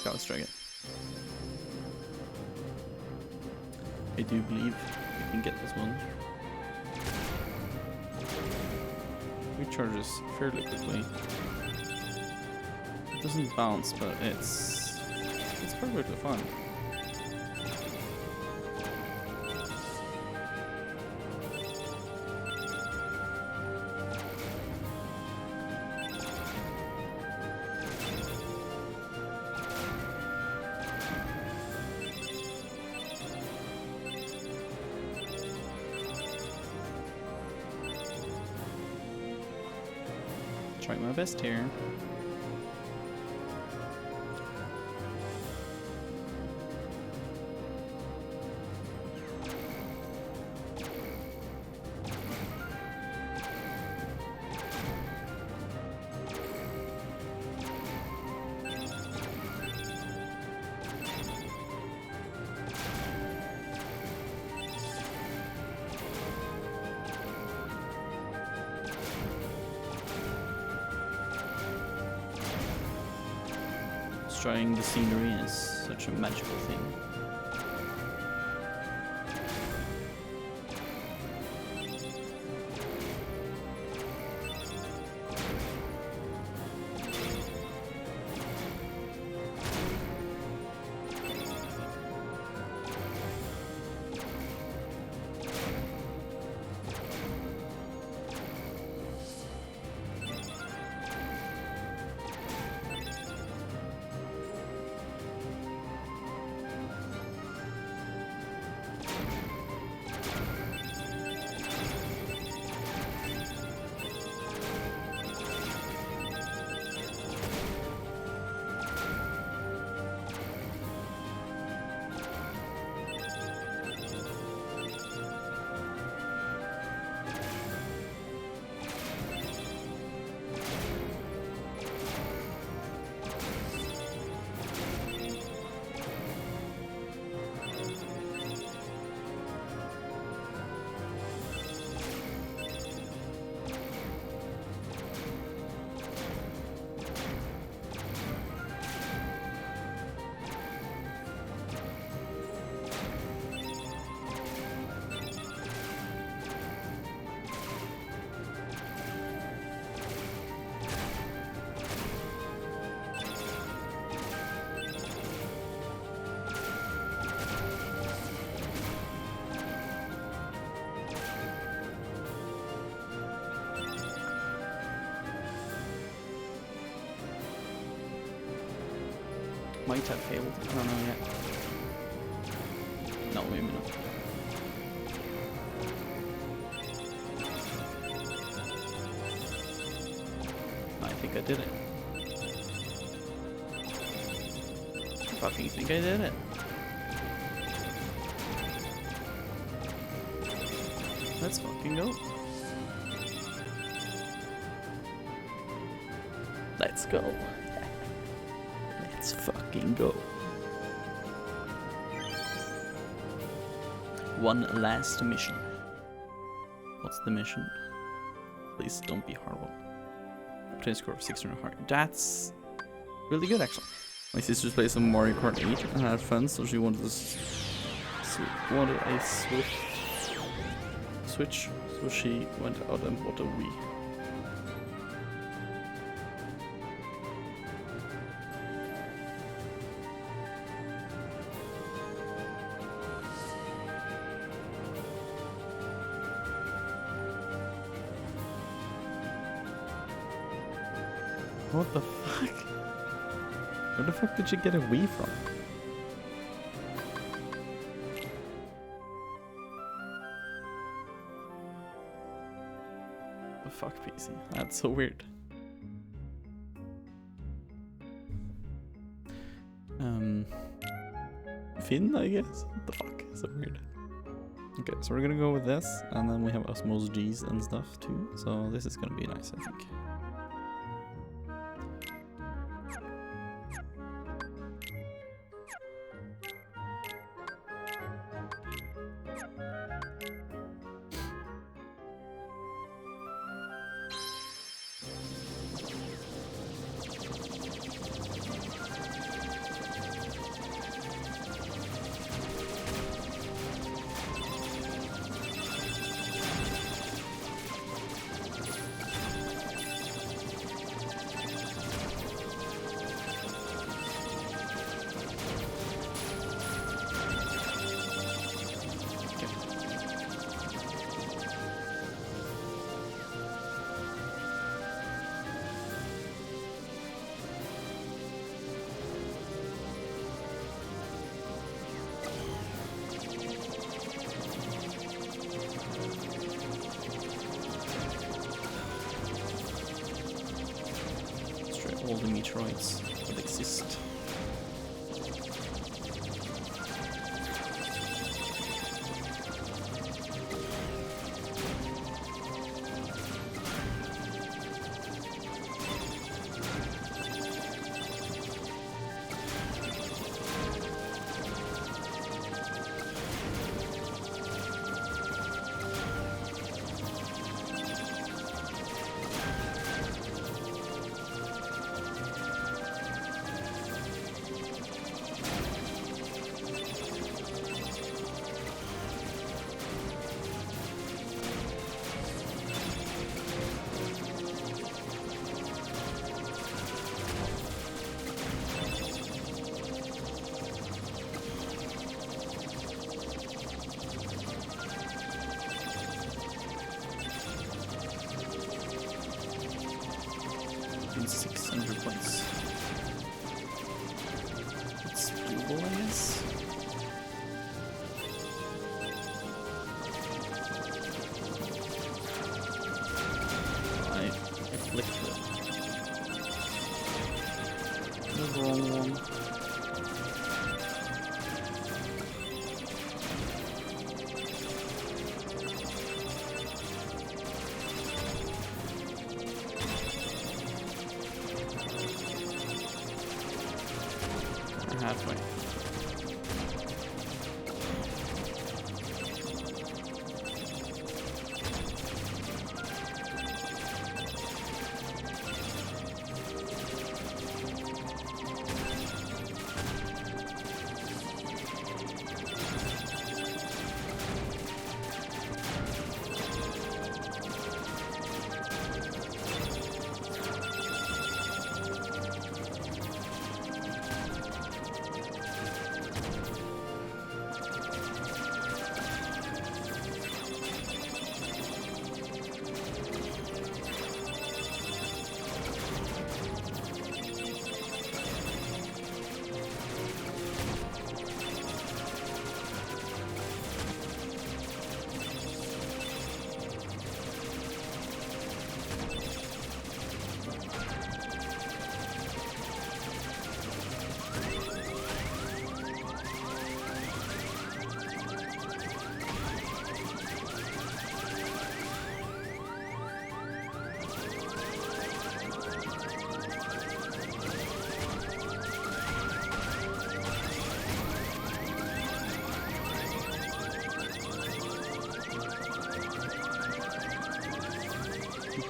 Okay, let's try it. I do believe we can get this one. Recharges fairly quickly. It doesn't bounce, but it's perfectly fine. Try my best here. Destroying the scenery is such a magical thing. Might have failed. I don't know yet. No, maybe not. I think I did it. I fucking think I did it. Let's fucking go. Let's go. Let's fucking go. One last mission. What's the mission? Please don't be horrible. Obtain a score of 600 heart. That's really good, actually. My sister's played some Mario Kart 8 and had fun, so she wanted this. Wanted a Switch, so she went out and bought a Wii. What the fuck? Where the fuck did you get a Wii from? The fuck, PC? That's so weird. Finn, I guess? What the fuck? So weird. Okay, so we're gonna go with this, and then we have Osmos G's and stuff too, so this is gonna be nice, I think. all the meteoroids that exist. In 600 points. It's doable, I guess. I flicked the wrong one. Halfway.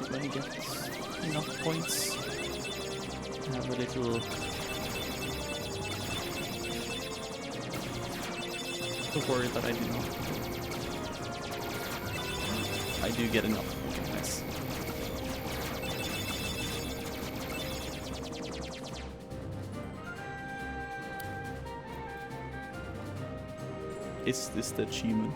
When I get enough points, I have a little worry that I do not. I do get enough. Okay, nice. Is this the achievement?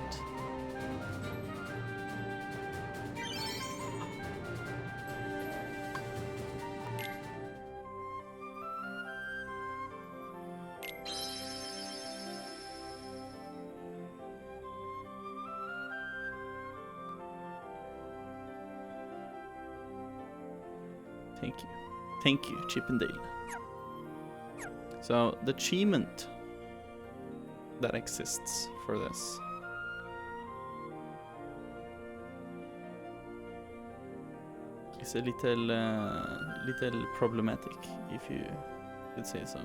Thank you. Thank you, Chippendale. So, the achievement that exists for this is a little problematic, if you could say so.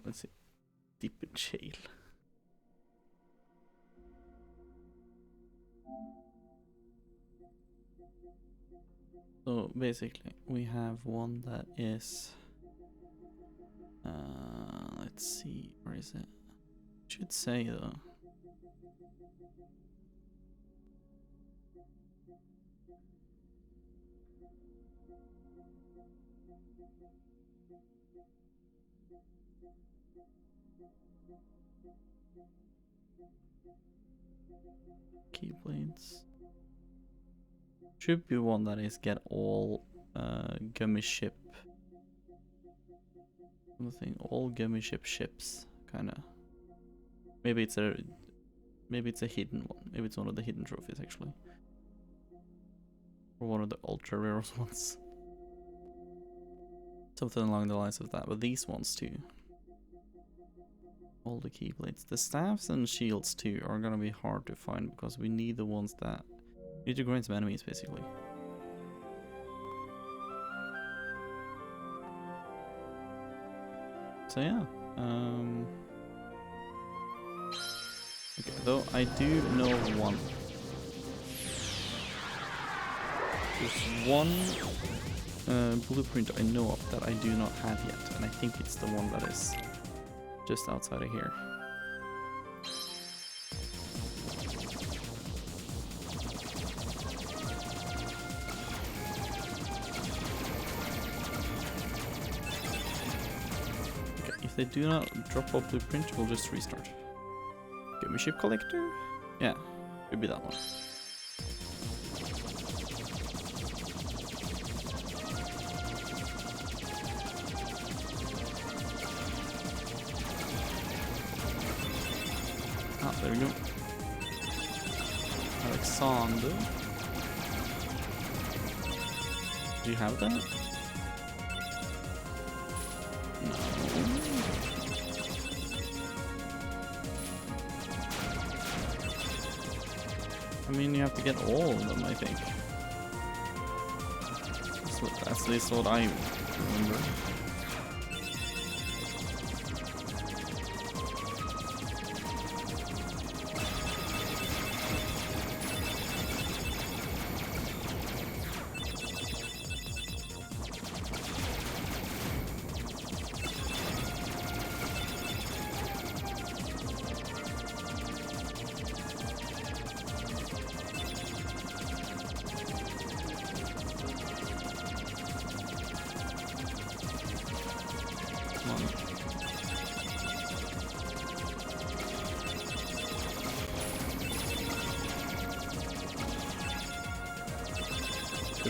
Let's see. Dip in jail. So basically, we have one that is, let's see, where is it? Should say though. Keyblades. Should be one that is get all gummy ship. Something, all gummy ship ships, kinda. Maybe it's a hidden one. Maybe it's one of the hidden trophies actually. Or one of the ultra rare ones. something along the lines of that, but these ones too. All the key plates. The staffs and shields too are gonna be hard to find because we need the ones that need to grind some enemies basically. So yeah. Okay, though I do know one. There's one blueprint I know of that I do not have yet, and I think it's the one that is just outside of here. Okay, if they do not drop off blueprint, we'll just restart. Give me ship collector? Yeah, it'd be that one. Ah, there we go. Alexander. Do you have that? No. I mean, you have to get all of them, I think. That's at least what I remember.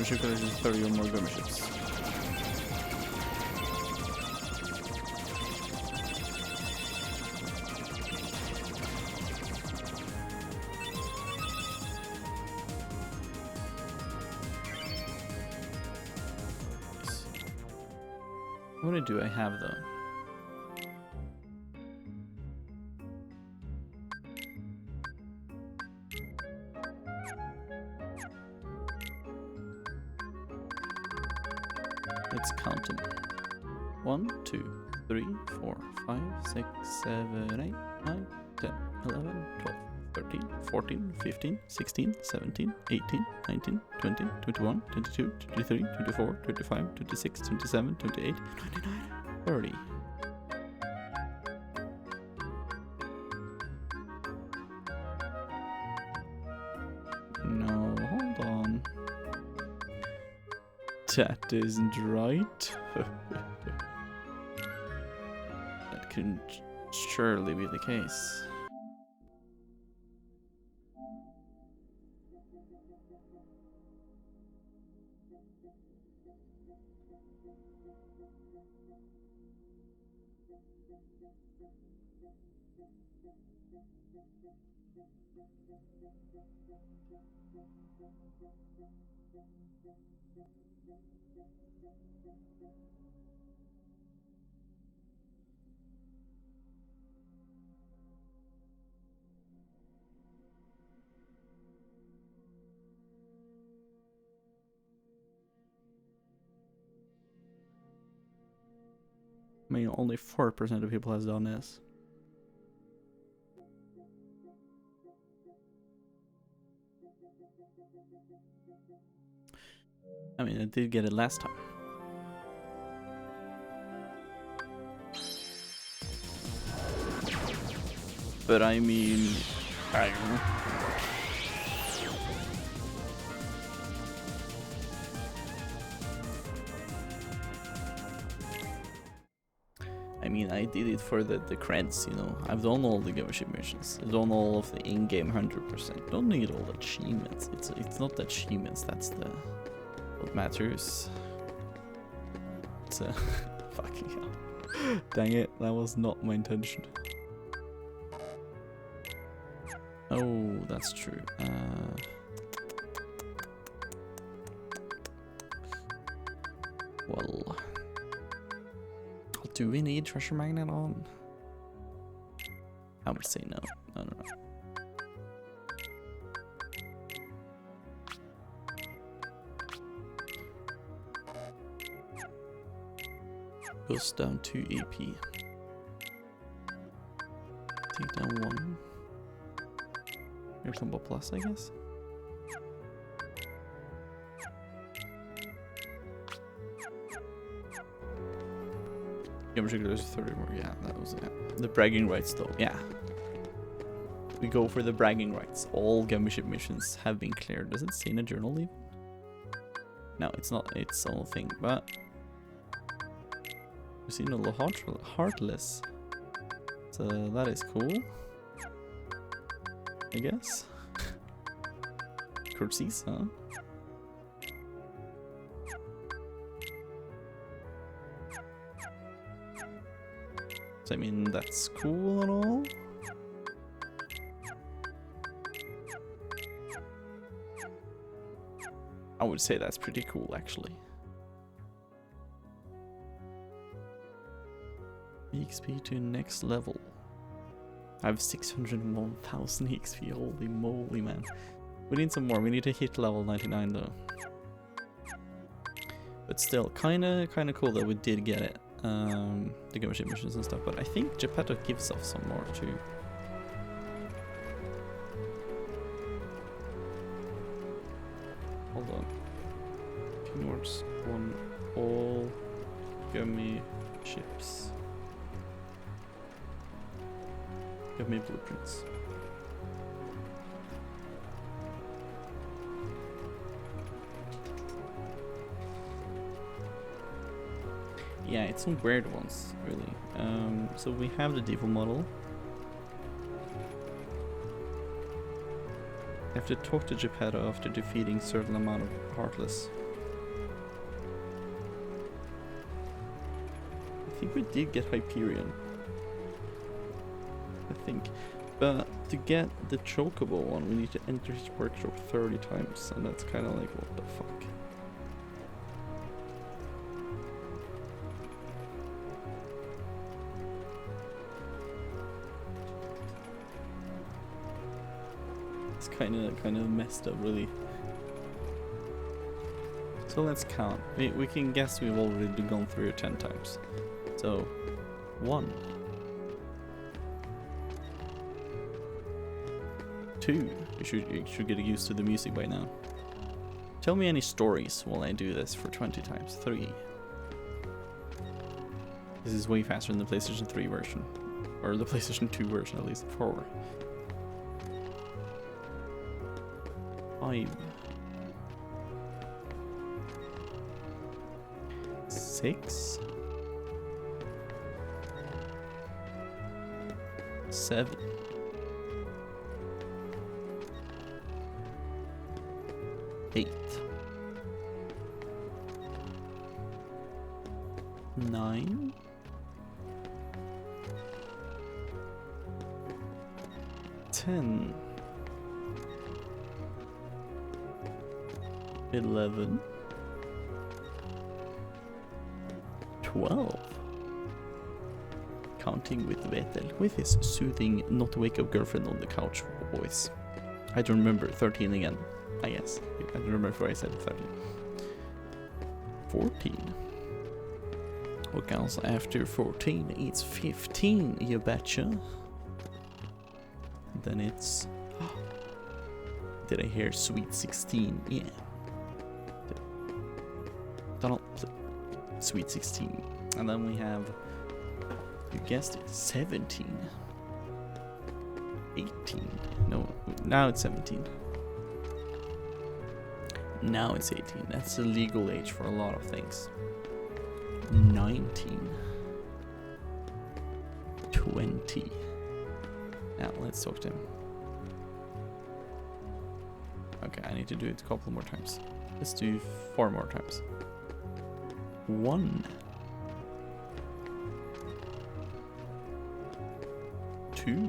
Ship collection is 30 or more gummy ships. What do I have though? Let's count them. 1, 2, 3, 4, 5, 6, 7, 8, 9, 10, 11, 12, 13, 14, 15, 16, 17, 18, 19, 20, 21, 22, 23, 24, 25, 26, 27, 28, 29, 30. No, hold on. That isn't right. That couldn't surely be the case. I mean, only 4% of people has done this. I mean, I did get it last time. But I mean, I don't know. I mean, I did it for the creds, you know. I've done all the giveaway missions. I've done all of the in-game 100%. Don't need all the achievements. It's not the achievements that's what matters. It's fucking hell. Dang it, that was not my intention. Oh, that's true. Well, Do we need treasure magnet on? I would say no. No. Goes down 2 AP. Take down 1. Your combo plus, I guess. Yeah, particularly there's 30 more. Yeah, that was it. The bragging rights, though. Yeah. We go for the bragging rights. All Gumship missions have been cleared. Does it say in a journal even? No, it's not its own thing, but we've seen a little heartless. So that is cool. I guess. Curtsies, huh? So I mean, that's cool and all. I would say that's pretty cool, actually. EXP to next level. I have 601,000 EXP. Holy moly, man. We need some more. We need to hit level 99 though. But still, kinda cool that we did get it. The Gumship missions and stuff. But I think Geppetto gives off some more too. Hold on. Keywords 1. All gummy ships. Gummy blueprints. Yeah, it's some weird ones, really. So we have the default model. I have to talk to Geppetto after defeating certain amount of Heartless. I think we did get Hyperion. I think. But to get the Chocobo one, we need to enter his workshop 30 times, and that's kind of like, what the fuck. It's kind of messed up, really. So let's count. We can guess we've already gone through it 10 times. So 1, 2. You should get used to the music by now. Tell me any stories while I do this for 20 times. 3. This is way faster than the PlayStation 3 version, or the PlayStation 2 version at least. 4. 5. 6. 7. 8. 9. 10. 11. 12. Counting with Vetel, with his soothing not wake up girlfriend on the couch voice. I don't remember. 13 again, I guess. I don't remember if I said 13. 14. What counts after 14? It's 15, you betcha. Then it's... Did I hear Sweet 16? Yeah. Donald, Sweet 16. And then we have, you guessed it, 17. 18. No, now it's 17. Now it's 18. That's the legal age for a lot of things. 19. 20. Now let's talk to him. Okay, I need to do it a couple more times. Let's do 4 more times. 1. 2.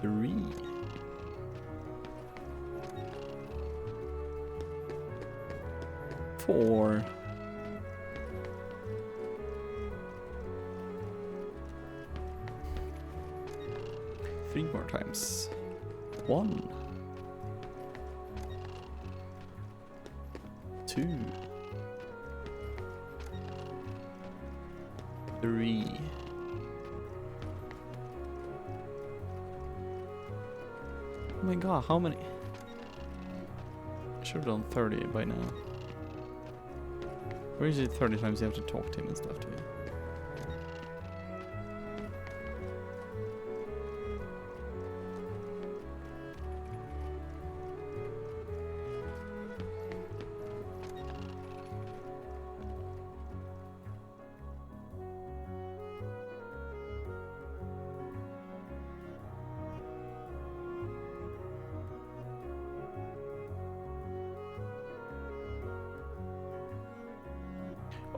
3. 4. 3 more times. 1, 2, 3. Oh my god, how many? I should have done 30 by now. Where is it 30 times you have to talk to him and stuff too?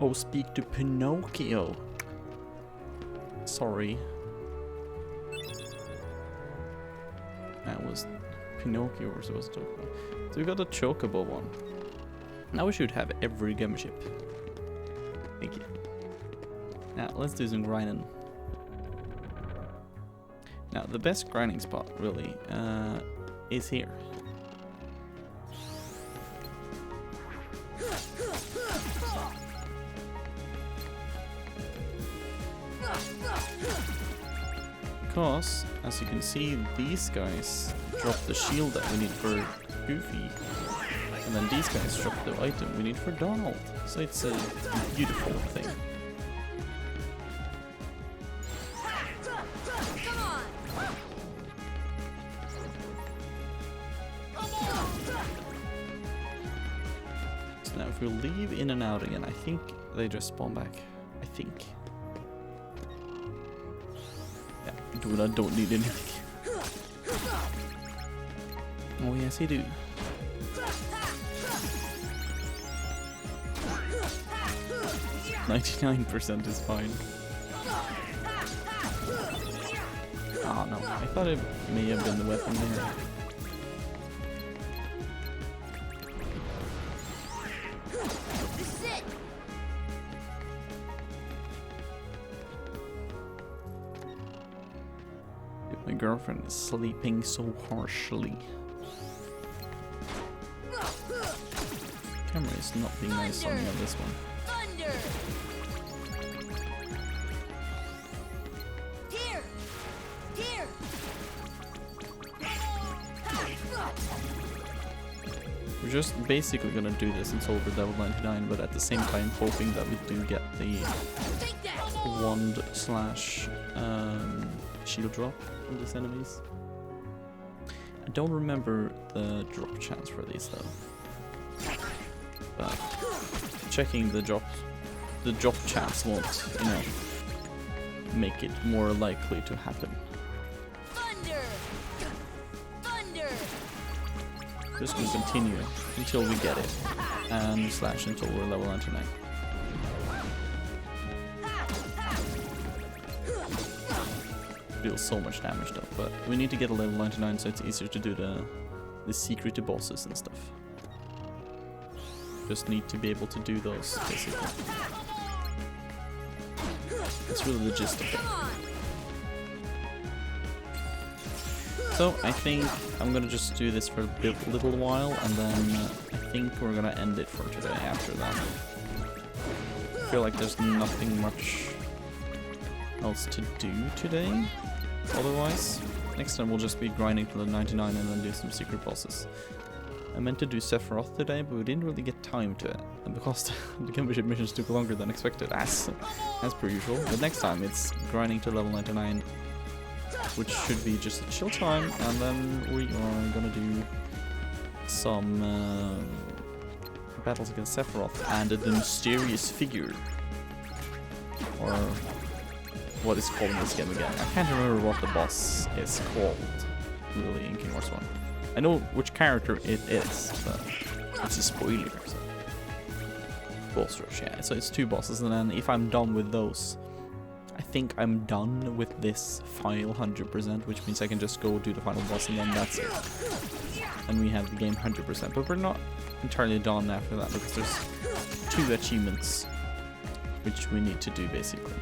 Oh, speak to Pinocchio. Sorry. That was Pinocchio we're supposed to talk about. So we got a Chocobo one. Now we should have every gem ship. Thank you. Now let's do some grinding. Now the best grinding spot really is here. Because, as you can see, these guys drop the shield that we need for Goofy. And then these guys drop the item we need for Donald. So it's a beautiful thing. So now if we leave in and out again, I think they just spawn back. I think. Dude, I don't need anything. Oh yes, I do. %99 is fine. Oh no, I thought it may have been the weapon there. My girlfriend is sleeping so harshly. Camera is not being nice on me on this one. We're just basically gonna do this until we're level 99, but at the same time hoping that we do get the wand slash shield drop from these enemies. I don't remember the drop chance for these though. But checking the drop chance won't, you know, make it more likely to happen. Just gonna continue until we get it, and slash until we're level 99. Deals so much damage though, but we need to get a level 99 so it's easier to do the secret bosses and stuff. Just need to be able to do those basically. That's really the gist of it. So I think I'm gonna just do this for a little while, and then I think we're gonna end it for today after that. I feel like there's nothing much else to do today. Otherwise, next time we'll just be grinding to the 99 and then do some secret bosses. I meant to do Sephiroth today, but we didn't really get time to it, and because the championship missions took longer than expected, as per usual. But next time it's grinding to level 99. Which should be just a chill time, and then we are gonna do some battles against Sephiroth and the mysterious figure, or what is called in this game again. I can't remember what the boss is called, really, in King Wars 1. I know which character it is, but it's a spoiler. So. Boss rush, yeah. So it's 2 bosses, and then if I'm done with those, I think I'm done with this file 100%, which means I can just go do the final boss and then that's it. And we have the game 100%, but we're not entirely done after that because there's 2 achievements which we need to do basically.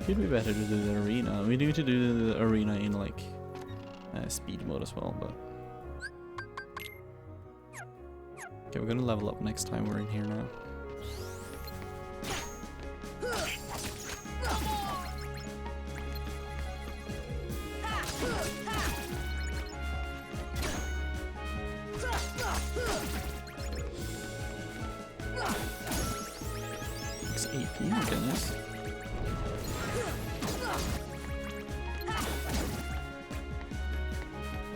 It'd be better to do the arena. We need to do the arena in like speed mode as well, but okay, we're gonna level up next time we're in here now. It's AP, my goodness.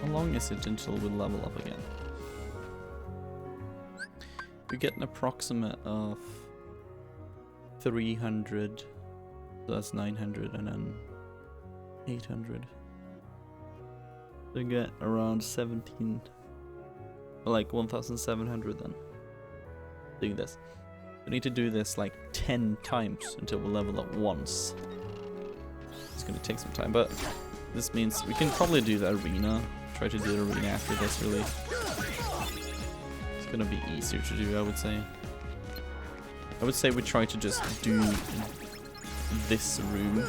How long is it until we level up again? We get an approximate of 300, so that's 900, and then 800. We get around 17, like 1,700 then. Doing this. We need to do this like 10 times until we level up once. It's gonna take some time, but this means we can probably do the arena. Try to do the arena after this release. It's gonna be easier to do, I would say. I would say we try to just do this room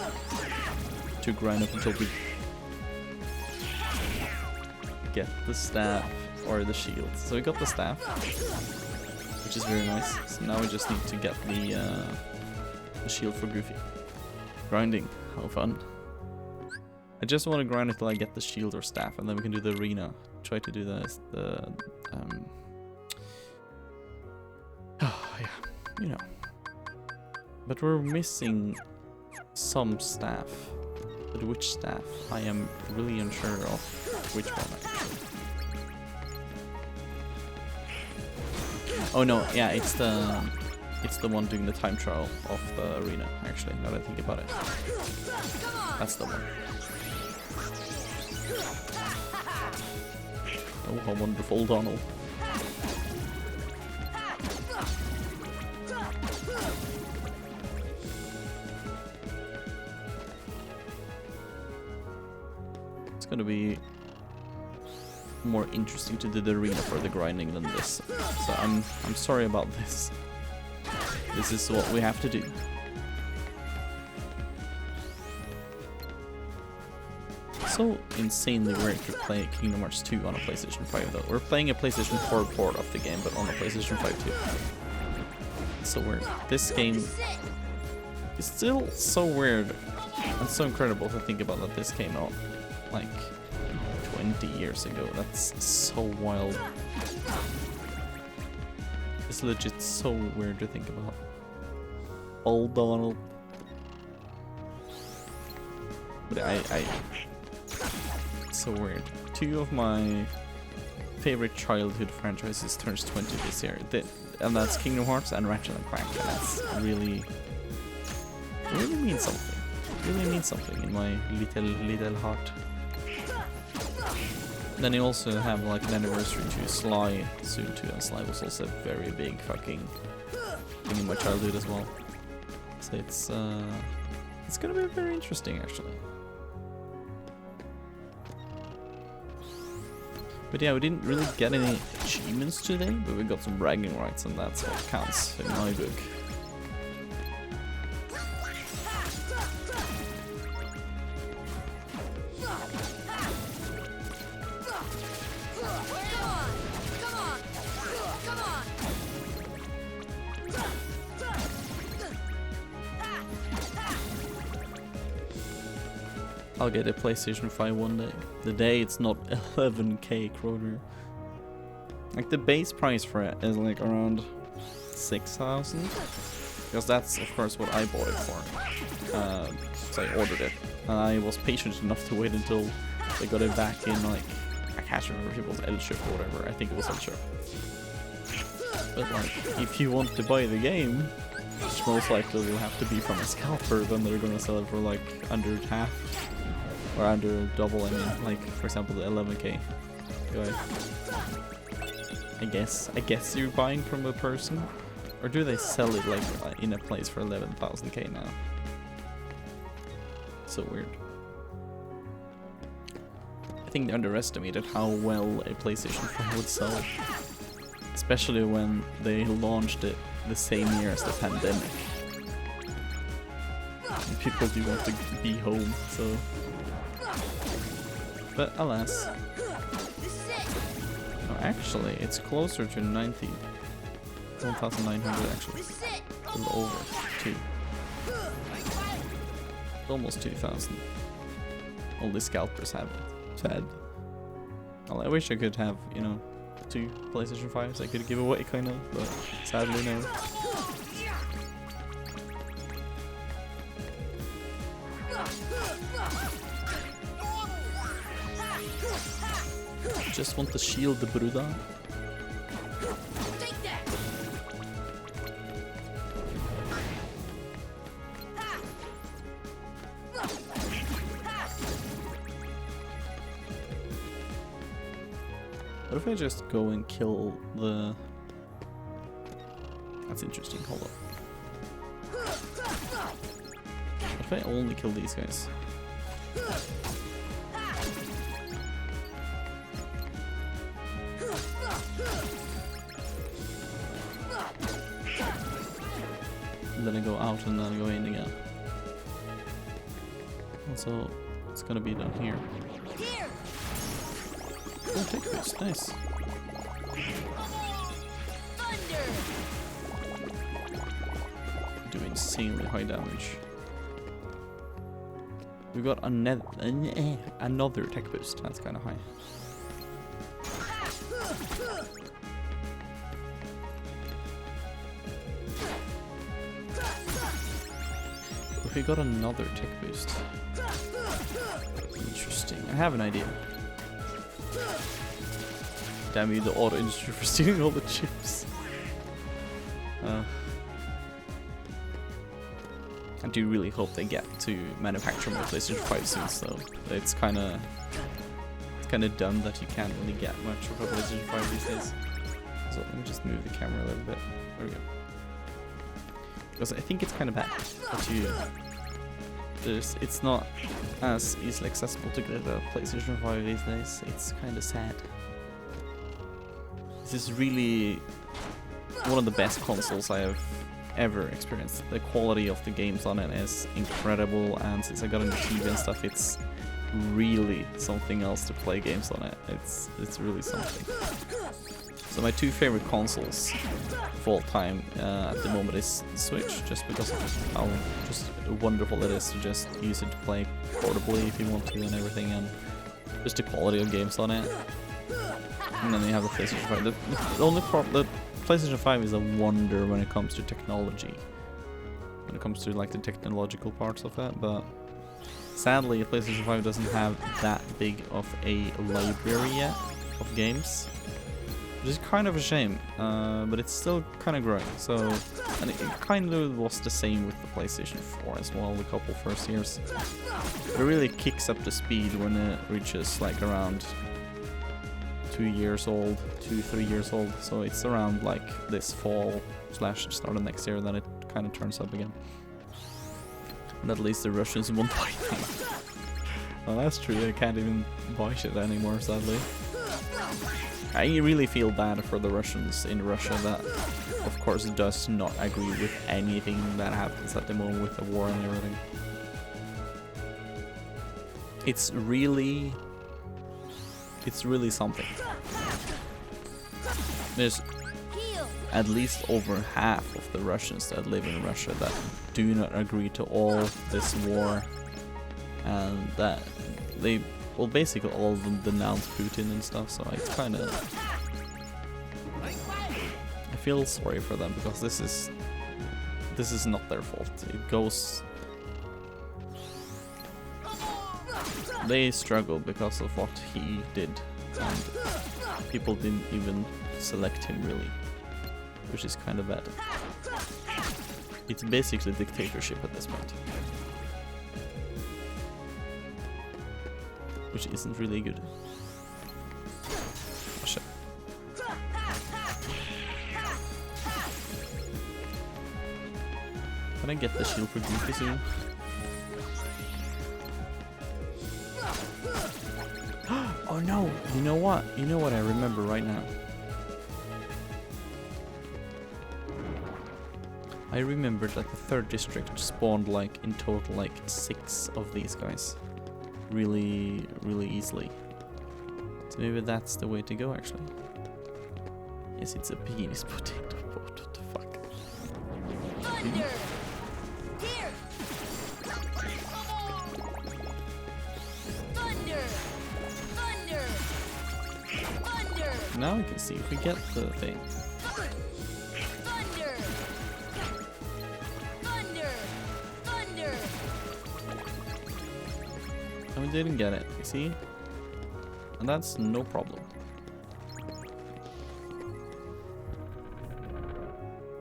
to grind up until we get the staff or the shield. So we got the staff, which is very nice. So now we just need to get the shield for Goofy. Grinding, how fun. I just want to grind it till I get the shield or staff, and then we can do the arena. Try to do the yeah, you know. But we're missing some staff. But which staff? I am really unsure of which one actually. Oh no, yeah, it's the one doing the time trial of the arena, actually, now that I think about it. That's the one. Oh, how wonderful, Donald. It's gonna be more interesting to do the arena for the grinding than this. So I'm sorry about this. This is what we have to do. So insanely weird to play Kingdom Hearts 2 on a PlayStation 5 though. We're playing a PlayStation 4 port of the game, but on a PlayStation 5 too. It's so weird. This game is still so weird and so incredible to think about that this came out like 20 years ago. That's so wild. It's legit so weird to think about. Old Donald. But it's so weird. Two of my favorite childhood franchises turns 20 this year. And that's Kingdom Hearts and Ratchet and Clank. And that's really means something. Really means something in my little heart. Then you also have like an anniversary to Sly soon too, and Sly was also a very big fucking thing in my childhood as well. So it's gonna be very interesting actually. But yeah, we didn't really get any achievements today, but we got some bragging rights, and that's what counts in my book. I'll get a PlayStation 5 one day. The day it's not 11k kroner. Like the base price for it is like around 6,000. Because that's of course what I bought it for. So I ordered it. And I was patient enough to wait until they got it back in like, I can't remember if it was Elkjøp or whatever. I think it was Elkjøp. But like, if you want to buy the game, which most likely will have to be from a scalper, then they're gonna sell it for like under half. Or under double, I mean, like for example the 11k guy. I guess you're buying from a person, or do they sell it like in a place for 11,000k now? So weird. I think they underestimated how well a PlayStation 5 would sell. Especially when they launched it the same year as the pandemic. And people do want to be home, so... But alas. No, actually, it's closer to 1,900 actually. A little over 2. Almost 2,000. All the scalpers have it. Sad. Well, I wish I could have, you know, 2 PlayStation 5s I could give away, kind of, but sadly no. Just want to shield the Bruda. What if I just go and kill the... That's interesting, hold up. What if I only kill these guys? And then I go out and then I go in again. Also, it's gonna be down here. Oh, take this, nice. Do insanely high damage. We got another tech boost. That's kind of high. We got another tech boost. Interesting. I have an idea. Damn you, the auto industry, for stealing all the chips. I do really hope they get to manufacture more PlayStation 5 soon, so it's kind of dumb that you can't really get much of a PlayStation 5 these days. So let me just move the camera a little bit. There we go. Because I think it's kind of bad that it's not as easily accessible to get a PlayStation 5 these days. It's kind of sad. This is really one of the best consoles I have ever experienced. The quality of the games on it is incredible, and since I got into TV and stuff, it's really something else to play games on it. It's really something. So my 2 favorite consoles of all time at the moment is the Switch, just because of how just wonderful it is to just use it to play portably if you want to and everything, and just the quality of games on it. And then you have the PlayStation 5. The only problem, the PlayStation 5 is a wonder when it comes to technology. When it comes to like the technological parts of it, but sadly the PlayStation 5 doesn't have that big of a library yet of games. Which is kind of a shame, but it's still kind of growing. So, and it kind of was the same with the PlayStation 4 as well, the couple first years. It really kicks up the speed when it reaches like around 2 years old, 2-3 years old. So it's around like this fall / start of next year that it kind of turns up again. And at least the Russians won't buy them. Well, that's true. I can't even buy shit anymore, sadly. I really feel bad for the Russians in Russia that, of course, does not agree with anything that happens at the moment with the war and everything. It's really something. There's at least over half of the Russians that live in Russia that do not agree to all this war, and that they, well, basically all of them denounce Putin and stuff, so it's kind of... I feel sorry for them, because this is not their fault. It goes... They struggle because of what he did, and people didn't even select him really, which is kind of bad. It's basically dictatorship at this point, which isn't really good. Oh shit. Can I get the shield for Goofy soon? Oh no! You know what? You know what I remember right now? I remember that the third district spawned like in total like 6 of these guys. Really easily. So maybe that's the way to go actually. Yes, it's a penis potato pot. What the fuck? Thunder! Here! Thunder! Thunder! Thunder! Now we can see if we get the thing. Thunder! Thunder! Thunder! And we didn't get it, you see? And that's no problem.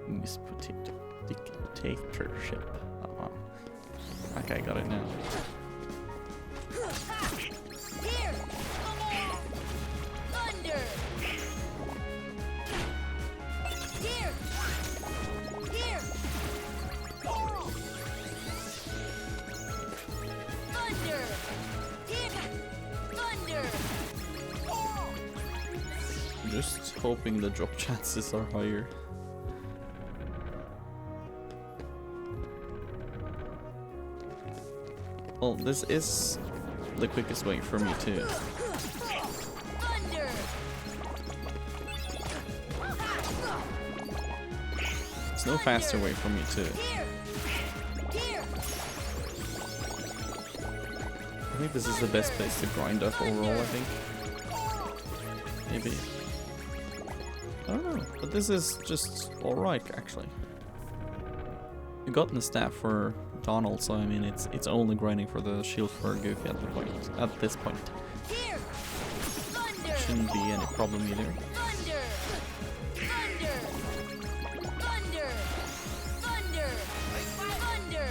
Miss Potato Dictatorship. Oh wow. Okay, got it now. Here! Thunder! Here! Here! Thunder! Here! Thunder! Just hoping the drop chances are higher. Well, this is the quickest way for me to. Thunder! There's no faster way for me to. Here! Here! I think this is the best place to grind up overall, I think. Maybe. I don't know, but this is just alright actually. You got the staff for Donald, so I mean it's only grinding for the shield for Goofy at this point. Here! Thunder! Shouldn't be any problem either. Thunder! Thunder! Thunder! Thunder! Thunder!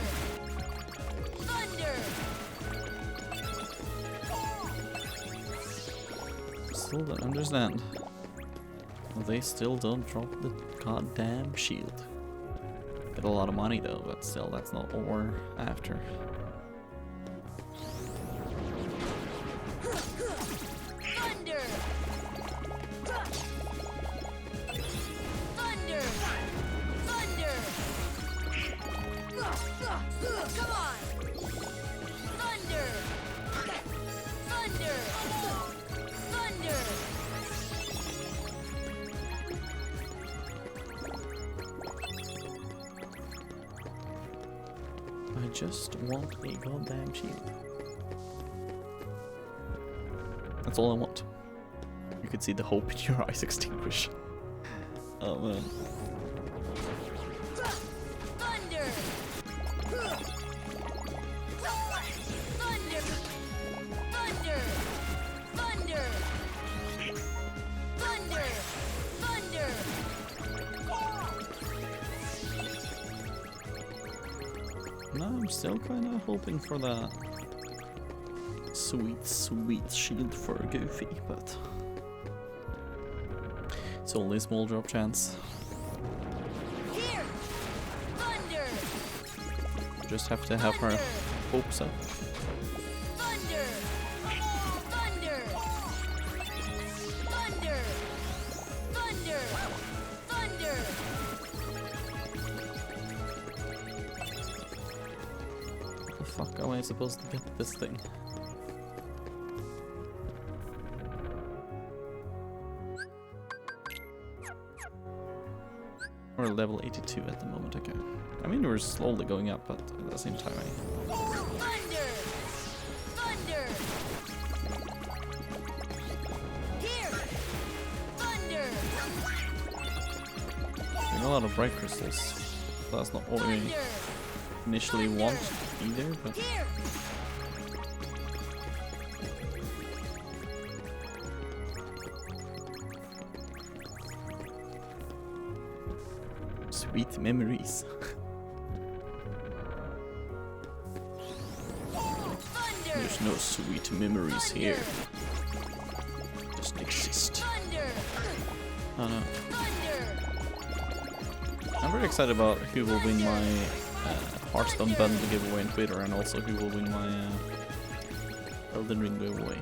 Thunder! Still don't understand. They still don't drop the goddamn shield. Get a lot of money though, but still that's not what we're after. Thunder! Thunder! Thunder! Come on! Thunder! Thunder! Thunder! I just want a goddamn shield. That's all I want. You could see the hope in your eyes extinguish. Oh man. Thunder! Thunder! Thunder! Thunder! Thunder! Thunder! No, I'm still kind of hoping for the sweet shield for Goofy, but it's only a small drop chance. Here! Thunder! Just have to have our hopes up. Thunder! Thunder! Thunder! Thunder! Thunder! How the fuck am I supposed to get this thing? We're level 82 at the moment, okay. I mean, we're slowly going up, but at the same time, Thunder! Thunder! Here! Thunder! getting a lot of bright crystals. That's not what we Thunder! initially want either, but Here! sweet memories. Thunder! There's no sweet memories here. Just exist. Thunder! Oh no. Thunder! I'm very excited about who will win my Hearthstone bundle giveaway on Twitter, and also who will win my Elden Ring giveaway.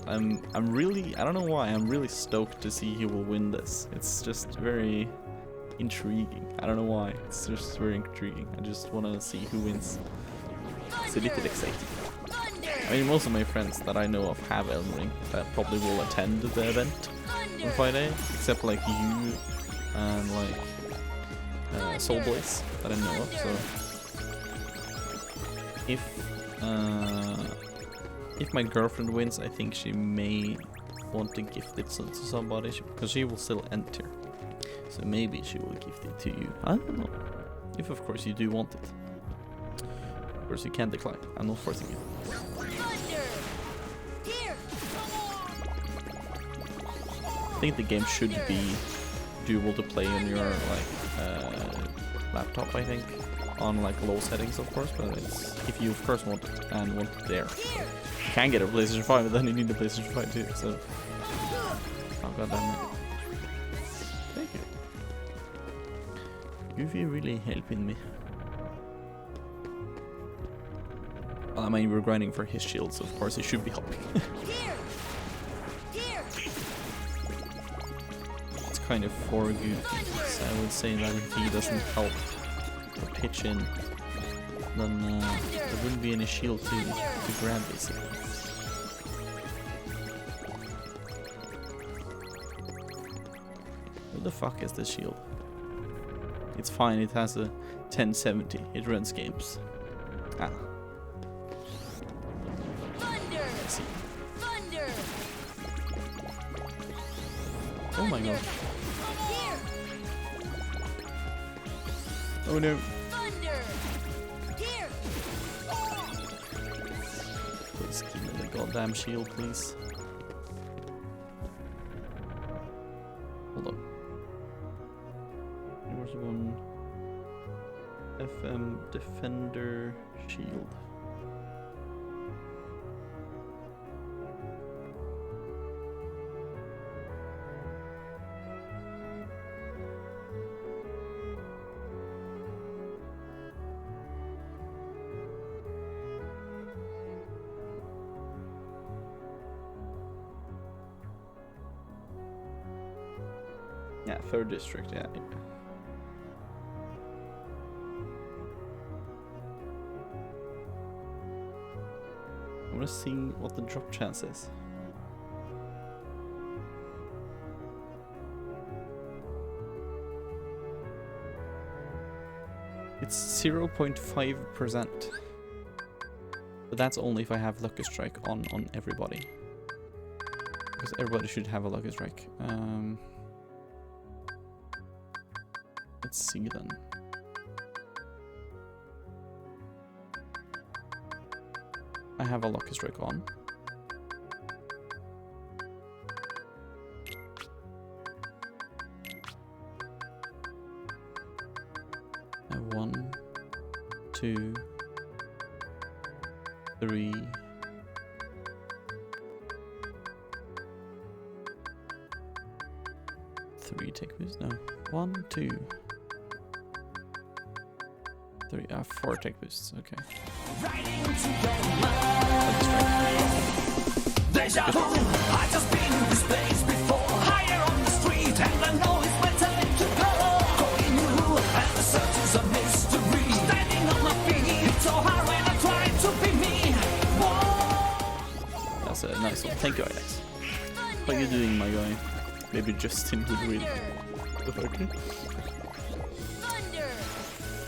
I'm really, I don't know why, I'm really stoked to see who will win this. It's just very intriguing. I don't know why. It's just very intriguing. I just want to see who wins. It's a little exciting. Thunder. I mean, most of my friends that I know of have Elden Ring that probably will attend the event on Friday, except like you and like Soul Blaze that I know of. So if my girlfriend wins, I think she may want to gift it to somebody because she will still enter. So maybe she will gift it to you. I don't know. If of course you do want it. Of course you can decline. I'm not forcing you. Thunder. Here. I think the game should be doable to play on your like laptop. I think on like low settings, of course. But it's if you of course want it and want it there. Here. You can get a PlayStation 5, but then you need a PlayStation 5 too. So oh god damn it. Thank you. Goofy really helping me. I mean, we're grinding for his shields, so of course he should be helping. Here. Here. It's kind of for Goofy, so I would say that if he doesn't help or pitch in, then there wouldn't be any shield to grab, basically. What the fuck is this shield? It's fine, it has a 1070, it runs games. Ah. Thunder. I see. Thunder. Oh my god. Here. Oh no. Thunder. Here. Please give me the goddamn shield, please. Hold up. There was one FM Defender shield. Yeah, 3rd district, yeah. I wanna see what the drop chance is. It's 0.5%. But that's only if I have Lucky Strike on everybody. Because everybody should have a Lucky Strike. Let's see then. I have a Lucky Strike on. I have 1, 2, 3. 3 take boosts? No. 1, 2. 3, 4 take boosts, okay. That's right. I just been in this place before. Higher on the street, and I know it's my time to go. Going new, and the search is a mystery. Standing on my feet, it's so hard when I try to be me. Whoa. That's a nice one. Thank you, Alex. How are you doing, my guy? Maybe Justin would read. Okay.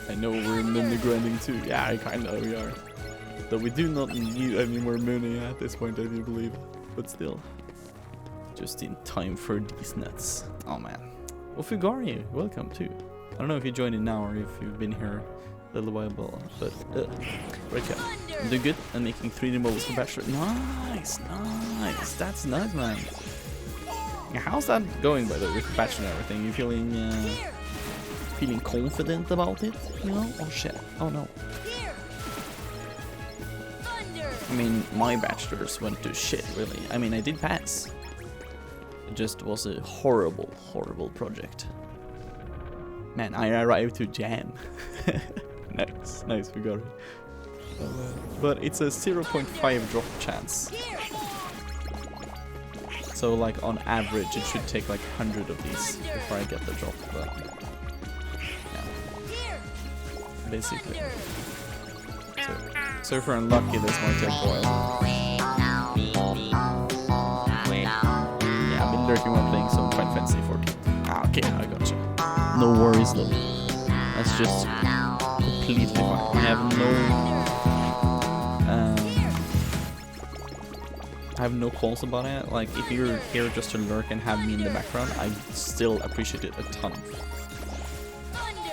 I know we're mini grinding too. Yeah, I kind of we are. Though we do not need any more money at this point, I do believe. But still. Just in time for these nuts. Oh man. Well, Fugari, welcome too. I don't know if you joined in now or if you've been here a little while, but right up. I'm doing good. I'm making 3D models for Bachelor. Nice, nice. That's nice, man. How's that going, by the way, with Bachelor and everything? You feeling confident about it? You know? Oh shit. Oh no. I mean, my bachelors went to shit, really. I mean, I did pass. It just was a horrible, horrible project. Man, I arrived to jam. Nice, we got it. But it's a 0.5 drop chance. So, like, on average, it should take like 100 of these before I get the drop. But Here. basically. Thunder. So if we're unlucky, this might take a while. Yeah, I've been lurking while playing some Final Fantasy 14. Ah, okay, I gotcha. No worries though. That's just completely fine. I have no calls about it. Like, if you're here just to lurk and have me in the background, I still appreciate it a ton.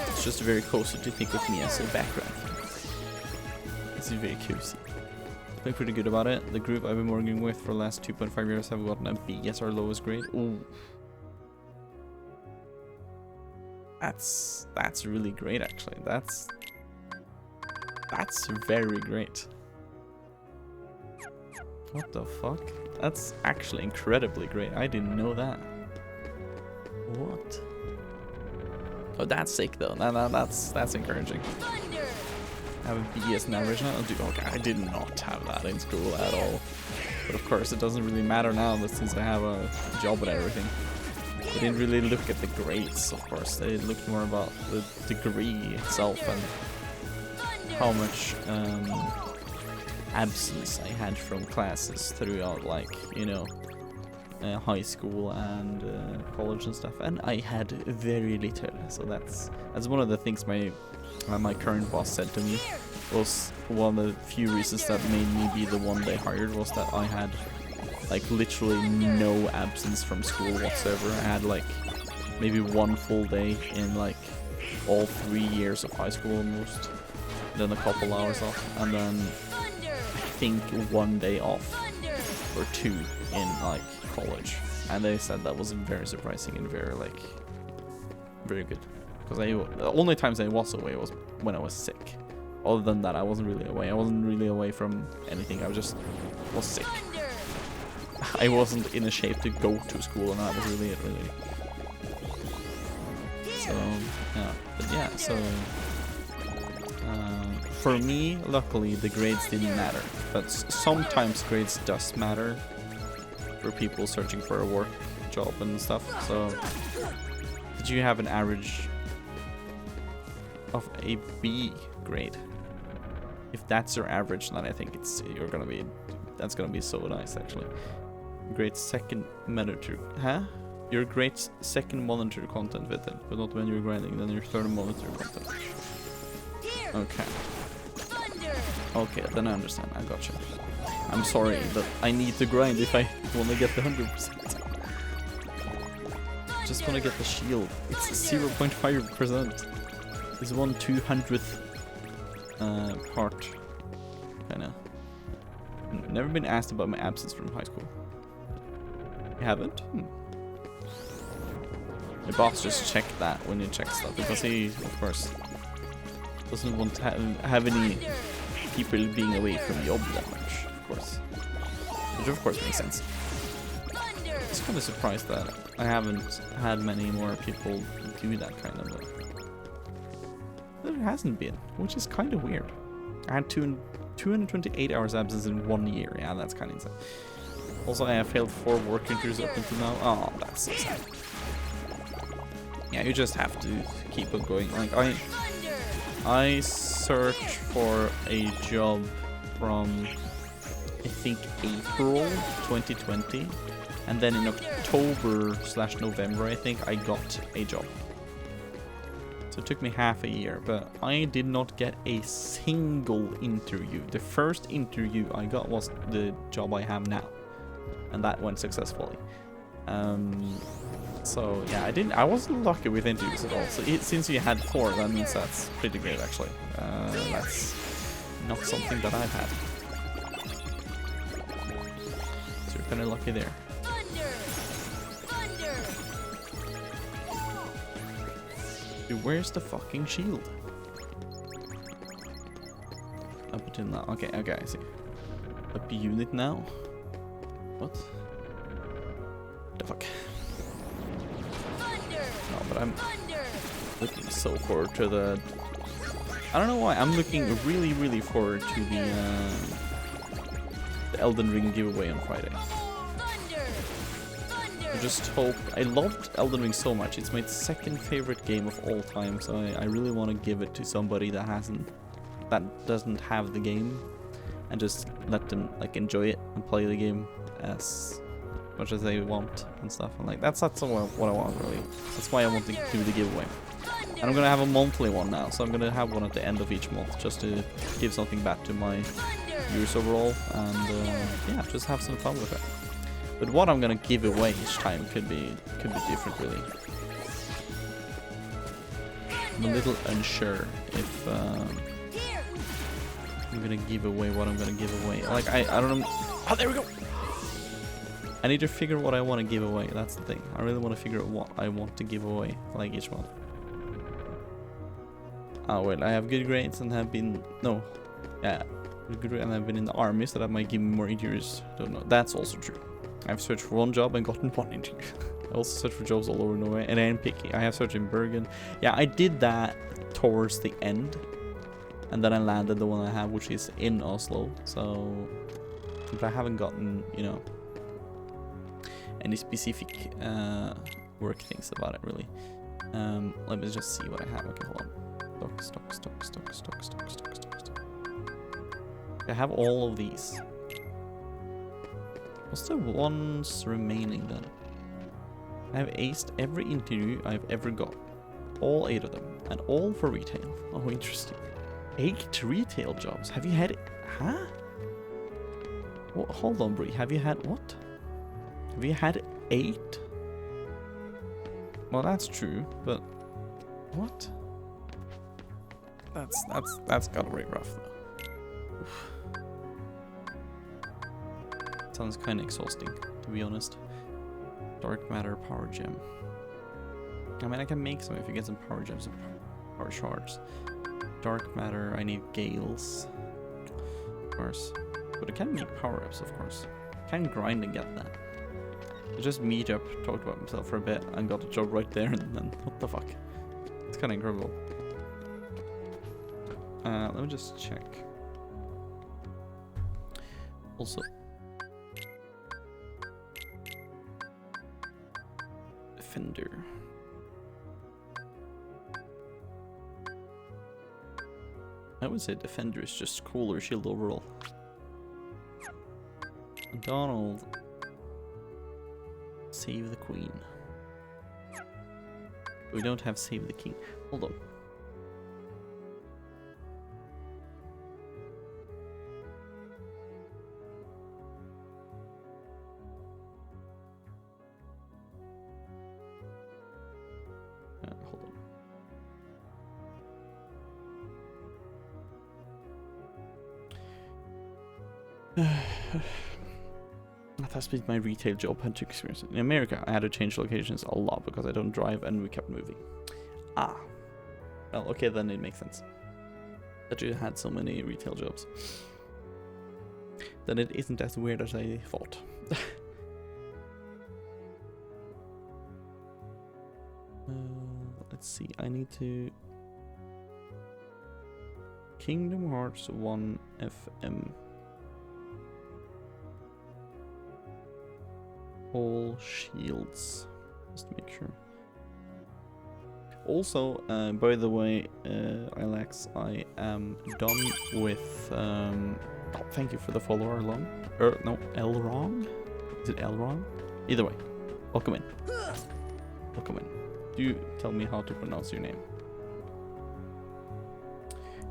It's just very cozy to think of me as a background. It's very cozy. Been pretty good about it. The group I've been working with for the last 2.5 years have gotten a B as our lowest grade. Ooh. That's really great, actually. That's very great. What the fuck? That's actually incredibly great. I didn't know that. What? Oh, that's sick though. That's encouraging. Thunder. Have a B as an average now? Okay, I did not have that in school at all. But of course, it doesn't really matter now, but since I have a job and everything. They didn't really look at the grades, of course. They looked more about the degree itself and how much absence I had from classes throughout, like, you know, high school and college and stuff. And I had very little, so that's one of the things my current boss said to me. Was one of the few reasons that made me be the one they hired, was that I had like literally no absence from school whatsoever. I had like maybe one full day in like all 3 years of high school almost, then a couple hours off, and then I think 1 day off or 2 in like college. And they said that was very surprising and very good, because the only times I was away was when I was sick. Other than that, I wasn't really away. I wasn't really away from anything. I was sick. I wasn't in a shape to go to school, and that was really it, really. So, yeah. But yeah, so... for me, luckily, the grades didn't matter. But sometimes grades does matter for people searching for a work job and stuff. So, did you have an average of a B grade? If that's your average, then I think that's gonna be so nice, actually. Great second monitor, huh? Your great second monitor content, Vetel, but not when you're grinding. Then your third monitor content. Okay. Okay, then I understand. I gotcha. I'm sorry, but I need to grind if I want to get the 100%. Just want to get the shield. It's 0.5%. It's 1/200th part. Kinda. Never been asked about my absence from high school. You haven't? The boss just checked that when you check stuff, because he, of course, doesn't want to have any people being away from the job that much, of course. Which of course makes sense. I'm just kind of surprised that I haven't had many more people do that kind of thing. There hasn't been, which is kind of weird. I had 228 hours absence in 1 year. Yeah, that's kind of insane. Also, I have failed 4 work interviews up until now. Oh, that's so sad. Yeah, you just have to keep on going. Like, I searched for a job from, I think, April 2020. And then in October/November, I think, I got a job. So it took me half a year, but I did not get a single interview. The first interview I got was the job I have now, and that went successfully. So yeah, I wasn't lucky with interviews at all. So since you had 4, that means that's pretty great, actually. That's not something that I've had. So you're kind of lucky there. Dude, where's the fucking shield? Up until now. Okay, I see. Up unit now? What? The fuck? No, but I'm looking so forward to the... I don't know why. I'm looking really, really forward to the Elden Ring giveaway on Friday. just hope. I loved Elden Ring so much. It's my second favorite game of all time, so I really want to give it to somebody that doesn't have the game, and just let them like enjoy it and play the game as much as they want and stuff. And like that's what I want really. That's why I want to do the giveaway. And I'm gonna have a monthly one now, so I'm gonna have one at the end of each month just to give something back to my viewers overall, and yeah, just have some fun with it. But what I'm gonna give away each time could be different really. I'm a little unsure if I'm gonna give away what I'm gonna give away. Like I don't know. Oh, there we go. I need to figure what I want to give away. That's the thing. I really want to figure out what I want to give away, like each month. Oh wait, I have good grades and have been good grades and I've been in the army, so that might give me more interviews. Don't know. That's also true. I've searched for one job and gotten one interview. I also searched for jobs all over Norway, and I am picky. I have searched in Bergen. Yeah, I did that towards the end, and then I landed the one I have, which is in Oslo. So, but I haven't gotten, you know, any specific work things about it really. Let me just see what I have. Okay, hold on. Stock. I have all of these. What's the ones remaining then? I have aced every interview I've ever got. All 8 of them. And all for retail. Oh, interesting. 8 retail jobs. Have you had it? Huh? What? Hold on, Brie. Have you had what? Have you had 8? Well, that's true, but what? That's gotta be rough though. Oof. Sounds kind of exhausting, to be honest. Dark matter power gem. I mean, I can make some if you get some power gems and power shards. Dark matter, I need gales, of course. But I can make power ups, of course. I can grind and get that. I just meet up, talked about himself for a bit, and got a job right there, and then what the fuck? It's kind of incredible. Let me just check. Also, Defender. I would say Defender is just cooler shield overall. Donald. Save the Queen. We don't have Save the King. Hold on. Hold on. That has been my retail job and to experience it. In America, I had to change locations a lot because I don't drive and we kept moving. Ah. Well, okay, then it makes sense that you had so many retail jobs. Then it isn't as weird as I thought. Let's see, I need to... Kingdom Hearts 1 FM. All shields. Just to make sure. Also, by the way, Alex, I am done with... oh, thank you for the follower, Long. No, Elrong? Is it Elrong? Either way, welcome in. Welcome in. Do tell me how to pronounce your name.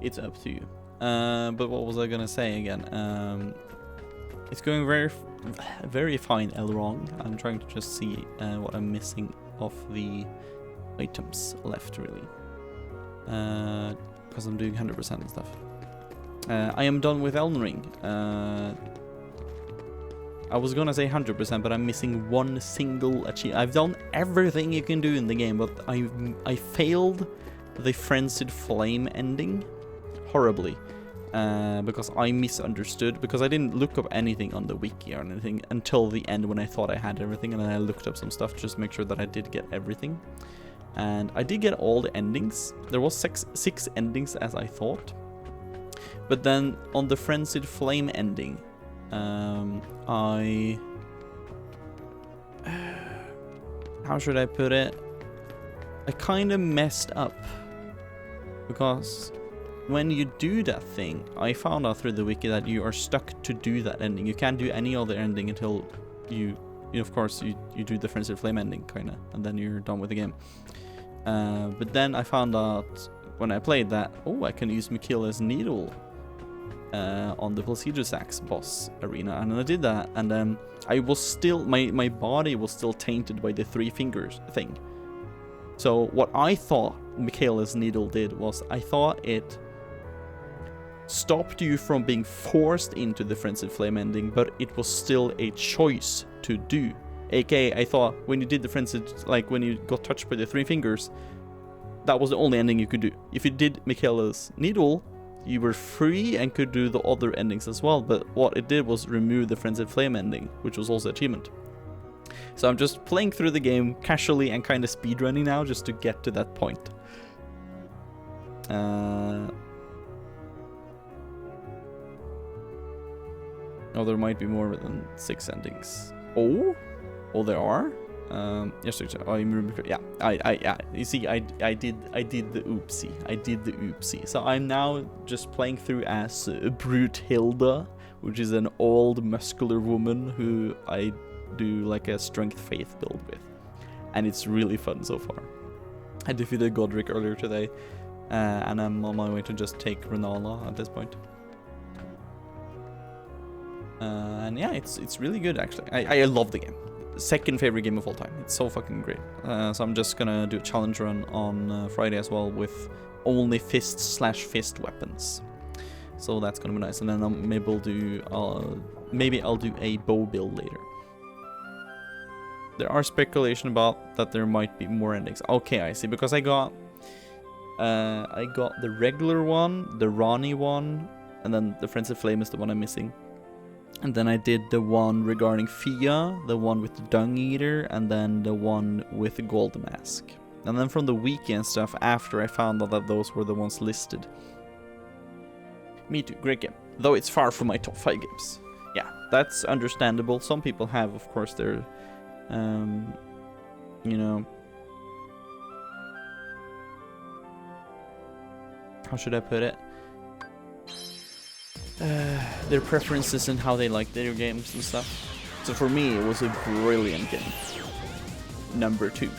It's up to you. But what was I gonna say again? It's going very fine, Elrong. I'm trying to just see what I'm missing of the items left, really. Because I'm doing 100% and stuff. I am done with Elden Ring. I was gonna say 100%, but I'm missing one single achievement. I've done everything you can do in the game, but I failed the Frenzied Flame ending horribly. Because I misunderstood, because I didn't look up anything on the wiki or anything until the end when I thought I had everything, and then I looked up some stuff just to make sure that I did get everything. And I did get all the endings. There was six endings as I thought. But then on the Frenzied Flame how should I put it? I kind of messed up. Because when you do that thing, I found out through the wiki that you are stuck to do that ending. You can't do any other ending until you of course, you do the Frenzy Flame ending, kinda, and then you're done with the game. But then I found out when I played that, oh, I can use Michaela's Needle on the Placiduous Axe boss arena, and I did that, and then I was still, my body was still tainted by the 3 fingers thing. So what I thought Michaela's Needle did was, I thought it stopped you from being forced into the Frenzied Flame ending, but it was still a choice to do. AKA, I thought when you did the Frenzied, like when you got touched by the 3 fingers, that was the only ending you could do. If you did Michaela's Needle, you were free and could do the other endings as well, but what it did was remove the Frenzied Flame ending, which was also achievement. So I'm just playing through the game casually and kind of speedrunning now just to get to that point. Oh, there might be more than 6 endings. Oh, there are. Yes, I remember. Yeah, yeah. You see, I did the oopsie. I did the oopsie. So I'm now just playing through as Brunhilde, which is an old muscular woman who I do like a strength faith build with, and it's really fun so far. I defeated Godric earlier today, and I'm on my way to just take Renala at this point. And yeah, it's really good actually. I love the game. Second favorite game of all time. It's so fucking great. So I'm just gonna do a challenge run on Friday as well with only fist/fist weapons. So that's gonna be nice. And then maybe I'll do a bow build later. There are speculation about that there might be more endings. Okay, I see. Because I got the regular one, the Rani one, and then the Frenzy Flame is the one I'm missing. And then I did the one regarding Fia, the one with the Dung Eater, and then the one with the Gold Mask. And then from the weekend stuff after, I found out that those were the ones listed. Me too, great game. Though it's far from my top 5 games. Yeah, that's understandable. Some people have, of course, their, you know... How should I put it? Their preferences and how they like their games and stuff. So for me, it was a brilliant game. Number 2.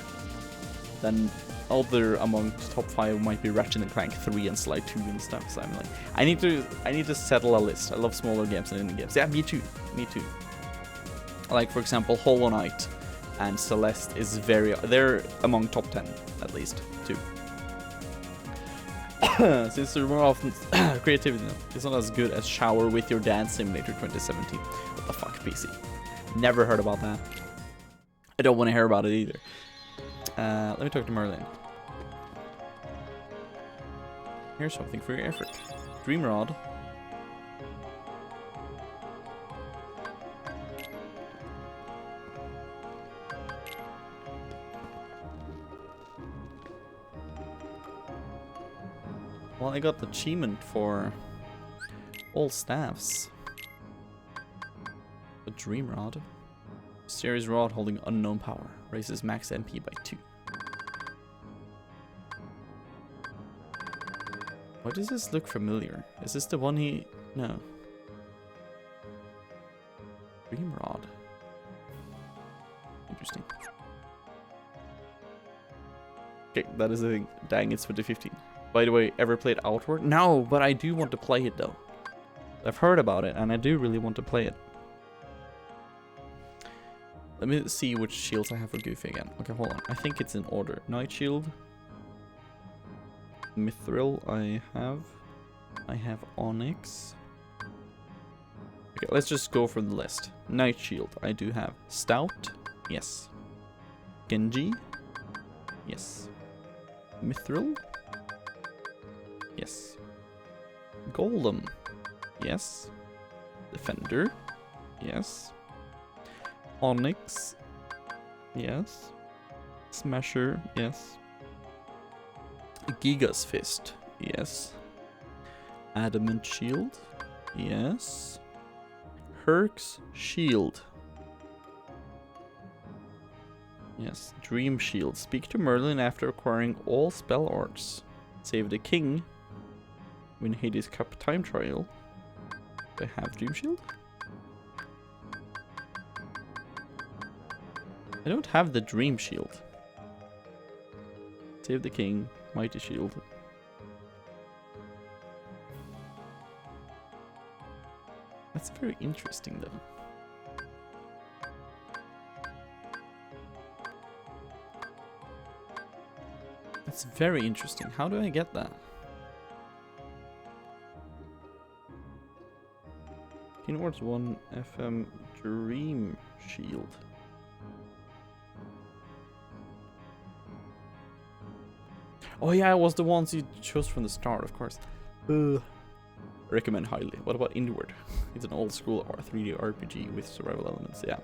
Then other among top 5 might be Ratchet and Clank 3 and Sly 2 and stuff. So I'm like, I need to settle a list. I love smaller games and indie games. Yeah, me too. Me too. Like for example, Hollow Knight and Celeste is they're among top 10 at least too. Since they're more often creativity is not as good as Shower with Your Dad Simulator 2017. What the fuck, PC? Never heard about that. I don't want to hear about it either. Let me talk to Merlin. Here's something for your effort. Dream Rod. Well, I got the achievement for all staffs. A Dream Rod. Series Rod holding unknown power. Raises max MP by 2. Why does this look familiar? Is this the one he... No. Dream Rod. Interesting. Okay, that is the thing. Dang, it's 2015. By the way, ever played Outward? No, but I do want to play it though. I've heard about it and I do really want to play it. Let me see which shields I have for Goofy again. Okay, hold on. I think it's in order. Night Shield. Mithril I have Onyx. Okay, let's just go for the list. Night Shield I do have. Stout. Yes. Genji. Yes. Mithril. Yes. Golem. Yes. Defender. Yes. Onyx. Yes. Smasher. Yes. Giga's Fist. Yes. Adamant Shield. Yes. Herc's Shield. Yes, Dream Shield. Speak to Merlin after acquiring all spell arts. Save the king. Win Hades Cup time trial. Do I have Dream Shield? I don't have the Dream Shield. Save the king. Mighty Shield. That's very interesting though. That's very interesting. How do I get that? Kingdom Hearts 1 FM Dream Shield. Oh yeah, it was the ones you chose from the start, of course. Recommend highly. What about Inward? It's an old school 3D RPG with survival elements. Yeah.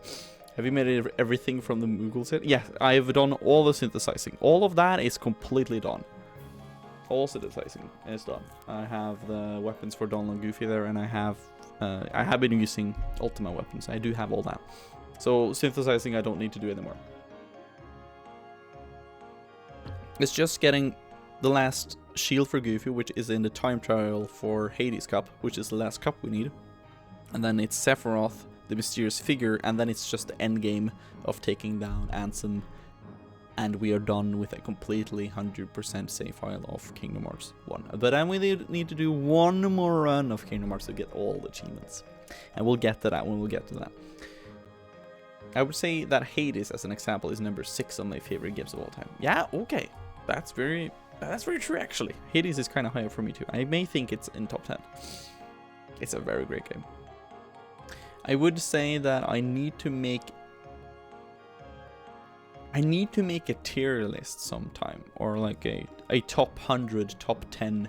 Have you made everything from the Moogle set? Yeah, I've done all the synthesizing. All of that is completely done. All synthesizing is done. I have the weapons for Donald and Goofy there, and I have been using Ultima weapons. I do have all that. So synthesizing I don't need to do anymore. It's just getting the last shield for Goofy, which is in the time trial for Hades Cup, which is the last cup we need. And then it's Sephiroth, the mysterious figure, and then it's just the end game of taking down Ansem, and we are done with a completely 100% save file of Kingdom Hearts 1. But then we need to do one more run of Kingdom Hearts to get all the achievements, and we'll get to that when we get to that. I would say that Hades, as an example, is number 6 on my favorite games of all time. Yeah, okay, that's very true actually. Hades is kind of higher for me too. I may think it's in top 10. It's a very great game. I would say that I need to make a tier list sometime, or like a top 100, top 10,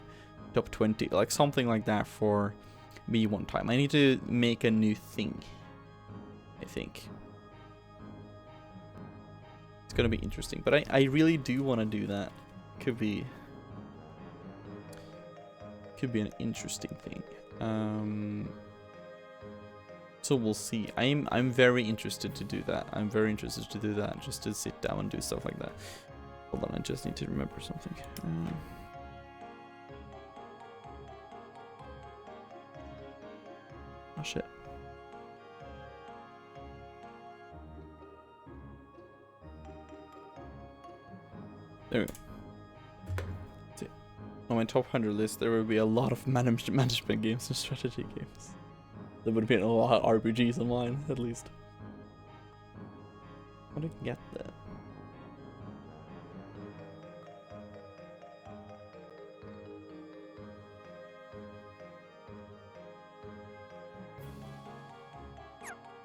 top 20, like something like that for me one time. I need to make a new thing, I think. It's gonna be interesting, but I really do want to do that. Could be an interesting thing. So we'll see. I'm very interested to do that. I'm very interested to do that, just to sit down and do stuff like that. Hold on, I just need to remember something. Oh shit. There we go. See, on my top 100 list, there will be a lot of management games and strategy games. There would have been a lot of RPGs on mine, at least. How did I get that?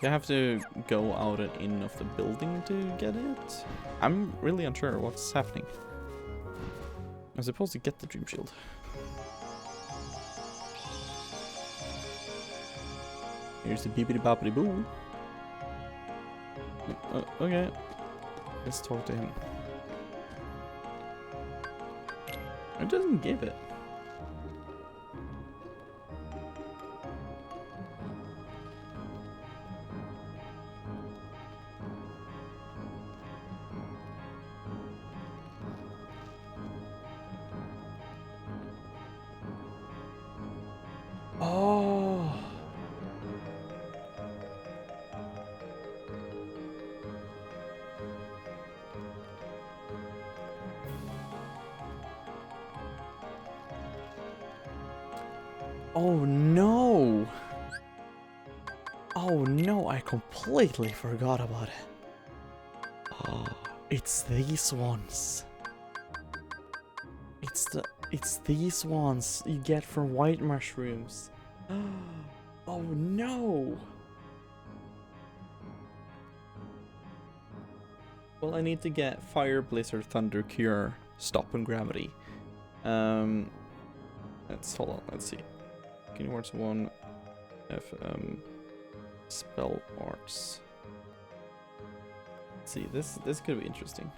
Do I have to go out and in of the building to get it? I'm really unsure what's happening. I'm supposed to get the Dream Shield. Here's the beepity boppity boo. Okay. Let's talk to him. It doesn't give it. Oh. Oh no! Oh no, I completely forgot about it. Oh, it's these ones. It's these ones you get from white mushrooms. Oh no! Well, I need to get Fire, Blizzard, Thunder, Cure, Stop, and Gravity. Let's hold on. Let's see. Kingdom Hearts 1 FM Spell Arts. Let's see, this could be interesting.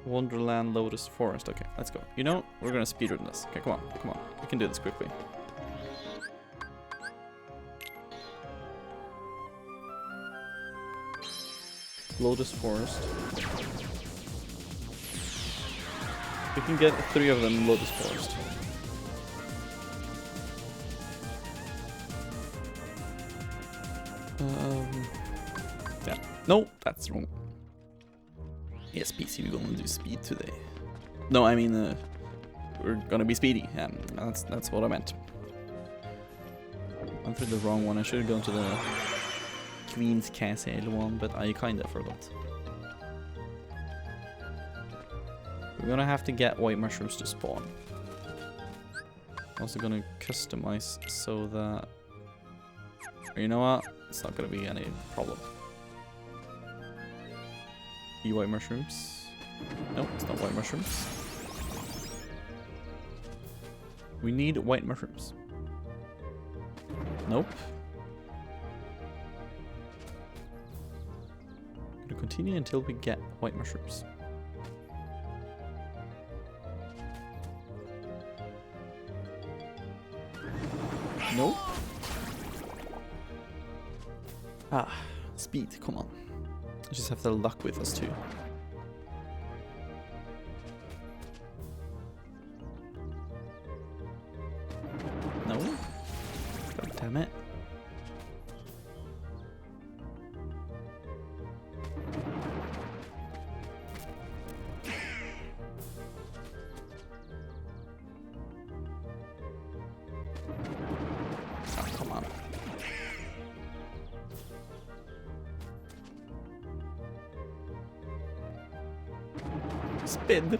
Wonderland Lotus Forest. Okay, let's go. You know, we're gonna speedrun this. Okay, come on. We can do this quickly. Lotus Forest. We can get 3 of them in Lotus Forest. Yeah. No, that's wrong. Yes, PC, we're gonna do speed today. No, I mean, we're gonna be speedy. Yeah, that's what I meant. Went through the wrong one. I should have gone to the Queen's Castle one, but I kinda forgot. We're gonna have to get white mushrooms to spawn. Also gonna customize so that... You know what? It's not gonna be any problem. White mushrooms. No, it's not white mushrooms. We need white mushrooms. Nope. Gonna continue until we get white mushrooms. Nope. Ah, speed, come on. I just have the luck with us too. No? God damn it. Oh, come on. Spin.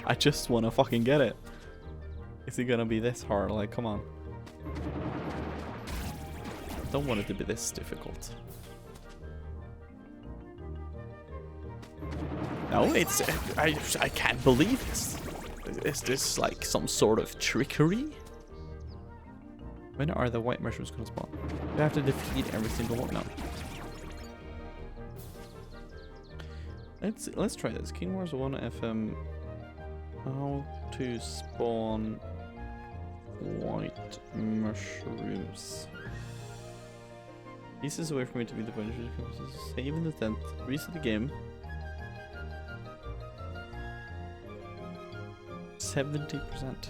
I just want to fucking get it. Is it gonna be this hard? Like, come on. I don't want it to be this difficult. No, it's... I can't believe this. Is this like some sort of trickery? When are the white mushrooms gonna spawn? Do I have to defeat every single one now? Let's try this. King Wars 1 FM. How to spawn white mushrooms. This is a way for me to be the Punisher. Save in the tent. Reset the game. 70%.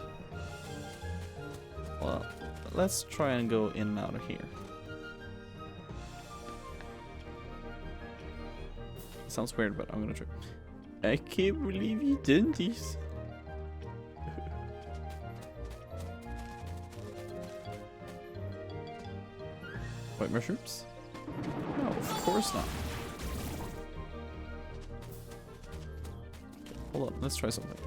Well, let's try and go in and out of here. Sounds weird, but I'm gonna try. I can't believe you did this. White mushrooms? No, of course not. Okay, hold on, let's try something.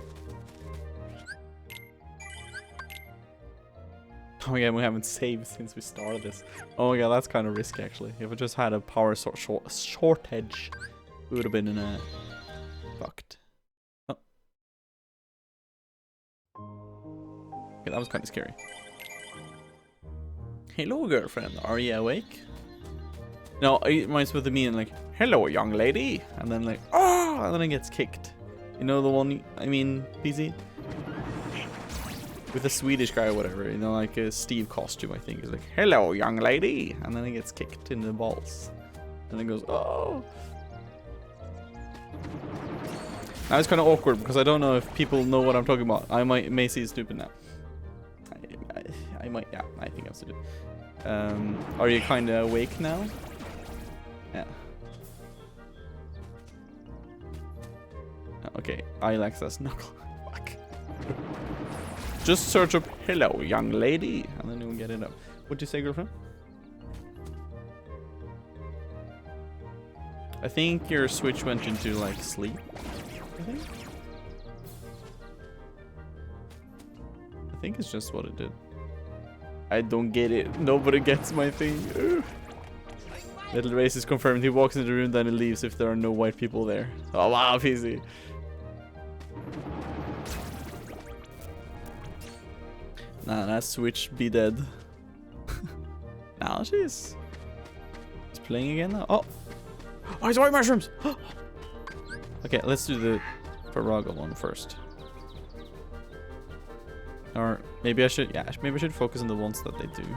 Oh my god, we haven't saved since we started this. Oh my god, that's kind of risky actually. If I just had a power shortage, we would have been in a fucked. Oh. Okay, that was kind of scary. Hello, girlfriend. Are you awake? No, it reminds me of the meme like, hello, young lady. And then like, oh, and then it gets kicked. You know the one, I mean, PC? With a Swedish guy or whatever, you know, like a Steve costume, I think. He's like, hello, young lady. And then he gets kicked in the balls. And then goes, oh. Now it's kind of awkward because I don't know if people know what I'm talking about. I may see stupid now. I might, yeah, I think I'm stupid. Are you kind of awake now? Yeah. Okay, Alexa's knuckle. Fuck. Just search up hello young lady and then you'll get it up. What'd you say, girlfriend? I think your switch went into like sleep. I think it's just what it did. I don't get it. Nobody gets my thing. Ugh. Little Race is confirmed. He walks into the room, then he leaves if there are no white people there. Oh wow, PC. Nah, that switch be dead. Now she's playing again now. Oh! Oh, it's white mushrooms! Okay, let's do the Paraga one first. Or maybe I should, yeah, maybe I should focus on the ones that they do.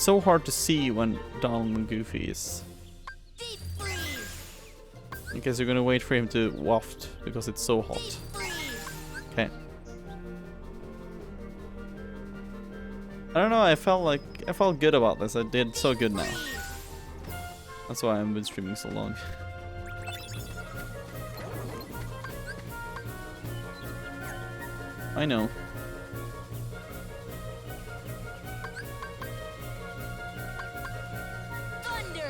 It's so hard to see when Donald and Goofy is. Deep freeze. I guess you're gonna wait for him to waft because it's so hot. Deep freeze. Okay. I don't know, I felt good about this. I did so good now. That's why I've been streaming so long. I know. Thunder.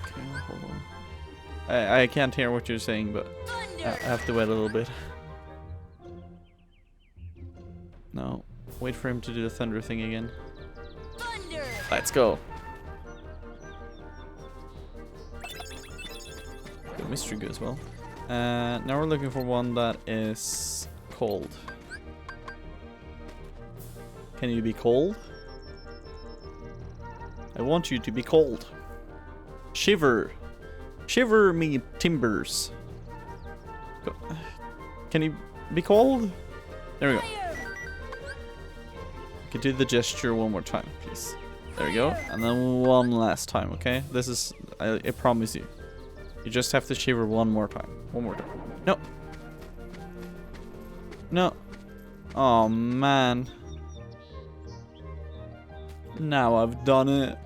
Okay, hold on. I can't hear what you're saying, but I Thunder. have to wait a little bit. No. Wait for him to do the thunder thing again. Thunder. Let's go. Good mystery goo as well. Now we're looking for one that is cold. Can you be cold? I want you to be cold. Shiver. Shiver me timbers. Can you be cold? There we go. Fire. Could do the gesture one more time, please. There we go. And then one last time, okay? This is, I promise you. You just have to shiver one more time. One more time. No. No. Oh, man. Now I've done it.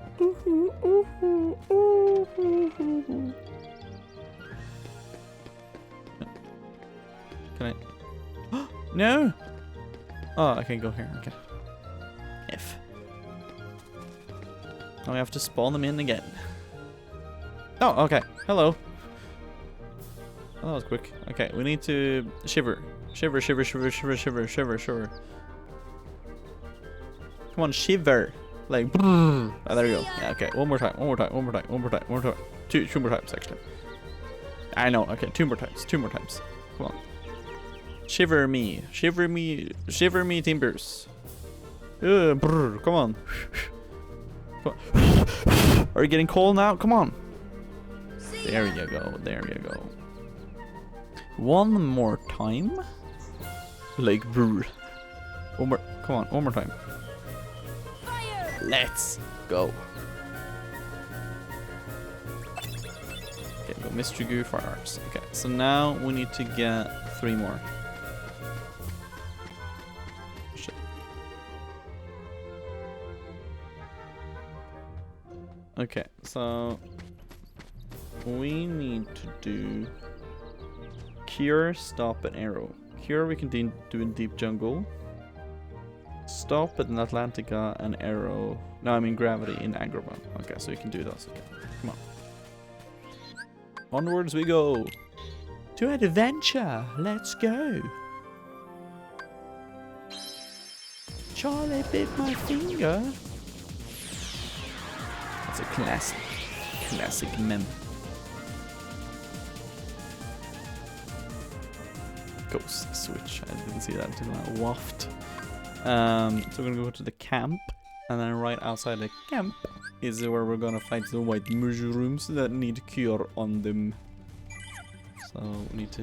Can I? No. Oh, I can go here. Okay. F. Now we have to spawn them in again. Oh, okay. Hello. Oh, that was quick. Okay, we need to shiver. Shiver, shiver, shiver, shiver, shiver, shiver, shiver. Come on, shiver. Like, oh, there we go. Yeah, okay. One more time, one more time, one more time, one more time, one more time. Two more times, actually. I know. Okay, two more times, two more times. Come on. Shiver me. Shiver me. Shiver me timbers. Brr, come on. Are you getting cold now? Come on. There you go. There you go. One more time. Like brr. One more. Come on. One more time. Fire. Let's go. Okay, go mystery goo for ours. Okay, so now we need to get 3 more. Shit. Okay, so we need to do cure, stop, and arrow. Cure we can do in deep jungle. Stop it in Atlantica, and arrow. No, I mean gravity in Agrabah. Okay, so we can do those again. Come on. Onwards we go. To adventure. Let's go. Charlie bit my finger. That's a classic meme. Ghost switch. I didn't see that until I waft. So we're gonna go to the camp, and then right outside the camp is where we're gonna fight the white mushrooms that need cure on them. So we need to.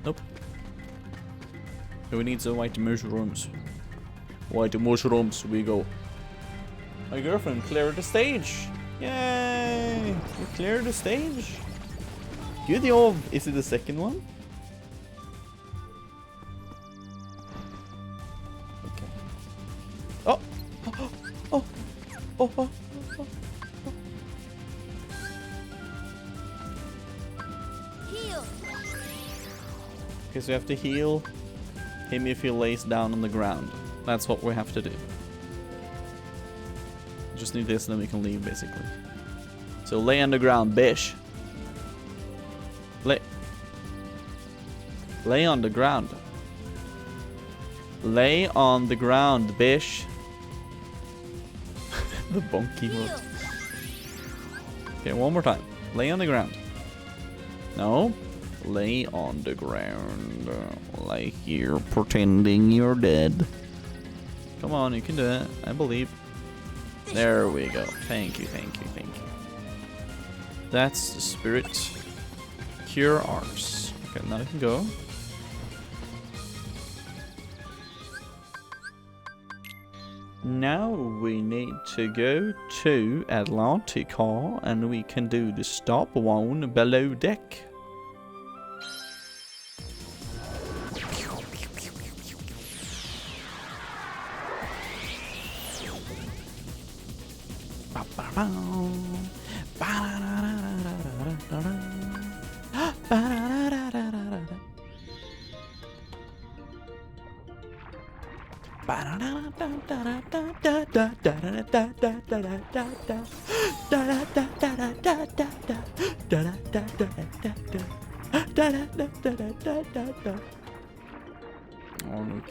Nope. We need the white mushrooms. White mushrooms, we go. My girlfriend cleared the stage. Yay! We cleared the stage. You the old. Is it the second one? Okay. Oh! Oh! Oh! Oh! Heal. Okay, so we have to heal him if he lays down on the ground. That's what we have to do. Just need this and then we can leave, basically. So lay on the ground, bish. Lay on the ground. Lay on the ground, bish. The bonky Heal. mode. Okay, one more time. Lay on the ground. No. Lay on the ground. Like you're pretending you're dead. Come on, you can do it. I believe. There we go. Thank you, thank you, thank you. That's the spirit. Cure ours. Okay, now we can go. Now we need to go to Atlantica and we can do the stop one below deck.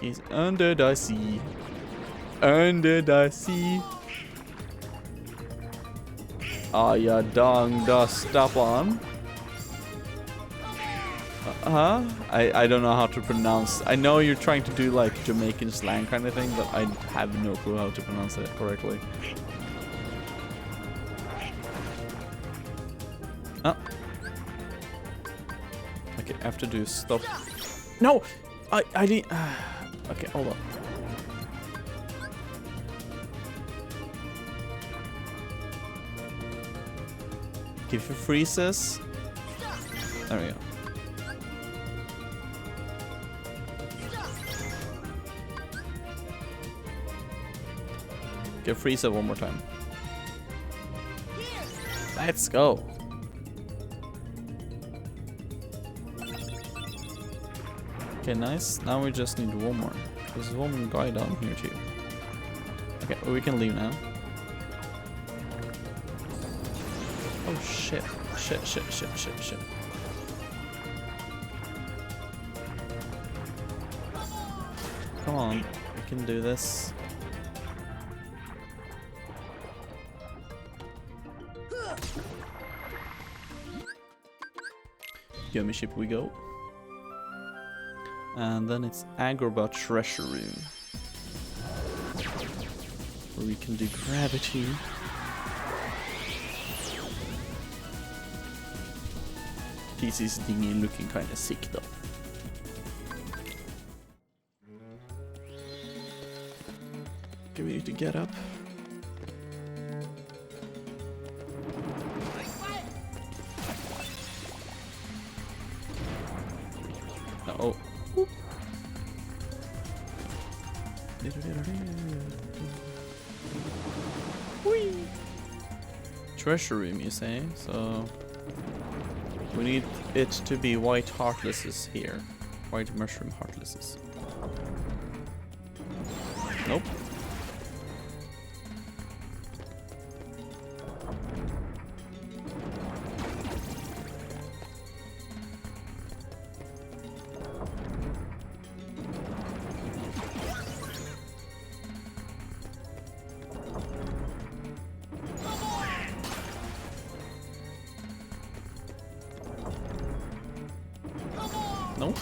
He's under the sea. Under the sea. Are you dong the stop on? I don't know how to pronounce. I know you're trying to do like Jamaican slang kind of thing, but I have no clue how to pronounce it correctly. Oh. Okay, I have to do stop. No! I need. Okay, hold on. Give you freezes. There we go. Give freezer one more time. Let's go. Okay, nice. Now we just need one more. There's one guy down here too. Okay, well, we can leave now. Oh shit. Shit. Come on, we can do this. Gummy ship we go. And then it's Agrabah Treasure Room, where we can do gravity. TC's dinghy looking kind of sick though. Okay, we need to get up. Uh-oh. Whee! Treasure room, you say? So we need it to be white heartlesses here. White mushroom heartlesses. Nope. No?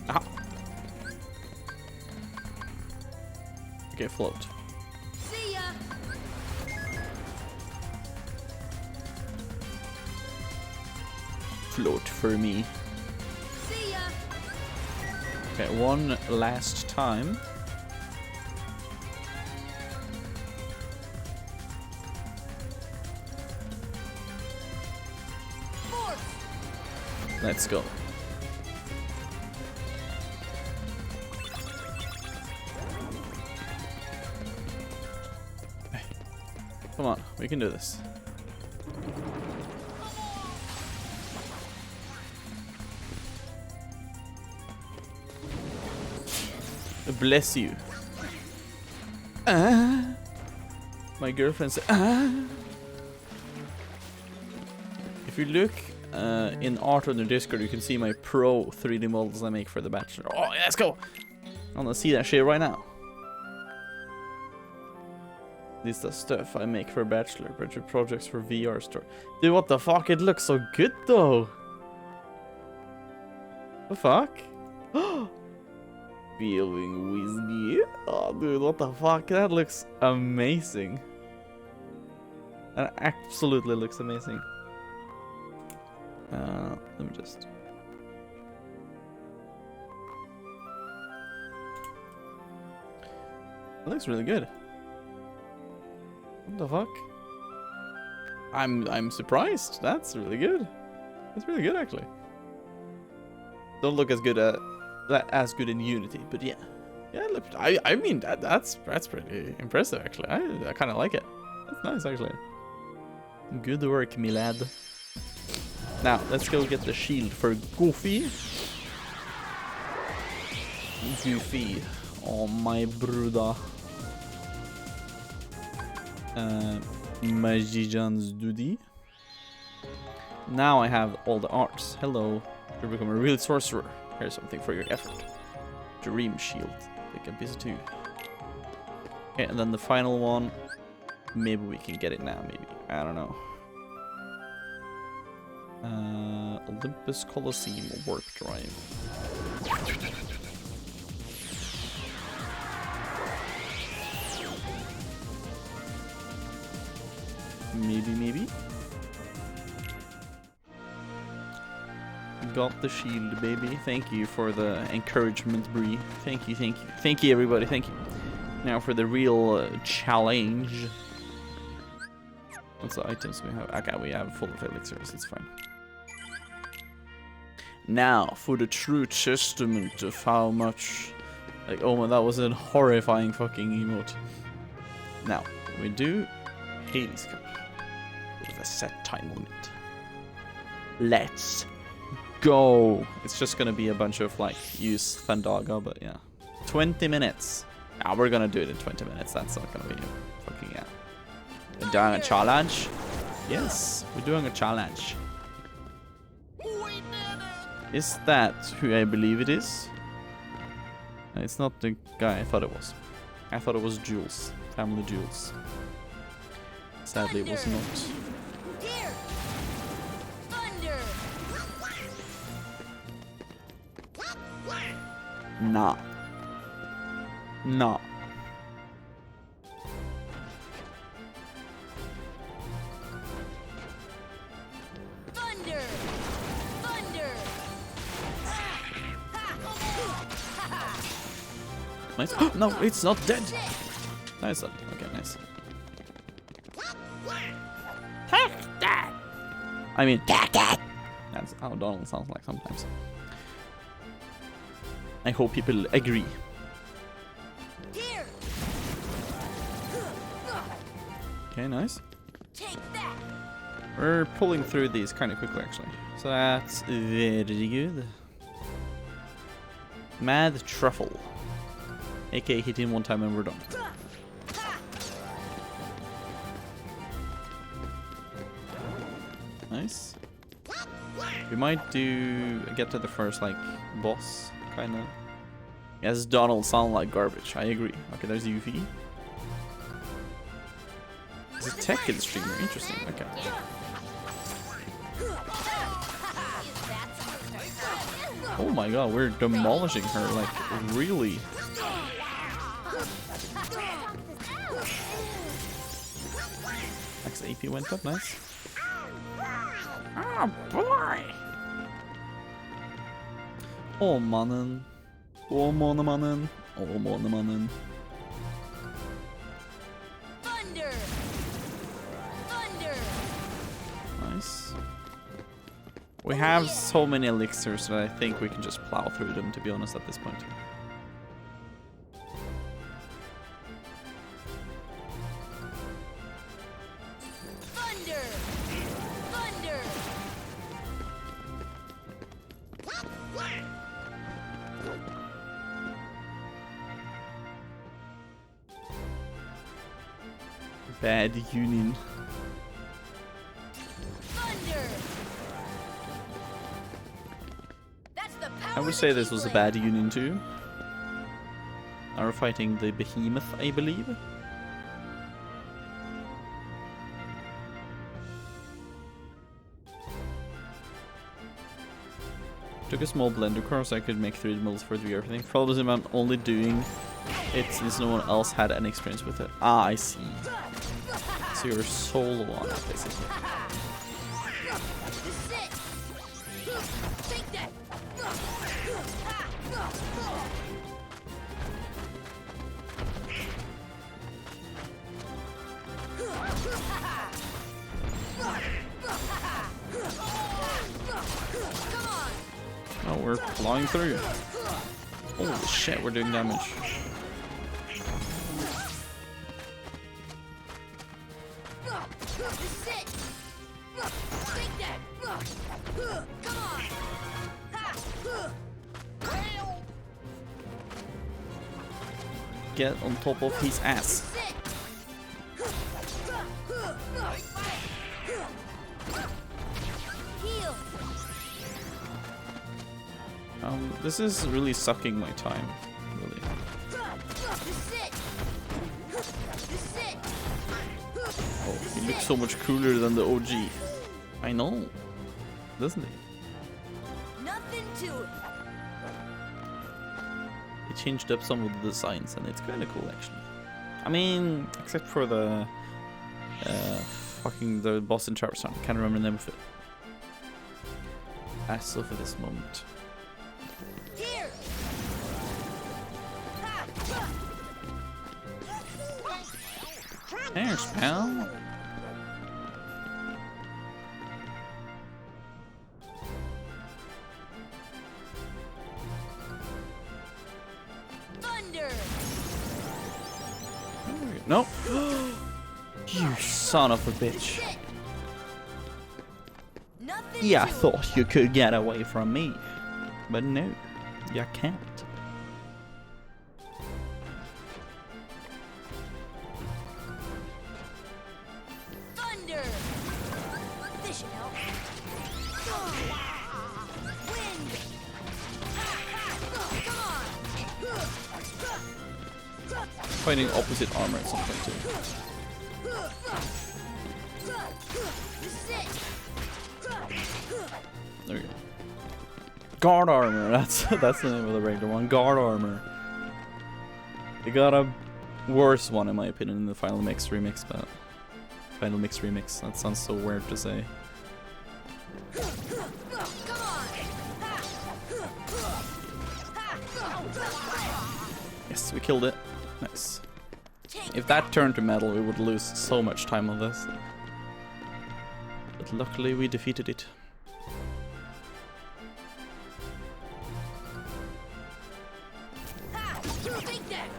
Ah. Okay, float. See ya. Float for me. See ya. Okay, one last time. Let's go. Okay. Come on, we can do this. Bless you. My girlfriend said, If you look in art on the Discord, you can see my pro 3D models I make for The Bachelor. Oh, let's go! I wanna see that shit right now. This is the stuff I make for Bachelor, projects for VR store. Dude, what the fuck? It looks so good though. The fuck? Feeling whiskey. Oh, dude, what the fuck? That looks amazing. That absolutely looks amazing. Let me just... That looks really good. What the fuck? I'm surprised. That's really good. That's really good actually. Don't look as good in Unity, but yeah. Yeah, look, I mean that's pretty impressive actually. I kind of like it. That's nice actually. Good work, me lad. Now let's go get the shield for Goofy. Goofy, oh my brother. Magician's duty. Now I have all the arts. Hello, you become a real sorcerer. Here's something for your effort. Dream shield. Pick up this too. Okay, and then the final one. Maybe we can get it now. Maybe I don't know. Olympus Colosseum warp drive. Maybe. Got the shield, baby. Thank you for the encouragement, Bree. Thank you, everybody. Thank you. Now for the real challenge. What's the items we have? Okay, we have full of elixirs. It's fine. Now for the true testament of how much. Like, oh man, that was a horrifying fucking emote. Now we do Hades Cup with a set time on it. Let's go. It's just gonna be a bunch of like use Fandaga, but yeah, 20 minutes. Yeah, we're gonna do it in 20 minutes. That's not gonna be fucking yeah. We're doing a challenge. Yes, we're doing a challenge. Is that who I believe it is? It's not the guy I thought it was. I thought it was Jules, Family Jules. Sadly, it was not. Here. Thunder. Nah. Thunder. Nice. No, it's not dead. Nice. Okay, nice. I mean, that's how Donald sounds like sometimes. I hope people agree. Here. Okay, nice. Take that. We're pulling through these kind of quickly, actually. So that's very good. Mad Truffle. aka hit him one time and we're done. Nice. We might get to the first like boss kind of. Yes, Donald sound like garbage. I agree. Okay, there's UV. It's a Tekken streamer. Interesting. Okay. Oh my god, we're demolishing her like really. Max AP went up, nice. Oh boy! Oh mannen. Oh mannen. Oh mannen. Thunder! Thunder! Nice. We have so many elixirs that I think we can just plow through them, to be honest, at this point. Thunder! Thunder! Bad union. Thunder! That's the power I would of say the this was a Keyblade. bad union too. Now we're fighting the behemoth, I believe. Took a small blender core so I could make 3D models for 3D everything. Probably I'm only doing it since no one else had any experience with it. Ah, I see. So you're solo on it, basically. This is it. Take that. flying through. Holy shit, we're doing damage. This is it. Take that. Come on. Ha. Get on top of his ass. This is it. Heal. This is really sucking my time. Really. This is it. This is it. Oh, he looks so much cooler than the OG. I know, doesn't he? Nothing to it. They changed up some of the designs, and it's kind of cool actually. I mean, except for the fucking the boss in Traverse Town. I can't remember the name of it. As of this moment. Here. There's pal. Thunder. No. You son of a bitch. This is it. Nothing Yeah, I to it. thought you could get away from me. But no, you can't. Thunder. This should help. Wind. Come on. Fighting opposite armor at some point too. This is it. There we go. Guard armor. That's the name of the regular one. Guard armor. They got a worse one in my opinion in the Final Mix remix, but Final Mix remix. That sounds so weird to say. Come on. Yes, we killed it. Nice. Take If that turned to metal, we would lose so much time on this. But luckily, we defeated it. Take that.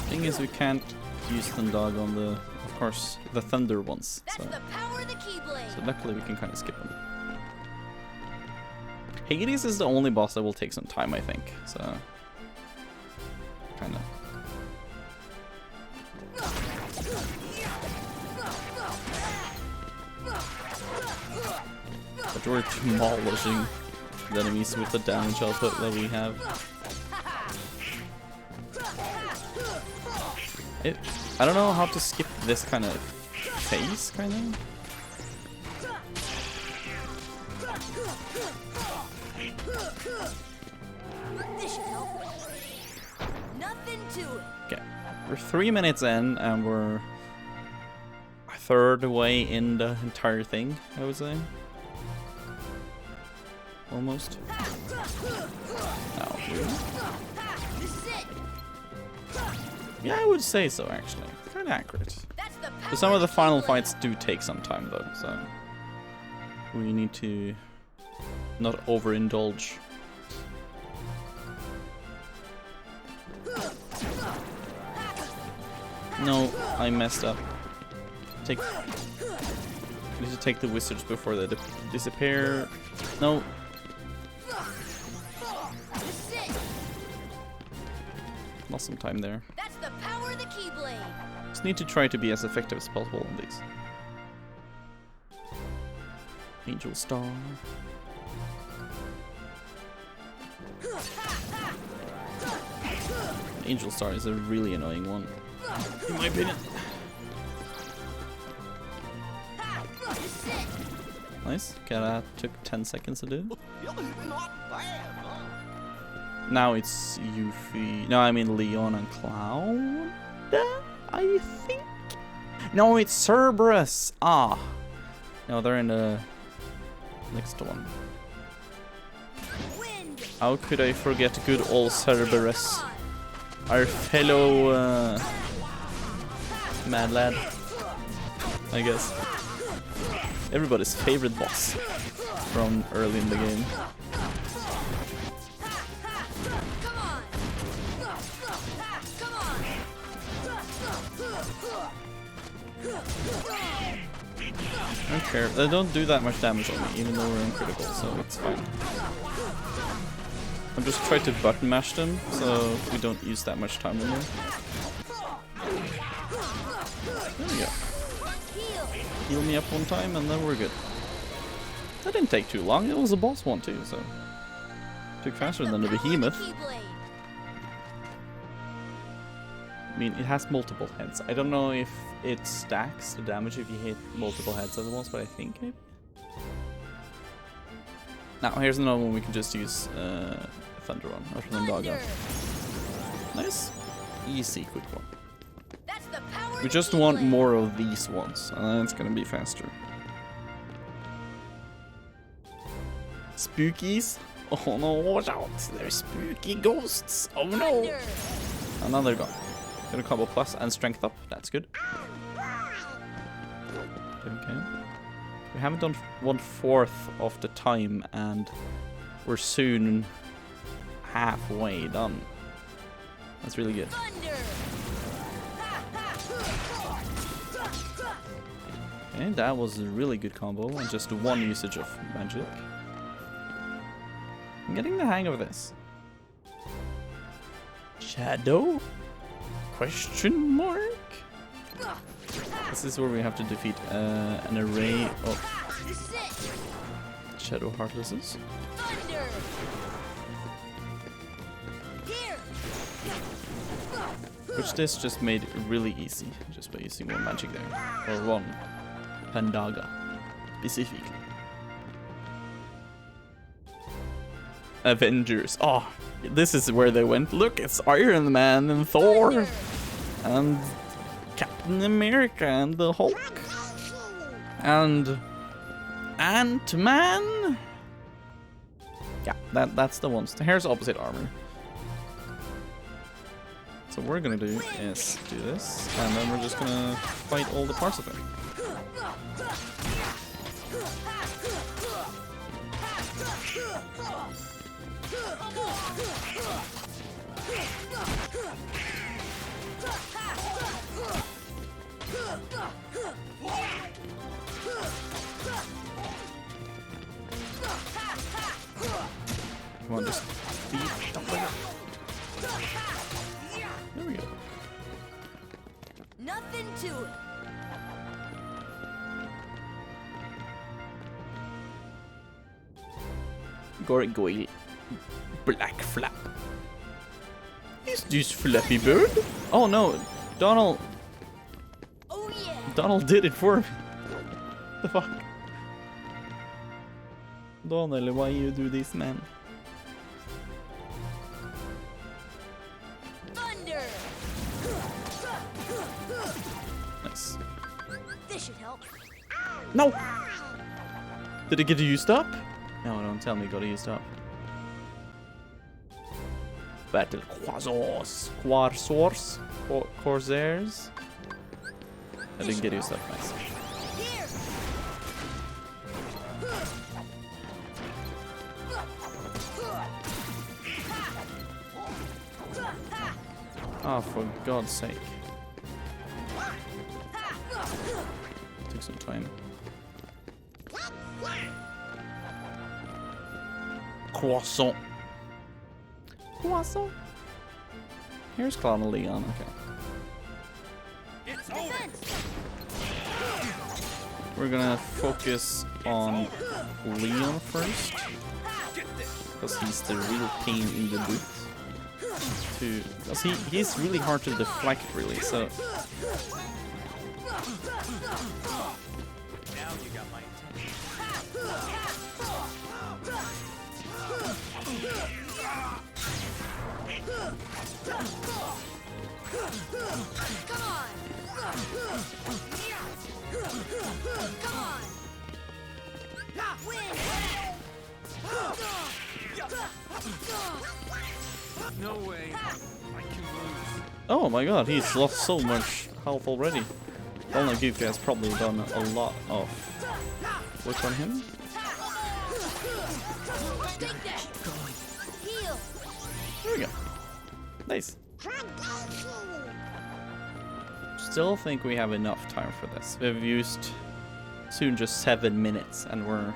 Thing is, we can't use Thundog on the, of course, the Thunder ones. That's So, the power of the Keyblade. so luckily, we can kind of skip them. Hades is the only boss that will take some time, I think. So, kind of. But we're demolishing the enemies with the damage output that we have. I don't know how to skip this kind of phase, kind of. This should help. Nothing to it. Okay, we're 3 minutes in, and we're a third way in the entire thing, I would say. Almost. No, really? This is it. Yeah, I would say so, actually. Kind of accurate. That's the power But some of the final Keyblade. fights do take some time, though, so we need to not overindulge. No, I messed up. I need to take the wizards before they disappear. No. This is it. Lost some time there. That's the power of the Keyblade. Just need to try to be as effective as possible on these. Angel Star. Angel Star is a really annoying one, in my opinion. This is it. Nice. Okay, that took 10 seconds to do. Now it's Yuffie. No, I mean Leon and Cloud. I think. No, it's Cerberus. Ah. No, they're in the next one. Wind. How could I forget good old Cerberus? Our fellow mad lad, I guess. Everybody's favorite boss. from early in the game. I don't care. They don't do that much damage on me, even though we're uncritical, so it's fine. I'm just trying to button mash them, so we don't use that much time on them. There we go. Heal me up one time, and then we're good. That didn't take too long. It was a boss one too, so took faster than the behemoth. I mean, it has multiple heads. I don't know if it stacks the damage if you hit multiple heads at once, but I think maybe. Now, here's another one we can just use Thunder on, or Thundaga. Nice. Easy, quick one. We just want more of these ones, and then it's gonna be faster. Spookies? Oh no, watch out! There's spooky ghosts! Oh no! Another guy. Got a combo plus and strength up. That's good. Okay. We haven't done 1/4 of the time, and we're soon halfway done. That's really good. Okay, that was a really good combo, and just one usage of magic. I'm getting the hang of this. Shadow? Question mark? This is where we have to defeat an array of Shadow Heartlesses. Which this just made really easy, just by using one magic there. Or one Pandaga, specifically. Avengers. Oh, this is where they went. Look, it's Iron Man and Thor and Captain America and the Hulk and Ant-Man. Yeah, that's the ones. Here's opposite armor. So what we're gonna do is do this, and then we're just gonna fight all the parts of it. Come on, just beat the player. There we go. Nothing to it. Gargoyle. Black Flap. Is this Flappy Bird? Oh no, Donald. Oh yeah. Donald did it for me. The fuck? Donald, why you do this, man? Thunder. Nice. This should help. No! Did it get used up? No, don't tell me it got used up. Battle Quasors. Corsairs. I didn't get used up. Nice. Here. Oh, for God's sake. Took some time. Croissant. Croissant. Here's Clown and Leon, okay. We're gonna focus on Leon first, because he's the real pain in the boot. Because he's really hard to deflect, really, so... Now you got my attention. Come on. Win. No way. I can lose. Oh my god, he's lost so much health already. Donald Goofy has probably done a lot of work on him. Nice. Still think we have enough time for this. We've used soon just 7 minutes and we're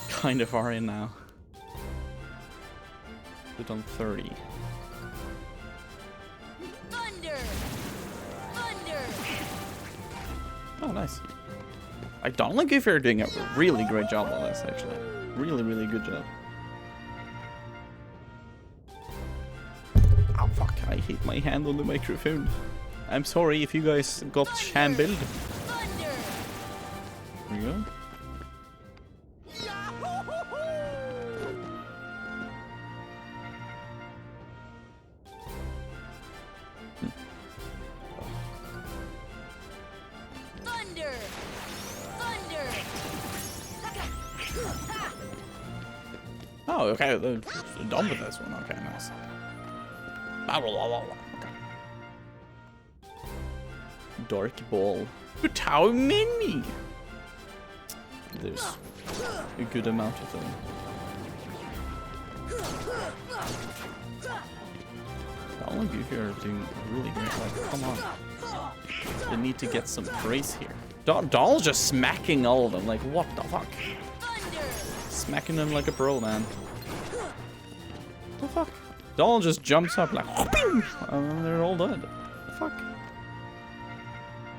kind of far in now. We've done 30. Thunder! Thunder! Oh, nice. I don't think if you're doing a really great job on this, actually. Really, really good job. Oh, fuck. I hit my hand on the microphone. I'm sorry if you guys got shambled. Thunder! There we go. Thunder! Thunder! Oh, okay. They're done with this one. Okay, nice. Okay. Dark ball. But how many? There's a good amount of them. I want you here doing really great. Like, come on. They need to get some praise here. Doll's just smacking all of them. Like, what the fuck? Smacking them like a pro, man. What the fuck? Doll just jumps up like, and they're all dead. What the fuck?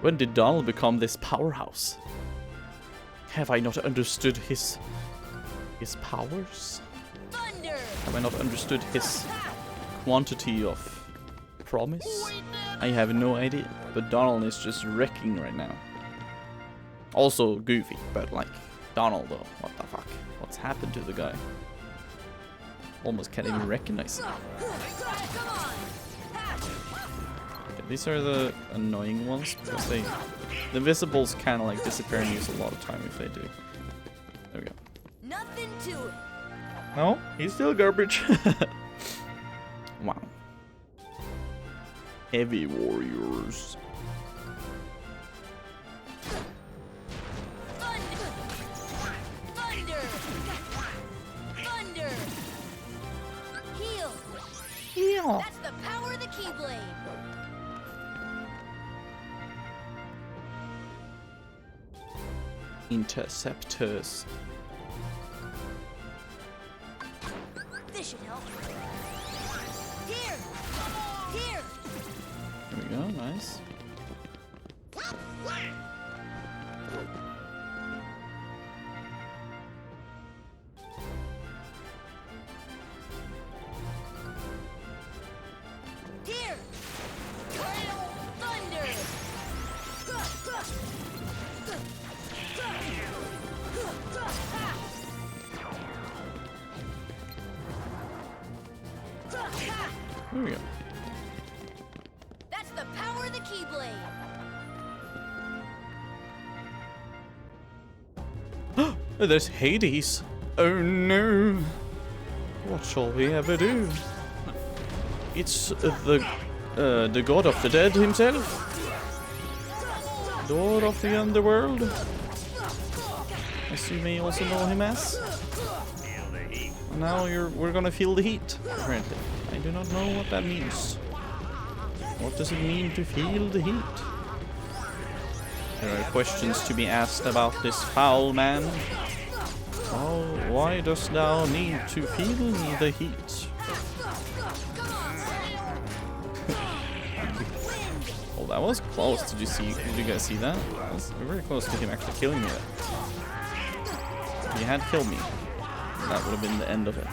When did Donald become this powerhouse? Have I not understood his powers? Thunder! Have I not understood his quantity of promise? I have no idea. But Donald is just wrecking right now. Also Goofy, but like Donald though. What the fuck? What's happened to the guy? Almost can't even recognize him. Okay, these are the annoying ones because the invisibles kind of like disappear and use a lot of time if they do. There we go. Nothing to it. No, he's still garbage. Wow. Heavy warriors. Thunder! Thunder! Thunder! Heal! Heal. That's the power of the Keyblade! Interceptors. This should help. Here! Here! There we go, nice. Here! Thunder! There we go. That's the power of the Keyblade! Oh, there's Hades. Oh no. What shall we ever do? It's the god of the dead himself. Lord of the underworld. As you may also know him as. Now we're gonna feel the heat, apparently. I do not know what that means. What does it mean to feel the heat? There are questions to be asked about this foul man. Oh, why dost thou need to feel the heat? Oh, that was close. Did you guys see that? That was very close to him actually killing me there. If he had killed me, that would have been the end of it.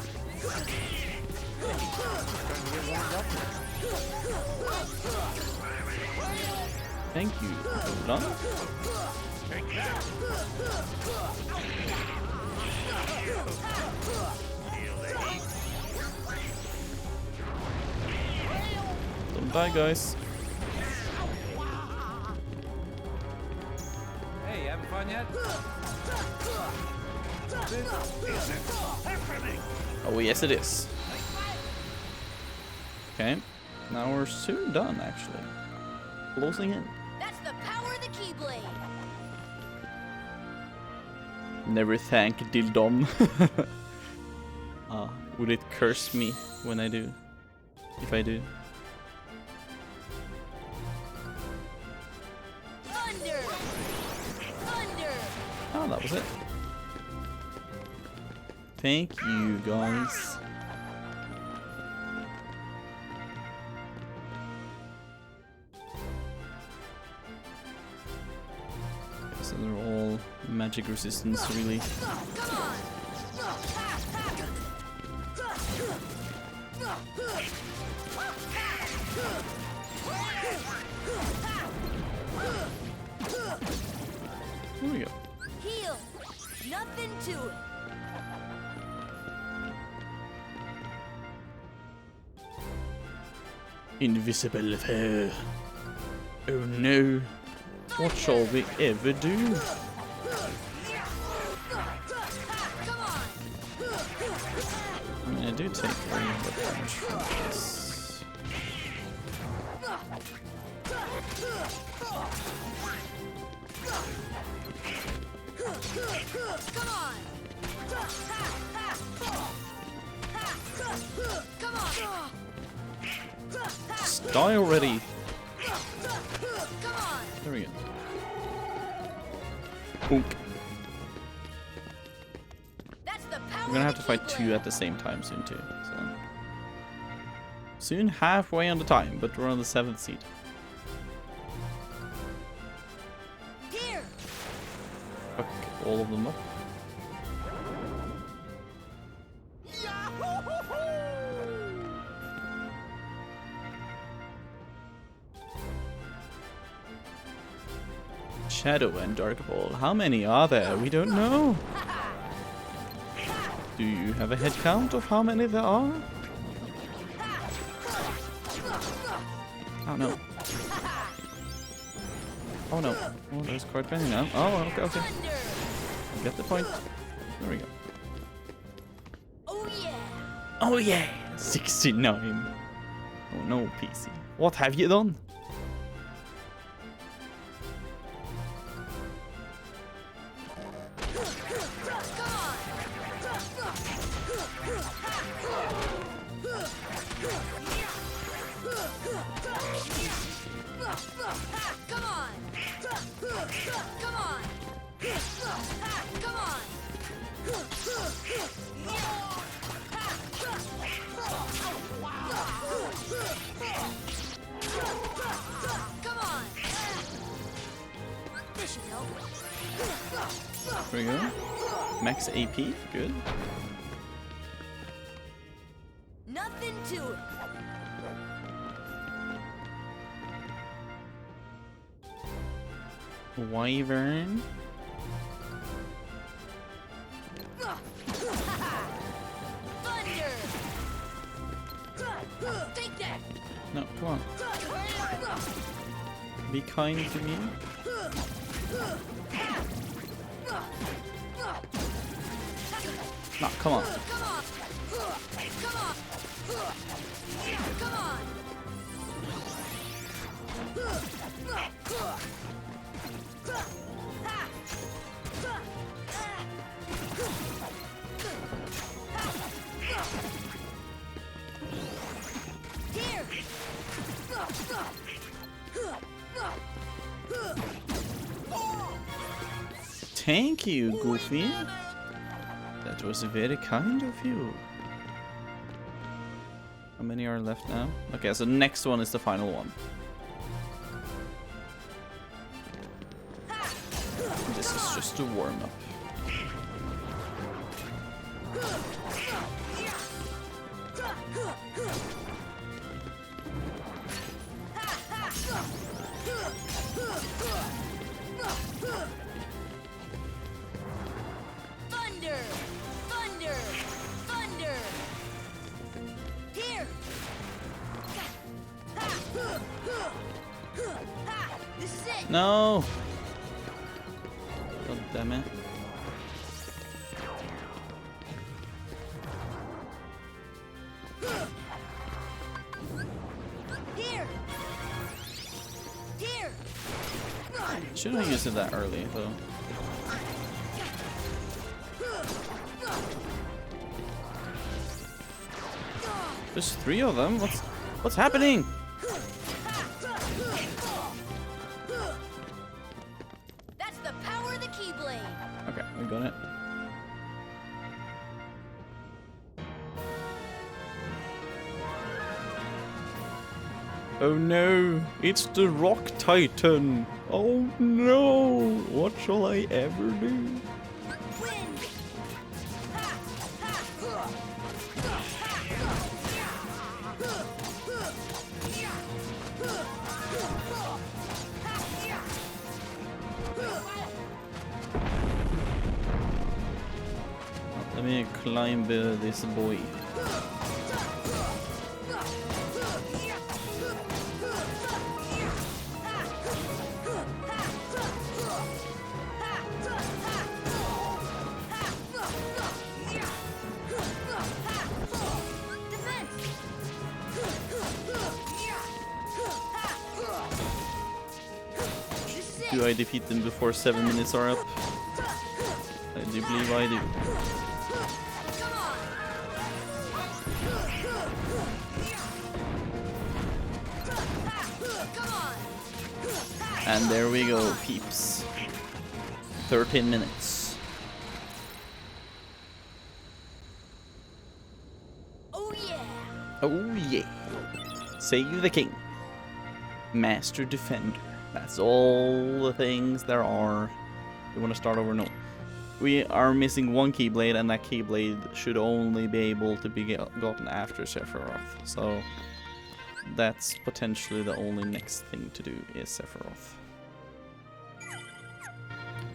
Thank you. Done. Don't die, guys. Hey, you having fun yet? Oh, yes, it is. Okay. Now we're soon done, actually. Closing in. That's the power of the Keyblade! Never thank Dildom. Would it curse me when I do? if I do. Thunder! Thunder! Oh, that was it. Thank you, guys. So they're all magic resistance, really. Come on! Here we go. Heal! Nothing to it! Invisible foe. Oh no. What shall we ever do? Come on! I mean, I do take very good damage from this. Come on! Come on! Just die already. Come on! There we go. Boink. That's the power. We're gonna have to of fight the two at the same time soon too. So soon halfway on the time, but we're on the 7th seed. Here! Fuck all of them up. Shadow and Dark Ball. How many are there? We don't know. Do you have a head count of how many there are? Oh no. Oh no. Oh, there's quite many now. Oh, okay, okay. Thunder! I get the point. There we go. Oh yeah! Oh yeah! 69. Oh no, PC. What have you done? Come on! Come on! Come on! Come on! This should help. There we go. Max AP. Good. Nothing to it. Wyvern. Thunder! Take that! No, come on. Be kind to me. No, come on. Come on! Come on! Come on! Here! Thank you, Goofy. That was very kind of you. How many are left now? Okay, so the next one is the final one. This is just a warm-up. Thunder! Thunder! Thunder! Here! This is it! No! God damn it. Here! Here! Shouldn't have used it that early, though. There's 3 of them? What's... What's happening? That's the power of the Keyblade. Okay, we got it. Oh no, it's the Rock Titan. Oh no, what shall I ever do? Win. Ha, ha, ha. Let me climb this boy. Do I defeat them before 7 minutes are up? I do believe I do. And there we go, peeps. 13 minutes. Oh yeah. Oh yeah. Save the king. Master Defender. That's all the things there are. We want to start over? No. We are missing one Keyblade, and that Keyblade should only be able to be gotten after Sephiroth. So that's potentially the only next thing to do is Sephiroth.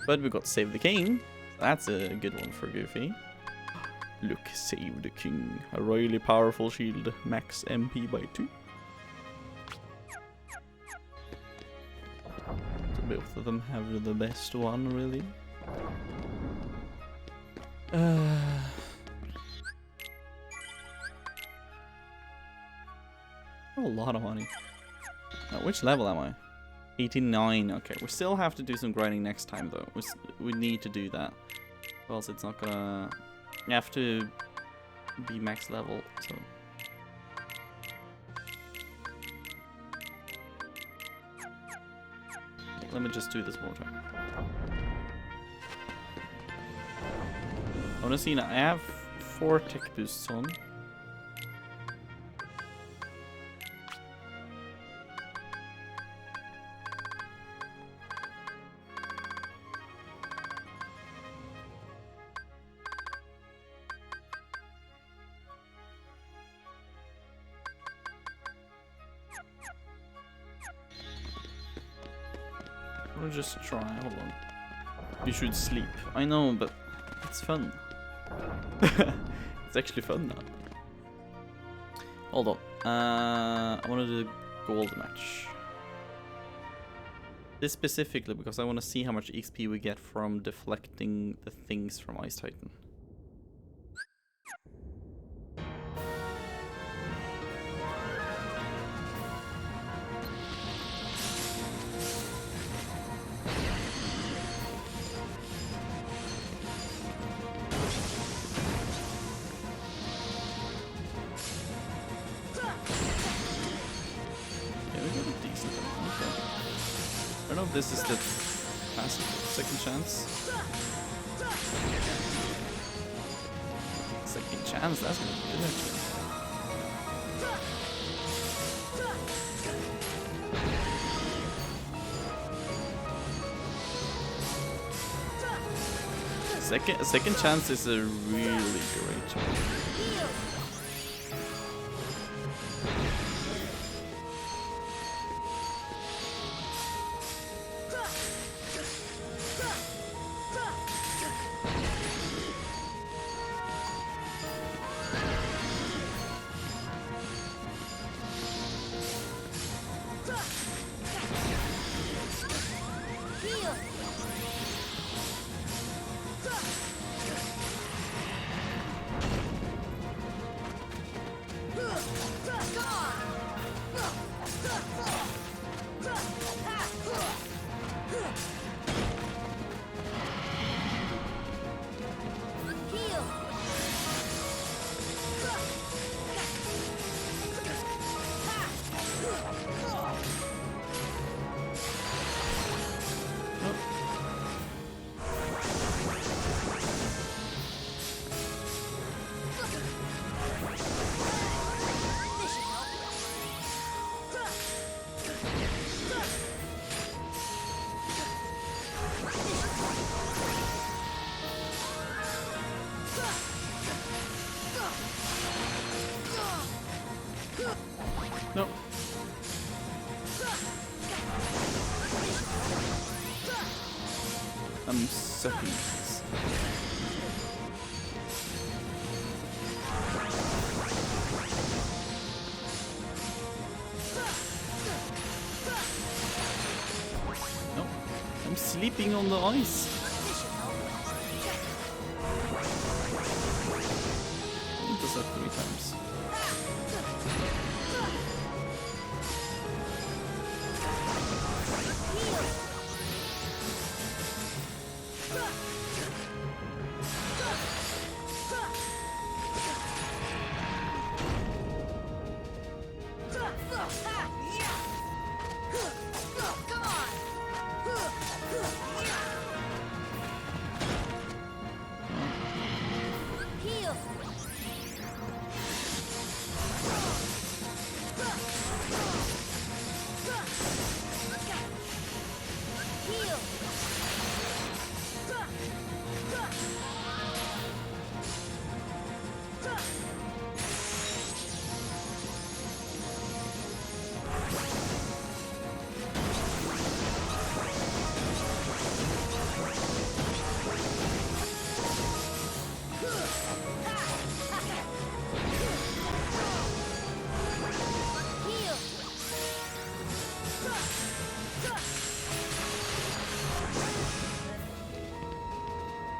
But we got Save the King. That's a good one for Goofy. Look, Save the King. A royally powerful shield. Max MP by 2. Both of them have the best one, really. A lot of money. Now, which level am I? 89. Okay, we still have to do some grinding next time, though. We need to do that. Or else it's not gonna... You have to be max level, so... Let me just do this one more time. I wanna see now. I have 4 tech boosts on. We'll just try, hold on. You should sleep. I know, but it's fun. It's actually fun now. Hold on. I want to do the gold match. This specifically because I want to see how much XP we get from deflecting the things from Ice Titan. I don't know if this is the passive second chance. Second chance, that's gonna be good actually. Second chance is a really great choice. No. I'm sucking this. No. I'm sleeping on the ice. I did this 3 times.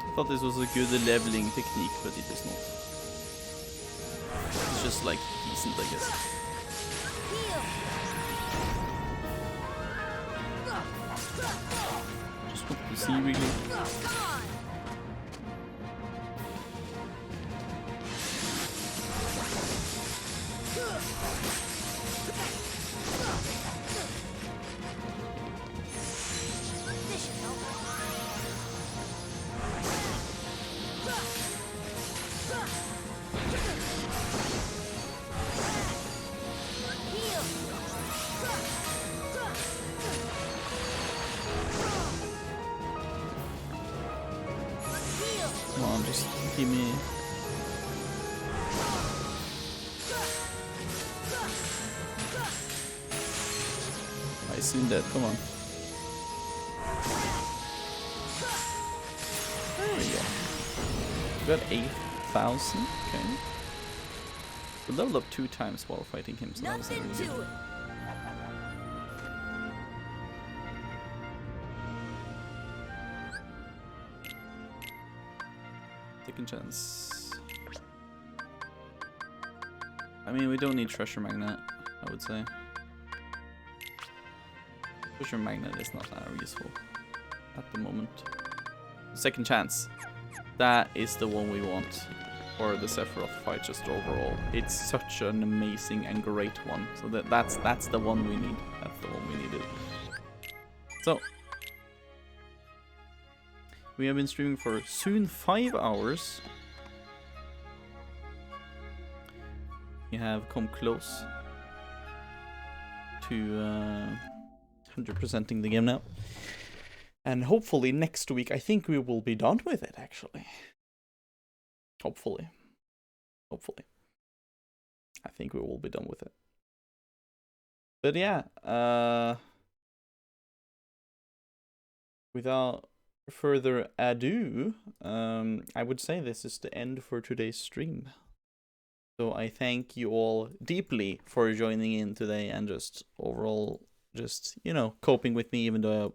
I thought this was a good leveling technique, but it is not. It's just like decent, I guess. Just want to see really. Come on, just give me. I seen that, come on. There we go. We got 8,000, okay. We leveled up 2 times while fighting him, so that was really good. Second chance. I mean, we don't need treasure magnet, I would say. Treasure magnet is not that useful at the moment. Second chance. That is the one we want for the Sephiroth fight, just overall. It's such an amazing and great one. So that's the one we need. That's the one we needed. So we have been streaming for soon 5 hours. We have come close to 100%ing the game now. And hopefully next week, I think we will be done with it, actually. Hopefully. Hopefully. I think we will be done with it. But yeah, without further ado, I would say this is the end for today's stream. So I thank you all deeply for joining in today and just overall, just, you know, coping with me, even though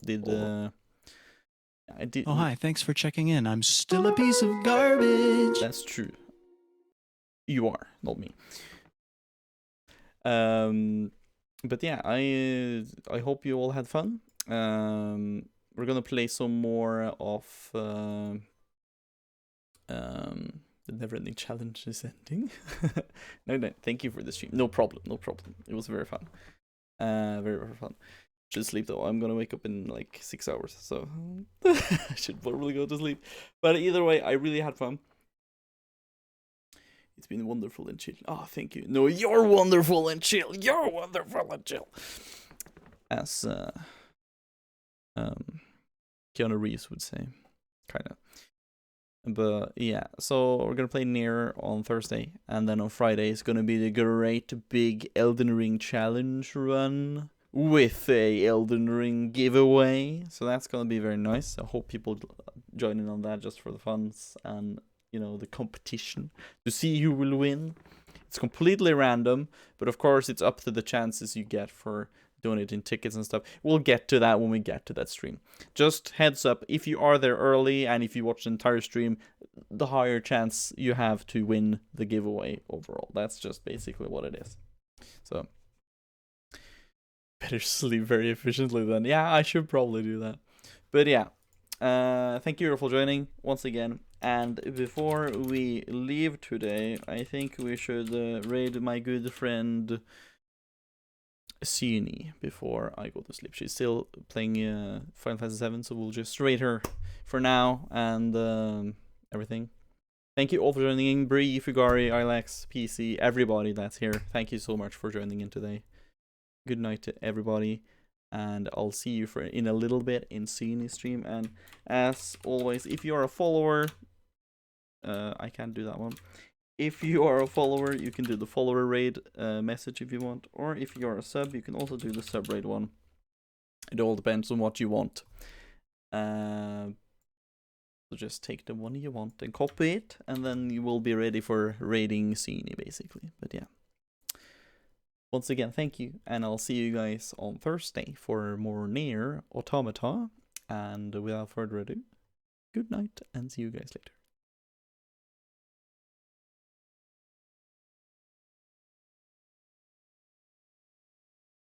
I did. Oh, hi. Thanks for checking in. I'm still a piece of garbage. That's true. You are, not me. But yeah, I hope you all had fun. We're gonna play some more of the never-ending challenge is ending. No, thank you for the stream. No problem, no problem. It was very fun. Very fun. Should sleep though. I'm gonna wake up in like 6 hours, so I should probably go to sleep. But either way, I really had fun. It's been wonderful and chill. Oh, thank you. No, you're wonderful and chill. You're wonderful and chill. As Keanu Reeves would say, kind of. But yeah, so we're gonna play Nier on Thursday, and then on Friday is gonna be the great big Elden Ring challenge run with a Elden Ring giveaway. So that's gonna be very nice. I hope people join in on that just for the funs and the competition to see who will win. It's completely random, but of course it's up to the chances you get for donating tickets and stuff. We'll get to that when we get to that stream. Just heads up, if you are there early and if you watch the entire stream, the higher chance you have to win the giveaway overall. That's just basically what it is. So better sleep very efficiently then. Yeah, I should probably do that. But yeah, thank you for joining once again. And before we leave today, I think we should raid my good friend Sini before I go to sleep. She's still playing Final Fantasy VII, so we'll just raid her for now and everything. Thank you all for joining in. Bree, Fugari, Ilax, PC, everybody that's here. Thank you so much for joining in today. Good night to everybody, and I'll see you in a little bit in Sini's stream. And as always, if you are a follower, I can't do that one. If you are a follower, you can do the follower raid message if you want. Or if you are a sub, you can also do the sub raid one. It all depends on what you want. So just take the one you want and copy it. And then you will be ready for raiding Sini, basically. But yeah. Once again, thank you. And I'll see you guys on Thursday for more Nier Automata. And without further ado, good night and see you guys later.